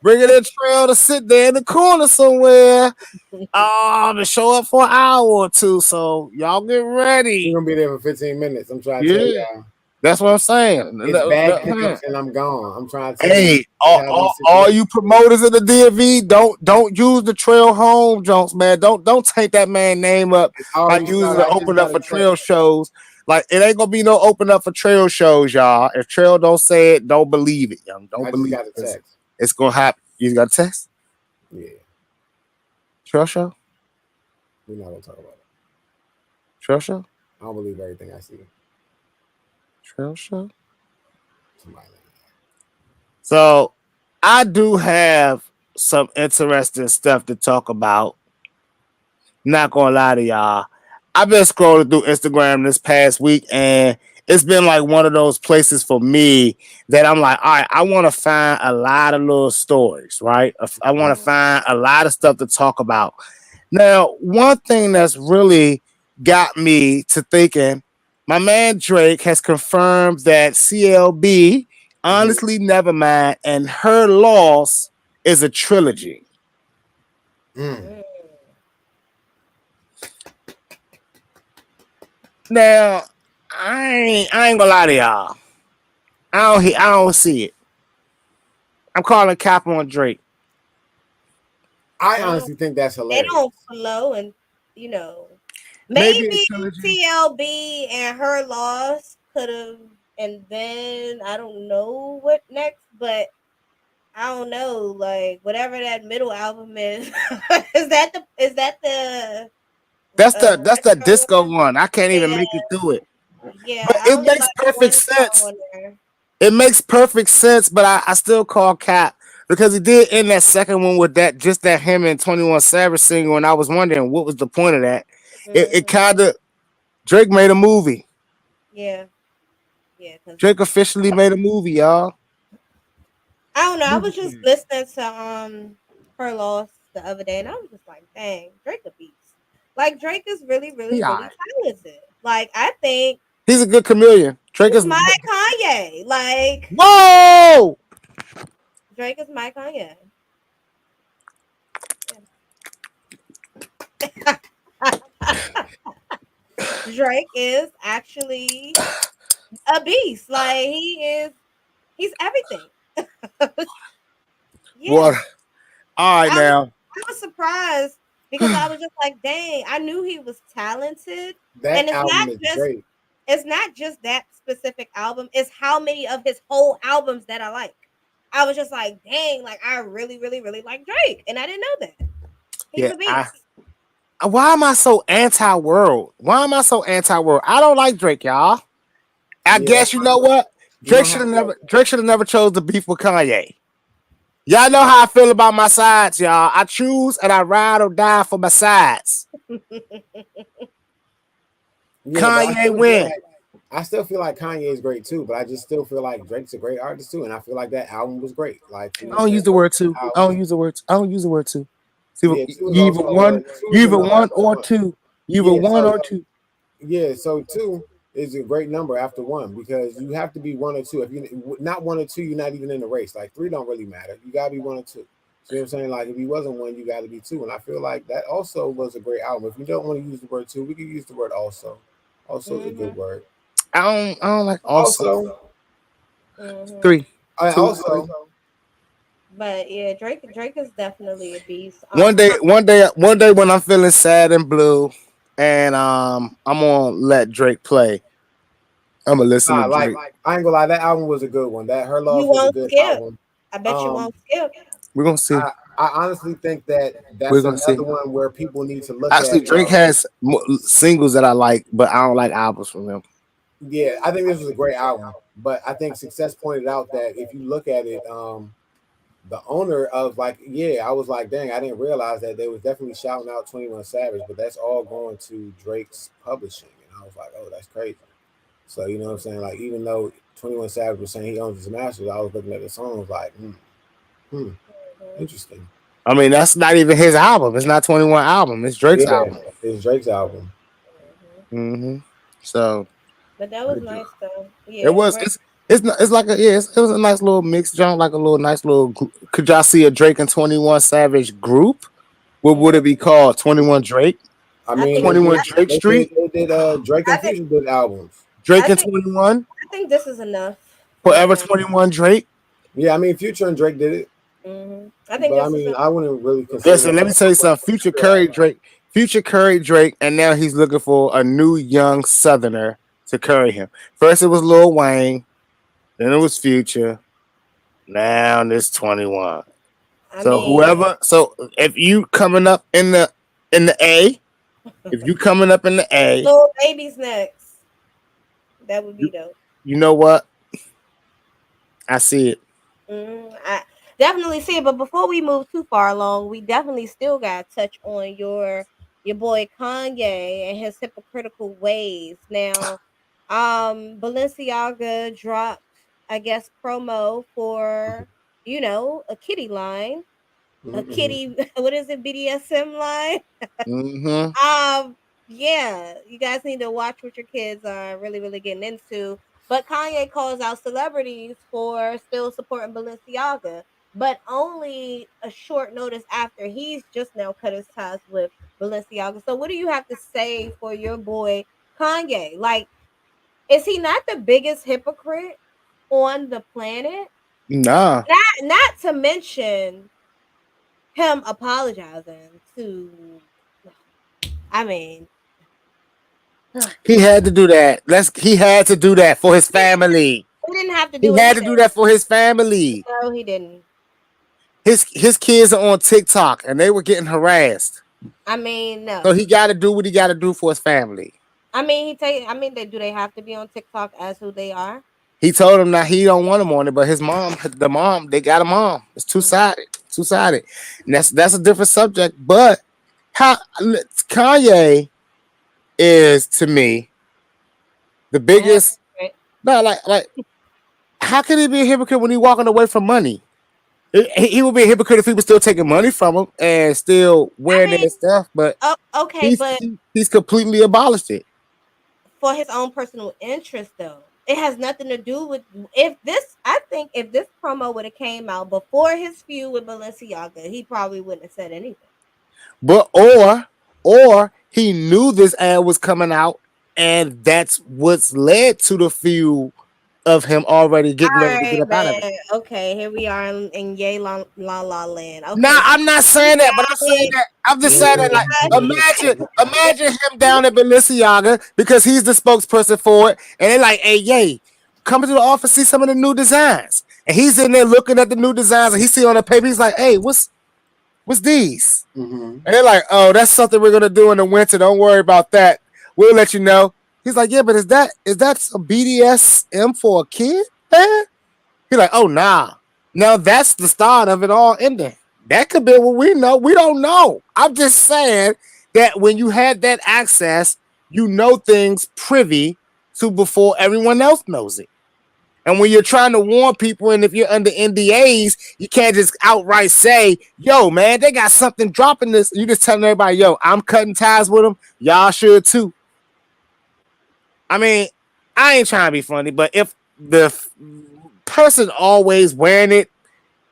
Bringing in Trail to sit there in the corner somewhere. To show up for an hour or two. So y'all get ready. You're gonna be there for 15 minutes. I'm trying to tell y'all. That's what I'm saying. It's bad pickups and I'm gone. I'm trying to tell you. All you promoters in the DMV, don't use the Trail home Jones, man. Don't take that man name up by using it to open up for Trail shows. Like, it ain't gonna be no open up for Trail shows, y'all. If Trail don't say it, don't believe it, young. Don't believe it. It's gonna happen. You got a text? Yeah. Trail show? We're not gonna talk about it. Trail show? I don't believe everything I see. Trail show? So I do have some interesting stuff to talk about. Not gonna lie to y'all. I've been scrolling through Instagram this past week, and it's been like one of those places for me that I'm like, all right, I want to find a lot of little stories, right? I want to find a lot of stuff to talk about. Now, one thing that's really got me to thinking, my man Drake has confirmed that CLB, Honestly Nevermind, and Her Loss is a trilogy. Now, I ain't gonna lie to y'all. I don't see it. I'm calling cap on Drake. I honestly think that's hilarious. They don't flow, and maybe CLB and Her Loss could have, and then I don't know what next, but I don't know, like whatever that middle album is. That's the disco one. I can't even make it through it. Yeah, but it makes perfect sense. It makes perfect sense, but I still call cap because he did end that second one with that him and 21 Savage single, and I was wondering what was the point of that. It kind of Drake made a movie. Yeah. Drake officially made a movie, y'all. I don't know. I was just listening to Her Loss the other day, and I was just like, dang, Drake a beast. Like, Drake is really, really, really talented. Like, I think he's a good chameleon. Drake is my Kanye. Like, whoa! Drake is my Kanye. Drake is actually a beast. Like, he's everything. What? All right, now. I was surprised because I was just like, dang, I knew he was talented. That album is great. It's not just that specific album, it's how many of his whole albums that I like. I was just like, dang, like I really, really, really like Drake. And I didn't know that. He's a beast. Why am I so anti-world? Why am I so anti-world? I don't like Drake, y'all. I Yeah, guess you know what? you don't have to. Drake should have never chose to beef with Kanye. Y'all know how I feel about my sides, y'all. I choose and I ride or die for my sides. Yeah, but Kanye win. I still feel like Kanye is great too. But I just still feel like Drake's a great artist too, and I feel like that album was great. Like you know I what I'm don't saying, use the both word two. I don't albums. use the word. I don't use the word two. See, Yeah, two is you either also one, two you is a either number one after or one. two. You either Yeah, one so or two. yeah, so two is a great number after one because you have to be one or two. If you not one or two, you're not even in the race. Like three don't really matter. You gotta be one or two. See what I'm saying? Like if he wasn't one, you got to be two. And I feel like that also was a great album. If you don't want to use the word two, we can use the word also. Also is a good Mhm. word. I don't like also Also, Mhm. three, I two, three. also But yeah, Drake is definitely a beast. One day when I'm feeling sad and blue, and I'm gonna let Drake play. I'm gonna listen to nah like Drake. I ain't gonna lie, that album was a good one. That Her You Loss was a won't good skip. album. I bet you Um, won't skip. We're gonna see. I honestly think that We're that's gonna see. another one where people need to look Actually, at. Drake has singles that I like, but I don't like albums from him. Yeah, I think this was a great album, but I think Success pointed out that if you look at it, the owner of like, yeah, I was like, dang, I didn't realize that they was definitely shouting out 21 Savage, but that's all going to Drake's publishing, and I was like, oh, that's crazy. So you know what I'm saying? Like, even though 21 Savage was saying he owns his masters, I was looking at the songs like, hmm, Mhm. interesting. I mean, that's not even his album. It's not 21 album. It's Drake's Yeah, album. it's Drake's album. Mhm. hmm So But that was nice though. it Yeah, was. Drake. It's like it was a nice little mix joint, like a little nice little. Could y'all see a Drake and 21 Savage group? What would Mhm. it be called? 21 Drake, I I mean, think. 21 I, Drake Street, they did Drake I and think. Future did albums. Drake I and think. 21, I think this is enough right Forever now. 21 Drake. Yeah, I mean, Future and Drake did it. I think But I this is mean, enough. I wouldn't really consider Listen, them let me tell you something. Future Curry Drake, and now he's looking for a new young Southerner to curry him. First it was Lil Wayne, then it was Future, now it's 21. I mean, So if you coming up in the A, if you coming up in the A, little babies next. That would be you, dope. you know what? I see it. I definitely see it. But before we move too far along, we definitely still got to touch on your boy Kanye and his hypocritical ways. Now, Balenciaga dropped, I guess, promo for a kitty line, a hmm kitty. What is it? BDSM line. Mm-hmm. Um, yeah, you guys need to watch what your kids are really, really getting into. But Kanye calls out celebrities for still supporting Balenciaga, but only a short notice after he's just now cut his ties with Balenciaga. So, what do you have to say for your boy Kanye? Like, is he not the biggest hypocrite on the planet? Nah. Not to mention him apologizing to. I mean, He had to do that. He had to do that for his family. he didn't have to He do had to anything. do that for his family. No, he didn't. His kids are on TikTok and they were getting harassed. I mean, So no. he got to do what he got to do for his family. I mean, they have to be on TikTok as who they are? He told him that he don't want him on it, but his mom, the mom, they got a mom. It's Mhm. two sided, and that's a different subject. But how Kanye is to me the A biggest. hypocrite. No, like how can he be a hypocrite when he walking away from money? He would be a hypocrite if he was still taking money from him and still I wearing mean, their stuff. But okay, but he's completely abolished it. for his own personal interest, though, it has nothing to do with if this. I think if this promo would have came out before his feud with Balenciaga, he probably wouldn't have said anything. But or he knew this ad was coming out, and that's what's led to the few of him already getting All ready to get right, up out of it. man. Okay, here we are in Yay La Land. Now Okay, I'm not you saying that, but I'm got saying it. that I'm just saying that You like got imagine him down at Balenciaga because he's the spokesperson for it, and they're like, hey, yay, come to the office, see some of the new designs. And he's in there looking at the new designs, and he see on the paper, he's like, hey, What's these? Mm-hmm. And they're like, oh, that's something we're gonna do in the winter. Don't worry about that. We'll let you know. He's like, yeah, but is that some BDSM for a kid, man? He's like, oh nah. Now that's the start of it all ending. That could be what we know. We don't know. I'm just saying that when you had that access, you know things privy to before everyone else knows it. And when you're trying to warn people, and if you're under NDAs, you can't just outright say, yo, man, they got something dropping this. You just telling everybody, yo, I'm cutting ties with them. Y'all should too. I mean, I ain't trying to be funny, but if the person always wearing it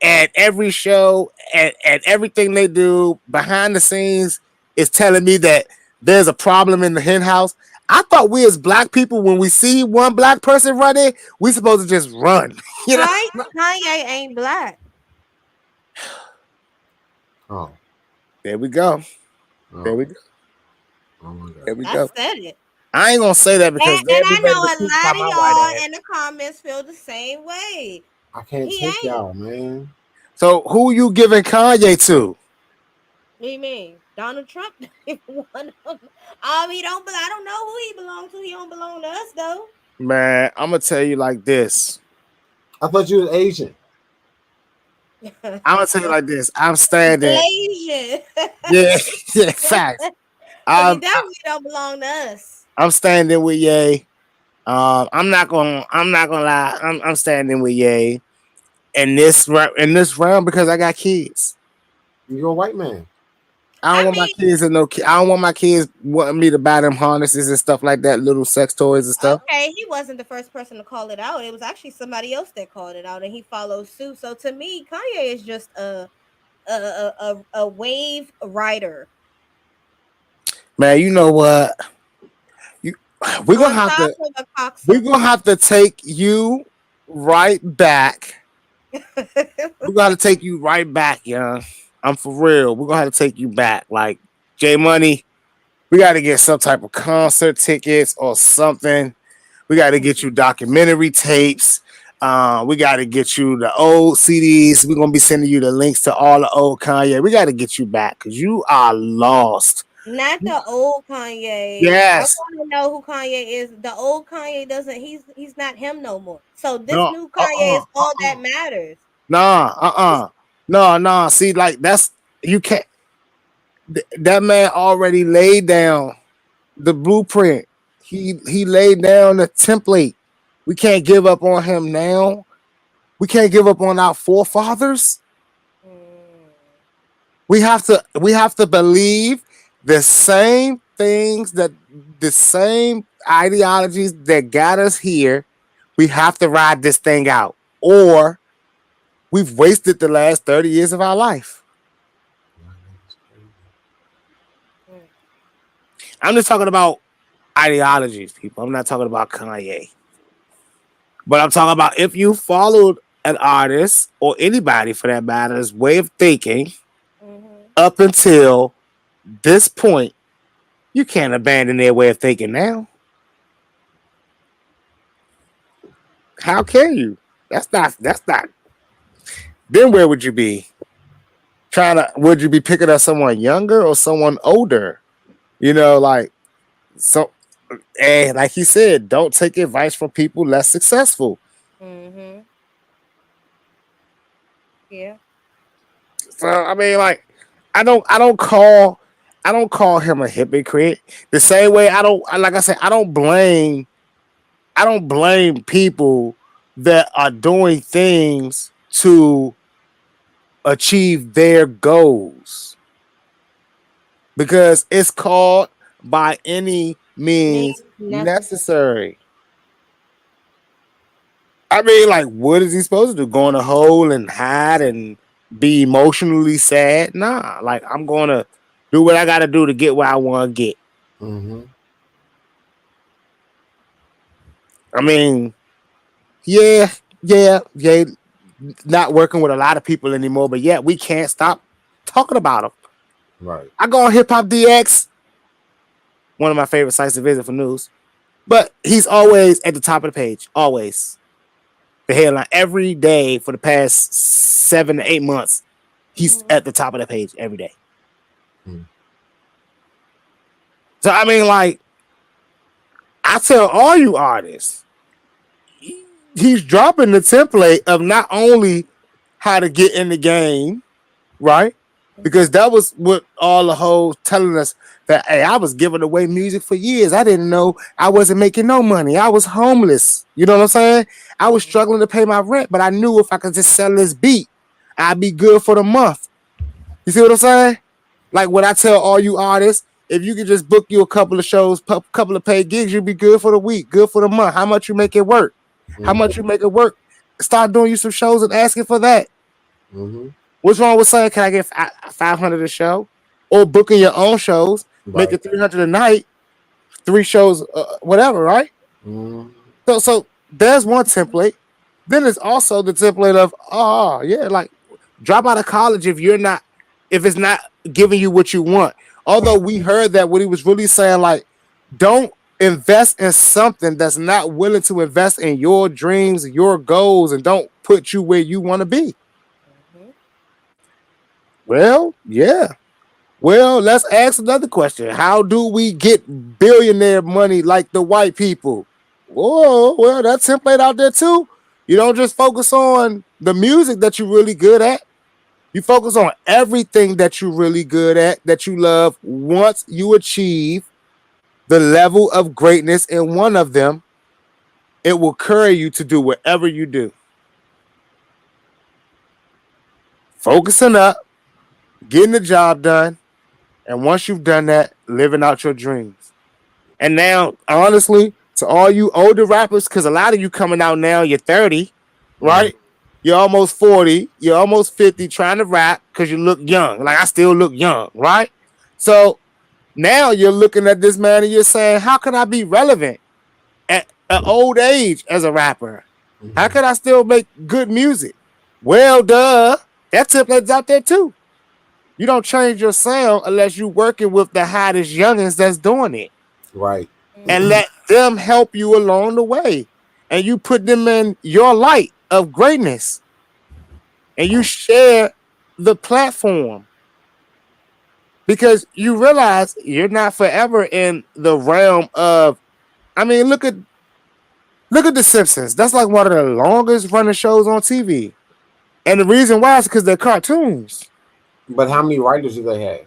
at every show, at everything they do behind the scenes is telling me that there's a problem in the hen house. I thought we as black people, when we see one black person running, we supposed to just run. You know? Kanye ain't black. Oh. There we go. There Oh. we go. Oh my There God. we I go. said it. I ain't gonna say that because And they'll be I ready know to a crucify lot my of white y'all ass. in the comments feel the same way. I can't He take ain't. y'all, man. So who you giving Kanye to? What do you mean? Donald Trump one of them. He don't. I don't know who he belongs to. He don't belong to us though. Man, I'm gonna tell you like this. I thought you was Asian. I'm gonna tell you like this. I'm standing. Malaysian. Yeah, yeah, facts. So you I'm definitely don't belong to us. I'm standing with Ye. I'm not gonna lie. I'm standing with Ye in this round because I got kids. You're a white man. I don't I want my mean, kids to know. I don't want my kids wanting me to buy them harnesses and stuff like that, little sex toys and stuff. okay, he wasn't the first person to call it out. It was actually somebody else that called it out, and he followed suit. So to me, Kanye is just a wave rider Man, you know what? You we're gonna on have top to of a we're gonna cocksucker. have to take you right back. We're gonna have to take you right back, young. I'm for real. We're gonna have to take you back. Like Jmoney, we gotta get some type of concert tickets or something. We gotta get you documentary tapes. We gotta get you the old CDs. We're gonna be sending you the links to all the old Kanye. We gotta get you back because you are lost. Not the old Kanye. I Yes. want to know who Kanye is. The old Kanye doesn't. He's not him no more. So this No. new Kanye is all that matters. Nah. No. See, like that's you can't. That man already laid down the blueprint. He laid down the template. We can't give up on him now. We can't give up on our forefathers. Mm. We have to believe the same things, that the same ideologies that got us here. We have to ride this thing out, or we've wasted the last 30 years of our life. Mm. I'm just talking about ideologies, people. I'm not talking about Kanye. But I'm talking about if you followed an artist or anybody for that matter's way of thinking Mhm. up until this point, you can't abandon their way of thinking now. How can you? That's not. Then where would you be? Would you be picking up someone younger or someone older? Like so and like he said, don't take advice from people less successful. Mhm. Yeah. So I mean, like, I don't call him a hypocrite. The same way like I said, I don't blame people that are doing things to achieve their goals because it's called by any Means means necessary. necessary. I mean, like, what is he supposed to do? Go in a hole and hide and be emotionally sad? Nah, like, I'm gonna do what I gotta do to get where I want to get. Mm-hmm. I mean, yeah, not working with a lot of people anymore, but yet we can't stop talking about him. Right. I go on Hip Hop DX, one of my favorite sites to visit for news, but he's always at the top of the page, always the headline every day for the past 7 to 8 months. he's at the top of the page every day. Mm. So I mean, like, I tell all you artists, he's dropping the template of not only how to get in the game, right? Because that was what all the hoes telling us that, hey, I was giving away music for years. I didn't know I wasn't making no money. I was homeless. You know what I'm saying? I was struggling to pay my rent, but I knew if I could just sell this beat, I'd be good for the month. You see what I'm saying? Like when I tell all you artists, if you could just book you a couple of shows, couple of paid gigs, you'd be good for the week, good for the month. How much you make it work? How much you make it work? Start doing you some shows and asking for that. Mm-hmm. What's wrong with saying, can I get 500 a show? Or booking your own shows, Right. make it 300 a night, 3 shows, whatever, right? Mm-hmm. So there's one template. Then there's also the template of, oh yeah, like drop out of college if it's not giving you what you want. Although we heard that what he was really saying, like, don't invest in something that's not willing to invest in your dreams, your goals, and don't put you where you want to be. Well, yeah. Well, let's ask another question. How do we get billionaire money like the white people? Whoa, well, that template out there too. You don't just focus on the music that you're really good at. You focus on everything that you're really good at, that you love. Once you achieve the level of greatness in one of them, it will carry you to do whatever you do. Focusing up, getting the job done, and once you've done that, living out your dreams. And now, honestly, to all you older rappers, because a lot of you coming out now, you're 30, right? You're almost 40, you're almost 50 trying to rap because you look young. Like I still look young, right? So now you're looking at this man and you're saying, how can I be relevant at an old age as a rapper? How can I still make good music? Well, duh, that template's out there too. You don't change your sound unless you're working with the hottest youngins that's doing it. Right. And let them help you along the way. And you put them in your light of greatness. And you share the platform. Because you realize you're not forever in the realm of, I mean, look at The Simpsons. That's like one of the longest running shows on TV. And the reason why is because they're cartoons. But how many writers do they have?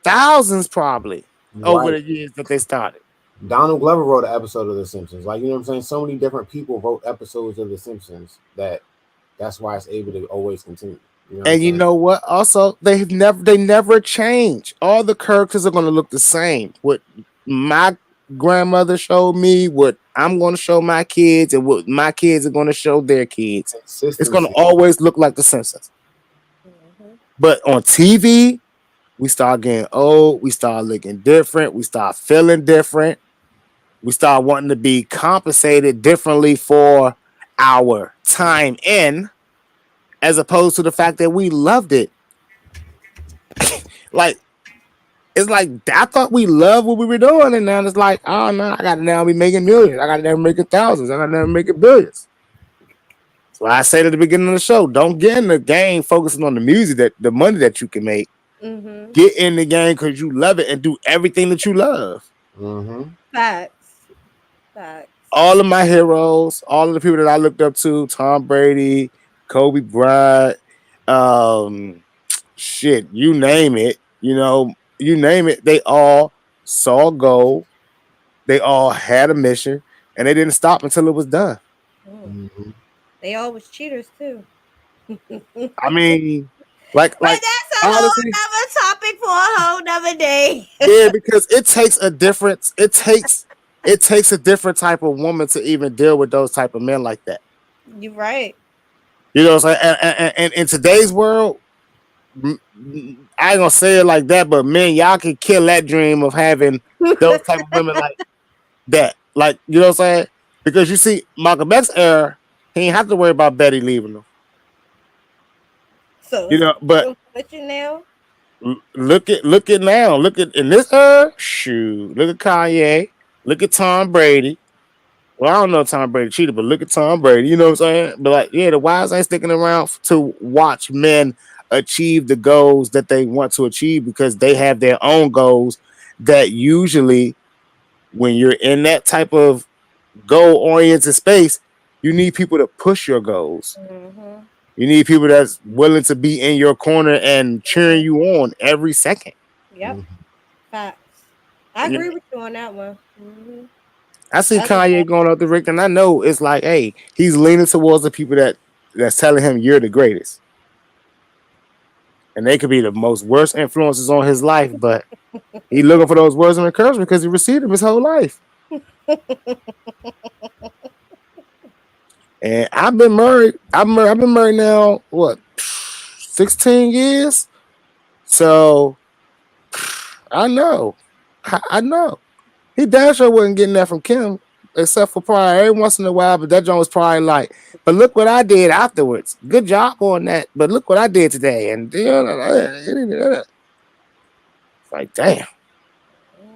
Thousands probably over Right. the years that they started. Donald Glover wrote an episode of The Simpsons. Like, you know what I'm saying? So many different people wrote episodes of The Simpsons that's why it's able to always continue. You know what I'm And you saying? know what? Also, they never change. All the characters are going to look the same. What my grandmother showed me, what I'm going to show my kids, and what my kids are going to show their kids. It's going to always look like The Simpsons. But on TV, we start getting old. We start looking different. We start feeling different. We start wanting to be compensated differently for our time in, as opposed to the fact that we loved it. Like, it's like, I thought we loved what we were doing, and now it's like, oh no, I gotta now be making millions. I gotta never making thousands. I gotta never making billions. So I said at the beginning of the show, don't get in the game focusing on the music, that the money that you can make. Get in the game because you love it and do everything that you love. Facts. All of my heroes, all of the people that I looked up to, Tom Brady, Kobe Bryant, shit, you name it, you name it, they all saw a goal, they all had a mission, and they didn't stop until it was done. They all was cheaters too. I mean, like But that's a honestly, whole nother topic for a whole nother day. yeah, because it takes a different type of woman to even deal with those type of men like that. You're right. You know what I'm saying? And in today's world, I ain't gonna say it like that, but men, y'all can kill that dream of having those type of women like that. Like, you know what I'm saying? Because you see, Malcolm X era, he ain't have to worry about Betty leaving him. So But you now? look at now. Look at in this era, shoot. Look at Kanye. Look at Tom Brady. Well, I don't know if Tom Brady cheated, but look at Tom Brady. You know what I'm saying? But like, yeah, the wives ain't sticking around to watch men achieve the goals that they want to achieve because they have their own goals that usually when you're in that type of goal oriented space, you need people to push your goals. Mm-hmm. You need people that's willing to be in your corner and cheering you on every second. Yep. Mhm. Facts. I agree with you on that one. Mm-hmm. I see That's a Kanye fact. going up the Rick, and I know it's like, hey, he's leaning towards the people that's telling him you're the greatest, and they could be the most worst influences on his life, but he looking for those words of encouragement because he received them his whole life. And I've been married. I've been married now. What, 16 years? So I know. I know. He damn sure wasn't getting that from Kim, except for probably every once in a while. But that joint was probably like, but look what I did afterwards. Good job on that. But look what I did today. And it's like, damn.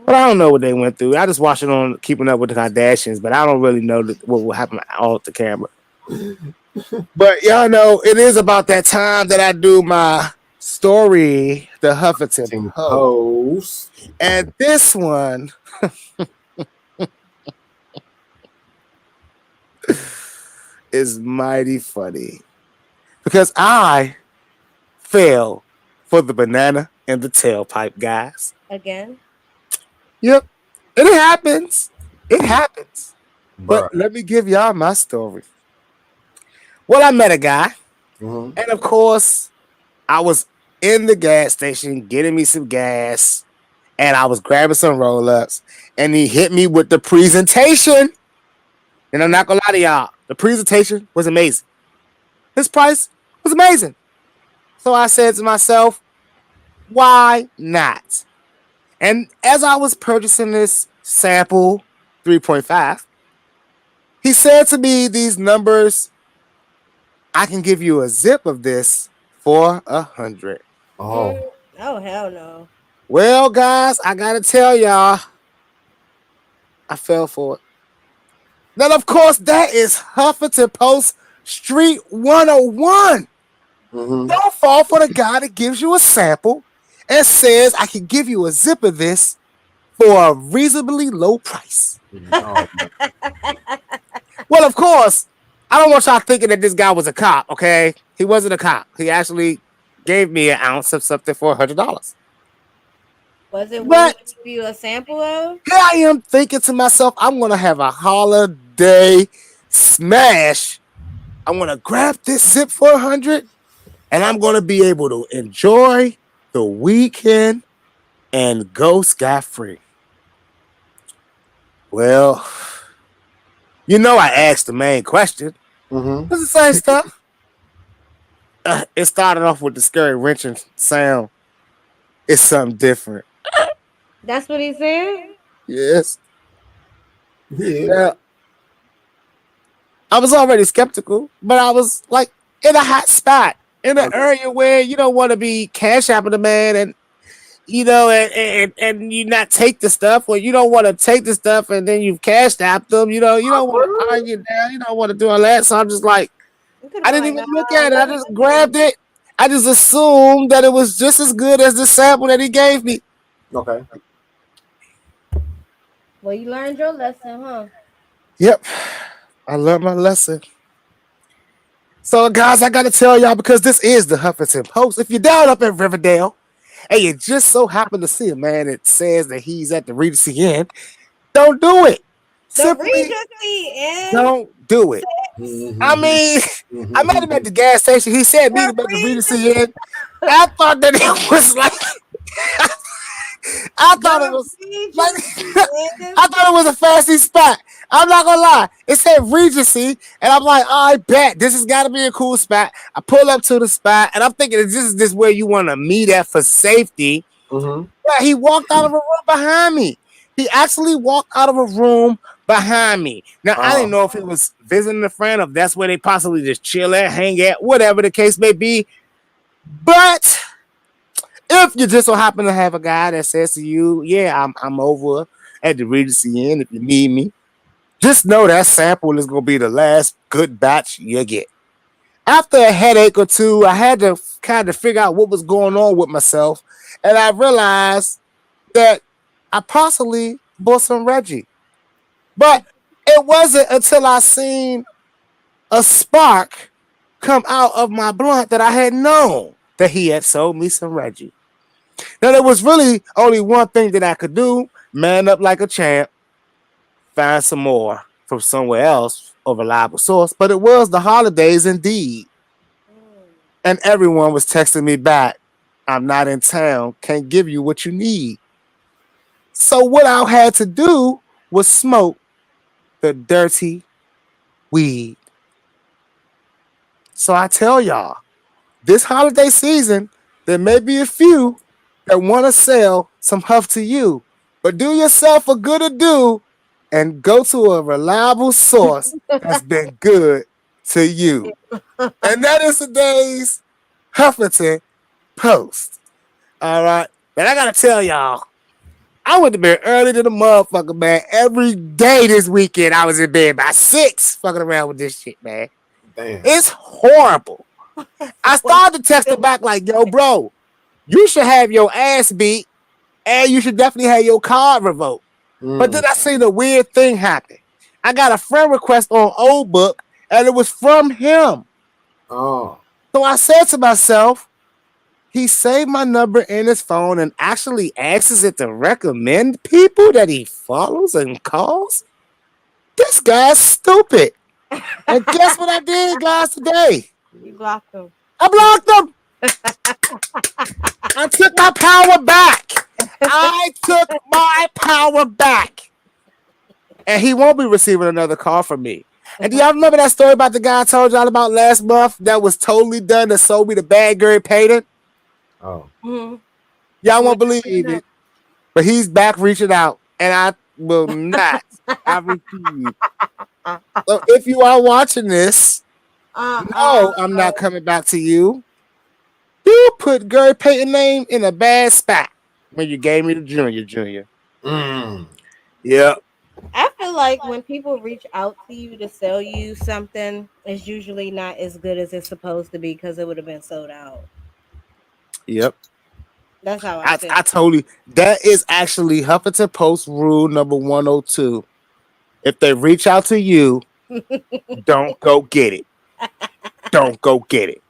But I don't know what they went through. I just watch it on Keeping Up with the Kardashians, but I don't really know what will happen off the camera. But y'all know it is about that time that I do my story, the Huffington Team Post. Post. And this one is mighty funny because I fell for the banana and the tailpipe, guys. Again. Yep, it happens. It happens. But Bruh. let me give y'all my story. Well, I met a guy, Mm-hmm. and of course, I was in the gas station getting me some gas, and I was grabbing some roll ups, and he hit me with the presentation. And I'm not gonna lie to y'all, the presentation was amazing. His price was amazing. So I said to myself, why not? And as I was purchasing this sample 3.5, he said to me these numbers, I can give you a zip of this for 100. Mm. Oh. Oh hell no. Well, guys, I gotta tell y'all, I fell for it. Now, of course, that is Huffington Post Street 101. Mm-hmm. Don't fall for the guy that gives you a sample and says, I can give you a zip of this for a reasonably low price. Oh. Well, of course, I don't want y'all thinking that this guy was a cop, okay? He wasn't a cop. He actually gave me an ounce of something for $100. Was it what he But gave you a sample of? here I am thinking to myself, I'm going to have a holiday smash. I'm going to grab this zip for 100 and I'm going to be able to enjoy the weekend and go scot free. Well, I asked the main question. Mm-hmm. It's the same stuff. It started off with the scary wrenching sound. It's something different. That's what he said? Yes. Yeah. Now, I was already skeptical, but I was like in a hot spot, in an Okay. area where you don't want to be cash apping the man and and you not take the stuff, or you don't want to take the stuff and then you've cashed out them. You don't want to Awkward. argue down. You don't want to do all that. So I'm just like, You could have I been didn't like, even nah, look at it. I let me just listen. grabbed it. I just assumed that it was just as good as the sample that he gave me. Okay. Well, you learned your lesson, huh? Yep, I learned my lesson. So, guys, I gotta tell y'all because this is the Huffington Post. If you're down up in Riverdale and you just so happen to see a man that says that he's at the Regency Inn, don't do it. The Simply Regency is don't do it. I Mm-hmm. mean, I met him Mm-hmm. at the gas station. He said meet the him at the Regency Regency. Inn. I thought that it was like I thought it The was like Regency is. I thought it was a fancy spot. I'm not gonna lie. It said Regency, and I'm like, oh, I bet this has got to be a cool spot. I pull up to the spot, and I'm thinking, is this where you want to meet at for safety? Mm-hmm. Yeah, he walked out of a room behind me. He actually walked out of a room behind me. Now, I didn't Oh. know if he was visiting a friend, if that's where they possibly just chill at, hang at, whatever the case may be. But if you just so happen to have a guy that says to you, yeah, I'm over at the Regency Inn if you need me, just know that sample is gonna be the last good batch you get. After a headache or two, I had to kind of figure out what was going on with myself, and I realized that I possibly bought some Reggie. But it wasn't until I seen a spark come out of my blunt that I had known that he had sold me some Reggie. Now there was really only one thing that I could do: man up like a champ, find some more from somewhere else, a reliable source. But it was the holidays indeed. Mm. And everyone was texting me back, I'm not in town, can't give you what you need. So what I had to do was smoke the dirty weed. So I tell y'all, this holiday season, there may be a few that want to sell some huff to you, but do yourself a good ado and go to a reliable source that's been good to you. And that is today's Huffington Post. All right. But I gotta tell y'all, I went to bed early to the motherfucker, man. Every day this weekend, I was in bed by 6 fucking around with this shit, man. Damn. It's horrible. I What started to text you her back like, yo, bro, you should have your ass beat and you should definitely have your card revoked. But then Mm. I seen a weird thing happen. I got a friend request on Old Book and it was from him. Oh. So I said to myself, he saved my number in his phone and actually asks it to recommend people that he follows and calls. This guy's stupid. And guess what I did, guys, today? you blocked them. I blocked him. I took my power back. I took my power back. And he won't be receiving another call from me. And do y'all remember that story about the guy I told y'all about last month that was totally done that sold me the bad Gary Payton? Oh. Mm-hmm. Y'all What won't believe happened it. But he's back reaching out. And I will not. I refuse. So if you are watching this, no, I'm not coming back to you. You put Gary Payton name in a bad spot when you gave me the junior. Mm. Yeah. I feel like when people reach out to you to sell you something, it's usually not as good as it's supposed to be because it would have been sold out. Yep. That's how I I feel. totally that is actually Huffington Post rule number 102. If they reach out to you, don't go get it. Don't go get it.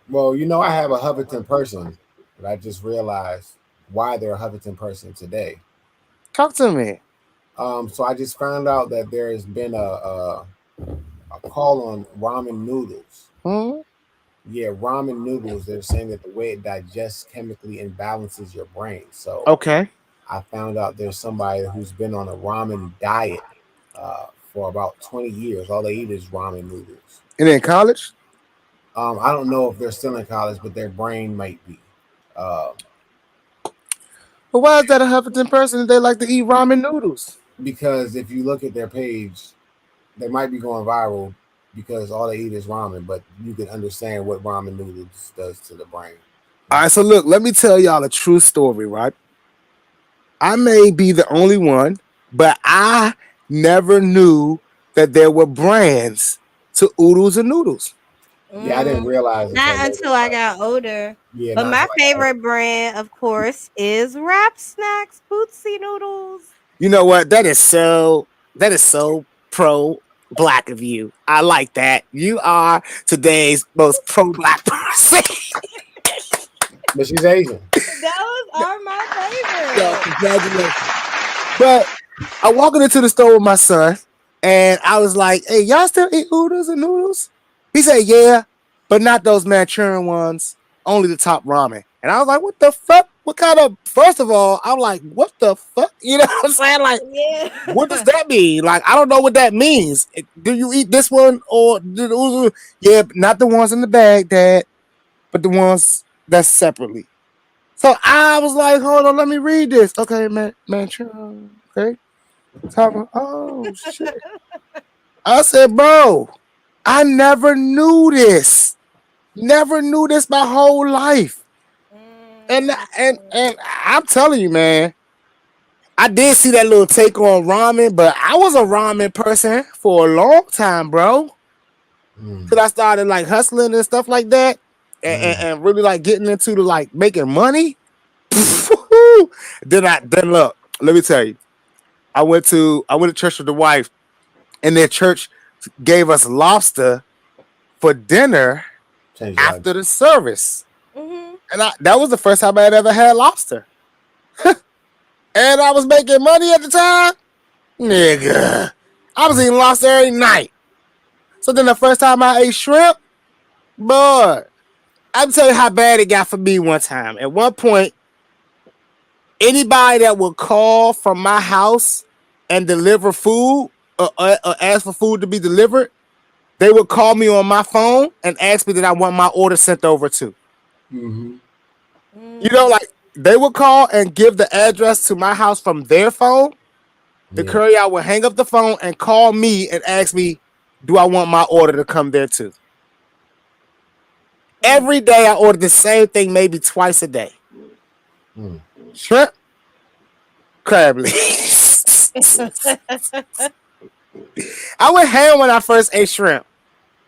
Well, I have a Huffington person, but I just realized why they're a Huffington person today. Talk to me. So I just found out that there has been a call on ramen noodles. Hmm? Yeah, ramen noodles. They're saying that the way it digests chemically imbalances your brain. So Okay. I found out there's somebody who's been on a ramen diet for about 20 years. All they eat is ramen noodles. And in college? I don't know if they're still in college, but their brain might be. Uh, But why is that a Huffington person if they like to eat ramen noodles? because if you look at their page, they might be going viral because all they eat is ramen, but you can understand what ramen noodles does to the brain. All right, so look, let me tell y'all a true story, right? I may be the only one, but I never knew that there were brands to oodles and noodles. Yeah, I didn't Mm, realize until not later. until I got older. Yeah, But not my until I got favorite brand, of course, is Wrap Snacks Bootsy Noodles. You know what? That is so pro black of you. I like that. You are today's most pro black person. but she's Asian. Those are my Yo, favorite. congratulations. But I walking into the store with my son, and I was like, "Hey, y'all still eat oodles and noodles?" He said, "Yeah, but not those Manchurian ones. Only the top ramen." And I was like, "What the fuck? What kind of?" First of all, I'm like, "What the fuck?" You know what I'm saying? Like, what does Yeah. that mean? Like, I don't know what that means. Do you eat this one or do the oodles? Yeah, not the ones in the bag, Dad, but the ones that's separately. So I was like, hold on, let me read this. Okay, Manchurian. Okay. Oh shit. I said, bro, I never knew this. Never knew this my whole life. And Mm, and and I'm telling you, man, I did see that little take on ramen, but I was a ramen person for a long time, bro. Till I started like hustling and stuff like that, and really like getting into the like making money. then look, let me tell you, I went to church with the wife, and their church gave us lobster for dinner Change your life. after the service, Mm-hmm. and that was the first time I had ever had lobster, and I was making money at the time, nigga. I was eating lobster every night. So then the first time I ate shrimp, boy, I'm telling you how bad it got for me one time. At one point, anybody that would call from my house and deliver food or ask for food to be delivered, they would call me on my phone and ask me that I want my order sent over to. Mm-hmm. You know, like they would call and give the address to my house from their phone. The Yeah. courier would hang up the phone and call me and ask me, do I want my order to come there too? Every day I ordered the same thing, maybe twice a day. Shrimp, crab legs. I went ham when I first ate shrimp.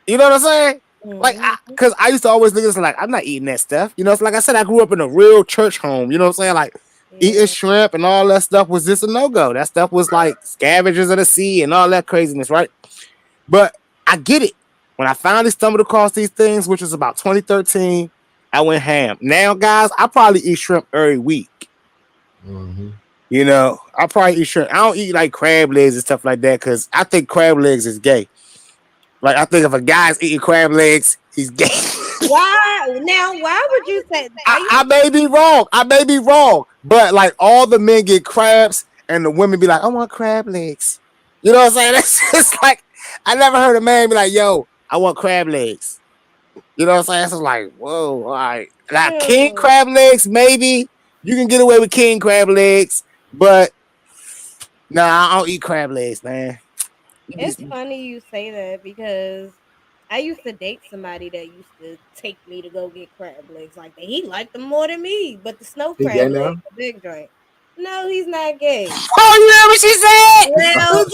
You know what I'm saying? Like, because I used to always look at this like, I'm not eating that stuff. You know, it's like I said, I grew up in a real church home. You know what I'm saying? Like, eating shrimp and all that stuff was just a no-go. That stuff was like scavengers of the sea and all that craziness, right? But I get it. When I finally stumbled across these things, which was about 2013, I went ham. Now, guys, I probably eat shrimp every week. You know, I probably eat shrimp. I don't eat like crab legs and stuff like that because I think crab legs is gay. Like, I think if a guy's eating crab legs, he's gay. Why? Now, why would you say that? I may be wrong. I may be wrong. But like all the men get crabs and the women be like, I want crab legs. You know what I'm saying? That's just like, I never heard a man be like, yo, I want crab legs. You know what I'm saying? It's like, whoa, all right. Now, king crab legs, maybe. You can get away with king crab legs. But, nah, I don't eat crab legs, man. It's funny you say that because I used to date somebody that used to take me to go get crab legs like that. He liked them more than me, but the snow He crab gay now? legs, the big joint. No, he's not gay. Oh, you hear what she said? Well,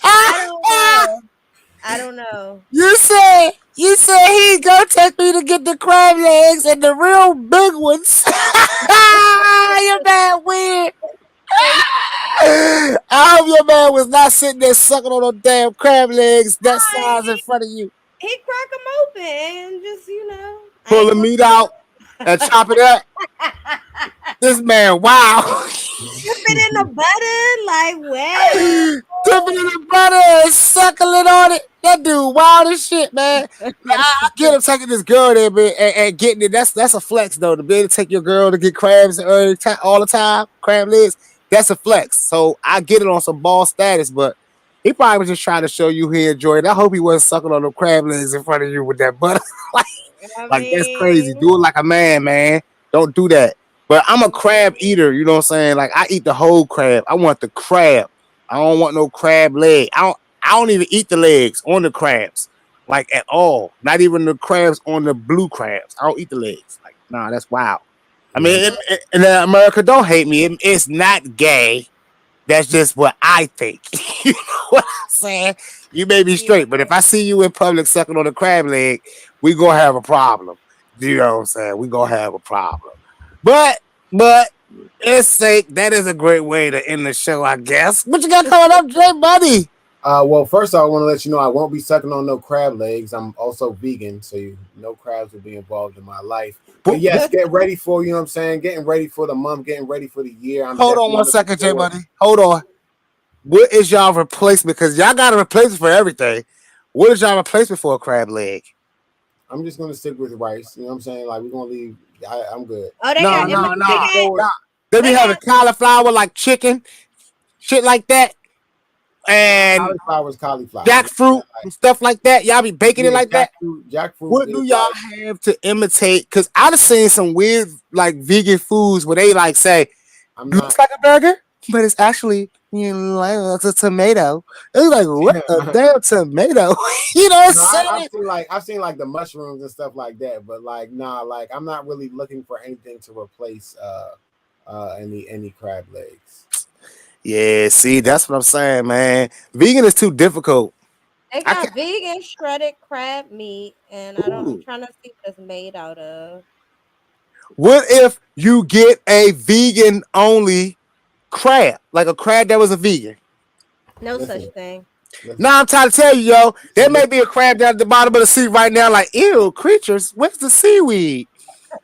I don't know. I don't know. You said he go take me to get the crab legs and the real big ones. You're that weird. I hope your man was not sitting there sucking on those damn crab legs that size in front of you. He crack them open and just, Pull the meat out and chop it up. This man, wow. dip it in the butter, like, well. Dip it in the butter and suckling on it. That dude wild as shit, man. I get him taking this girl there, man, and getting it. That's a flex, though. To be able to take your girl to get crabs all the time, crab legs, that's a flex. So I get it on some ball status, but he probably was just trying to show you he enjoyed it. I hope he wasn't sucking on the crab legs in front of you with that butter. like that's crazy. Do it like a man. Don't do that. But I'm a crab eater, you know what I'm saying? Like I eat the whole crab. I want the crab. I don't want no crab leg. I don't even eat the legs on the crabs. Like at all. Not even the crabs on the blue crabs. I don't eat the legs. Like, nah, that's wild. I mean, in America, don't hate me. It's not gay. That's just what I think. You know what I'm saying? You may be straight, but if I see you in public sucking on a crab leg, we gonna have a problem. You know what I'm saying? We gonna have a problem. But it's sake, that is a great way to end the show, I guess. What you got coming up, Jmoney? Well, first I want to let you know I won't be sucking on no crab legs. I'm also vegan, so no crabs will be involved in my life. But yes, get ready for, you know what I'm saying? Getting ready for the month, getting ready for the year. Hold on one second, Jmoney. Hold on. What is y'all replacement? Because y'all got a replacement for everything. What is y'all replacement for a crab leg? I'm just gonna stick with rice. You know what I'm saying? Like we're gonna leave. I'm good. Oh, they No. They be having cauliflower like chicken, shit like that, and cauliflower, jackfruit and stuff like that. Y'all be baking it like that. Jackfruit. What do y'all have to imitate? Because I've seen some weird like vegan foods where they like say looks like a burger, but it's actually it's a tomato. It's like what a damn tomato. You know what I'm saying? I've seen like the mushrooms and stuff like that, but like like I'm not really looking for anything to replace any crab legs. Yeah, see, that's what I'm saying, man. Vegan is too difficult. They I got can't. vegan shredded crab meat, and I'm Ooh. trying to see what it's made out of. What if you get a vegan only crab, like a crab that was a vegan? No such Listen, thing. listen. Now I'm trying to tell you, yo, See, there may be a crab down at the bottom of the sea right now, like, ew, creatures, where's the seaweed?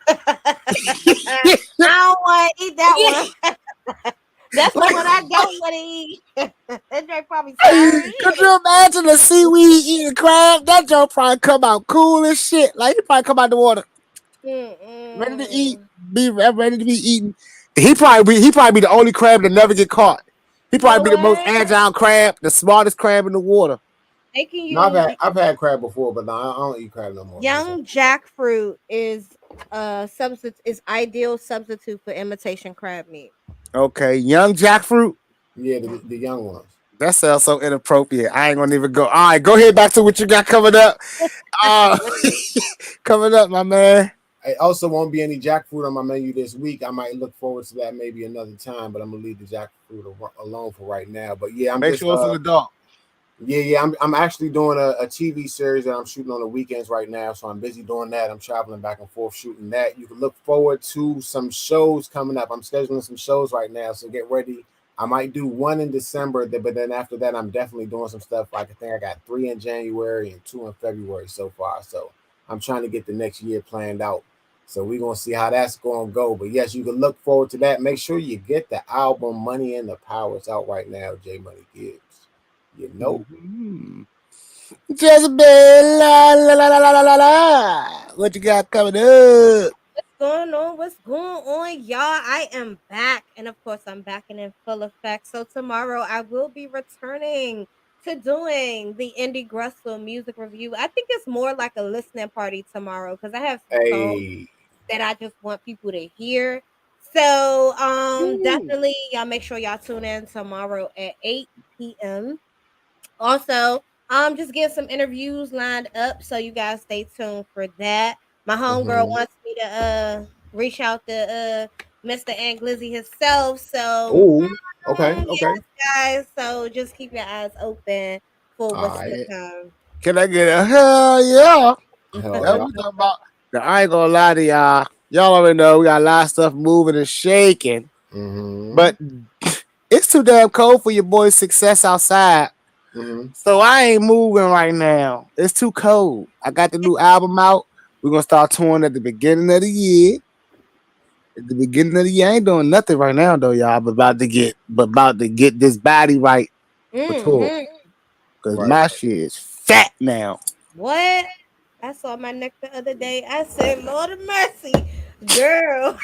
I don't want to eat that one. That's the one I don't want to eat. That drink probably sour as Could shit. you imagine a seaweed eating crab? That joke probably come out cool as shit. Like, he probably come out the water ready to eat, Mm-mm. be ready to be eaten. He probably be the only crab that never get caught. He You know probably be the most what? agile crab, the smartest crab in the water. They can no, I've use had I've had crab before, but no, I don't eat crab no more. Listen. young jackfruit is substitute is ideal substitute for imitation crab meat. Okay, young jackfruit. Yeah, the young ones. That sounds so inappropriate. I ain't gonna even go. All right, go ahead back to what you got coming up. Uh, coming up, my man. It also won't be any jackfruit on my menu this week. I might look forward to that maybe another time, but I'm gonna leave the jackfruit alone for right now. But yeah, I'm Make just sure it's an adult. yeah. I'm actually doing a TV series that I'm shooting on the weekends right now, so I'm busy doing that. I'm traveling back and forth shooting that. You can look forward to some shows coming up. I'm scheduling some shows right now, so get ready. I might do one in December, but then after that, I'm definitely doing some stuff. Like I think I got 3 in January and 2 in February so far. So I'm trying to get the next year planned out. So we're gonna see how that's gonna go. But yes, you can look forward to that. Make sure you get the album Money and the Power. It's out right now, Jmoney Gibbs. You know. Mm-hmm. Jezebel, la la la la la la la. What you got coming up? What's going on? What's going on, y'all? I am back, and of course, I'm back and in full effect. So tomorrow, I will be returning to doing the Indie Grustle music review. I think it's more like a listening party tomorrow because I have some songs Hey. that I just want people to hear. So Ooh. definitely y'all make sure y'all tune in tomorrow at 8 p.m. Also, just getting some interviews lined up, so you guys stay tuned for that. My homegirl Mm-hmm. wants me to reach out to Mr. Anglizzy himself. So Oh, okay, okay. yes, guys. So just keep your eyes open for All what's right. to come. Can I get a hell yeah? Hell That's yeah. what we talking about. Now, I ain't gonna lie to y'all. Y'all already know we got a lot of stuff moving and shaking, Mm-hmm. but it's too damn cold for your boy Sixxcess outside. Mm-hmm. So I ain't moving right now. It's too cold. I got the new album out. We're gonna start touring at the beginning of the year. At the beginning of the year, I ain't doing nothing right now though, y'all. But about to get this body right for tour. Hmm. Cause Right. my shit is fat now. What? I saw my neck the other day. I said, Lord of mercy, girl.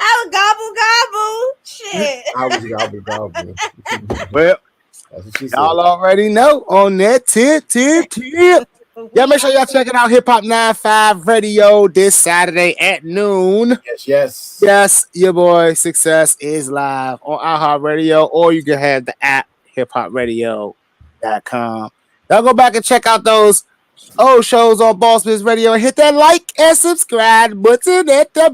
I was gobble gobble. Shit. I was gobble gobble. Well, That's what she said. y'all already know on that tip. Y'all We make sure y'all checking out Hip Hop 95 Radio this Saturday at noon. Yes, yes. Yes, your boy Sixxcess is live on iHeartRadio, or you can have the app hiphopradio.com. Y'all go back and check out those old shows on Boss Biz Radio and hit that like and subscribe button at the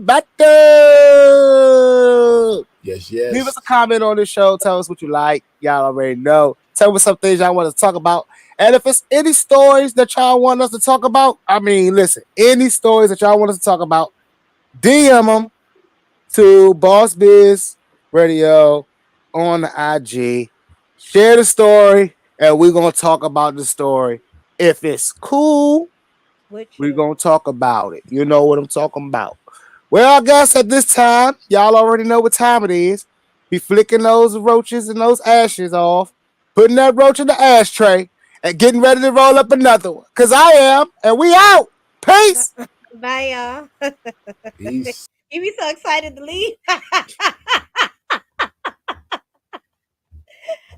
bottom. Yes, Leave us yes. a comment on this show. Tell us what you like. Y'all already know. Tell us some things y'all want to talk about. And if it's any stories that y'all want us to talk about, I mean, listen, any stories that y'all want us to talk about, DM them to Boss Biz Radio on the IG. Share the story, and we're going to talk about the story. If it's cool, with we're you. going to talk about it. You know what I'm talking about. Well, I guess at this time, y'all already know what time it is. Be flicking those roaches and those ashes off, putting that roach in the ashtray, and getting ready to roll up another one. Because I am, and we out. Peace. Bye, y'all. Peace. You be so excited to leave.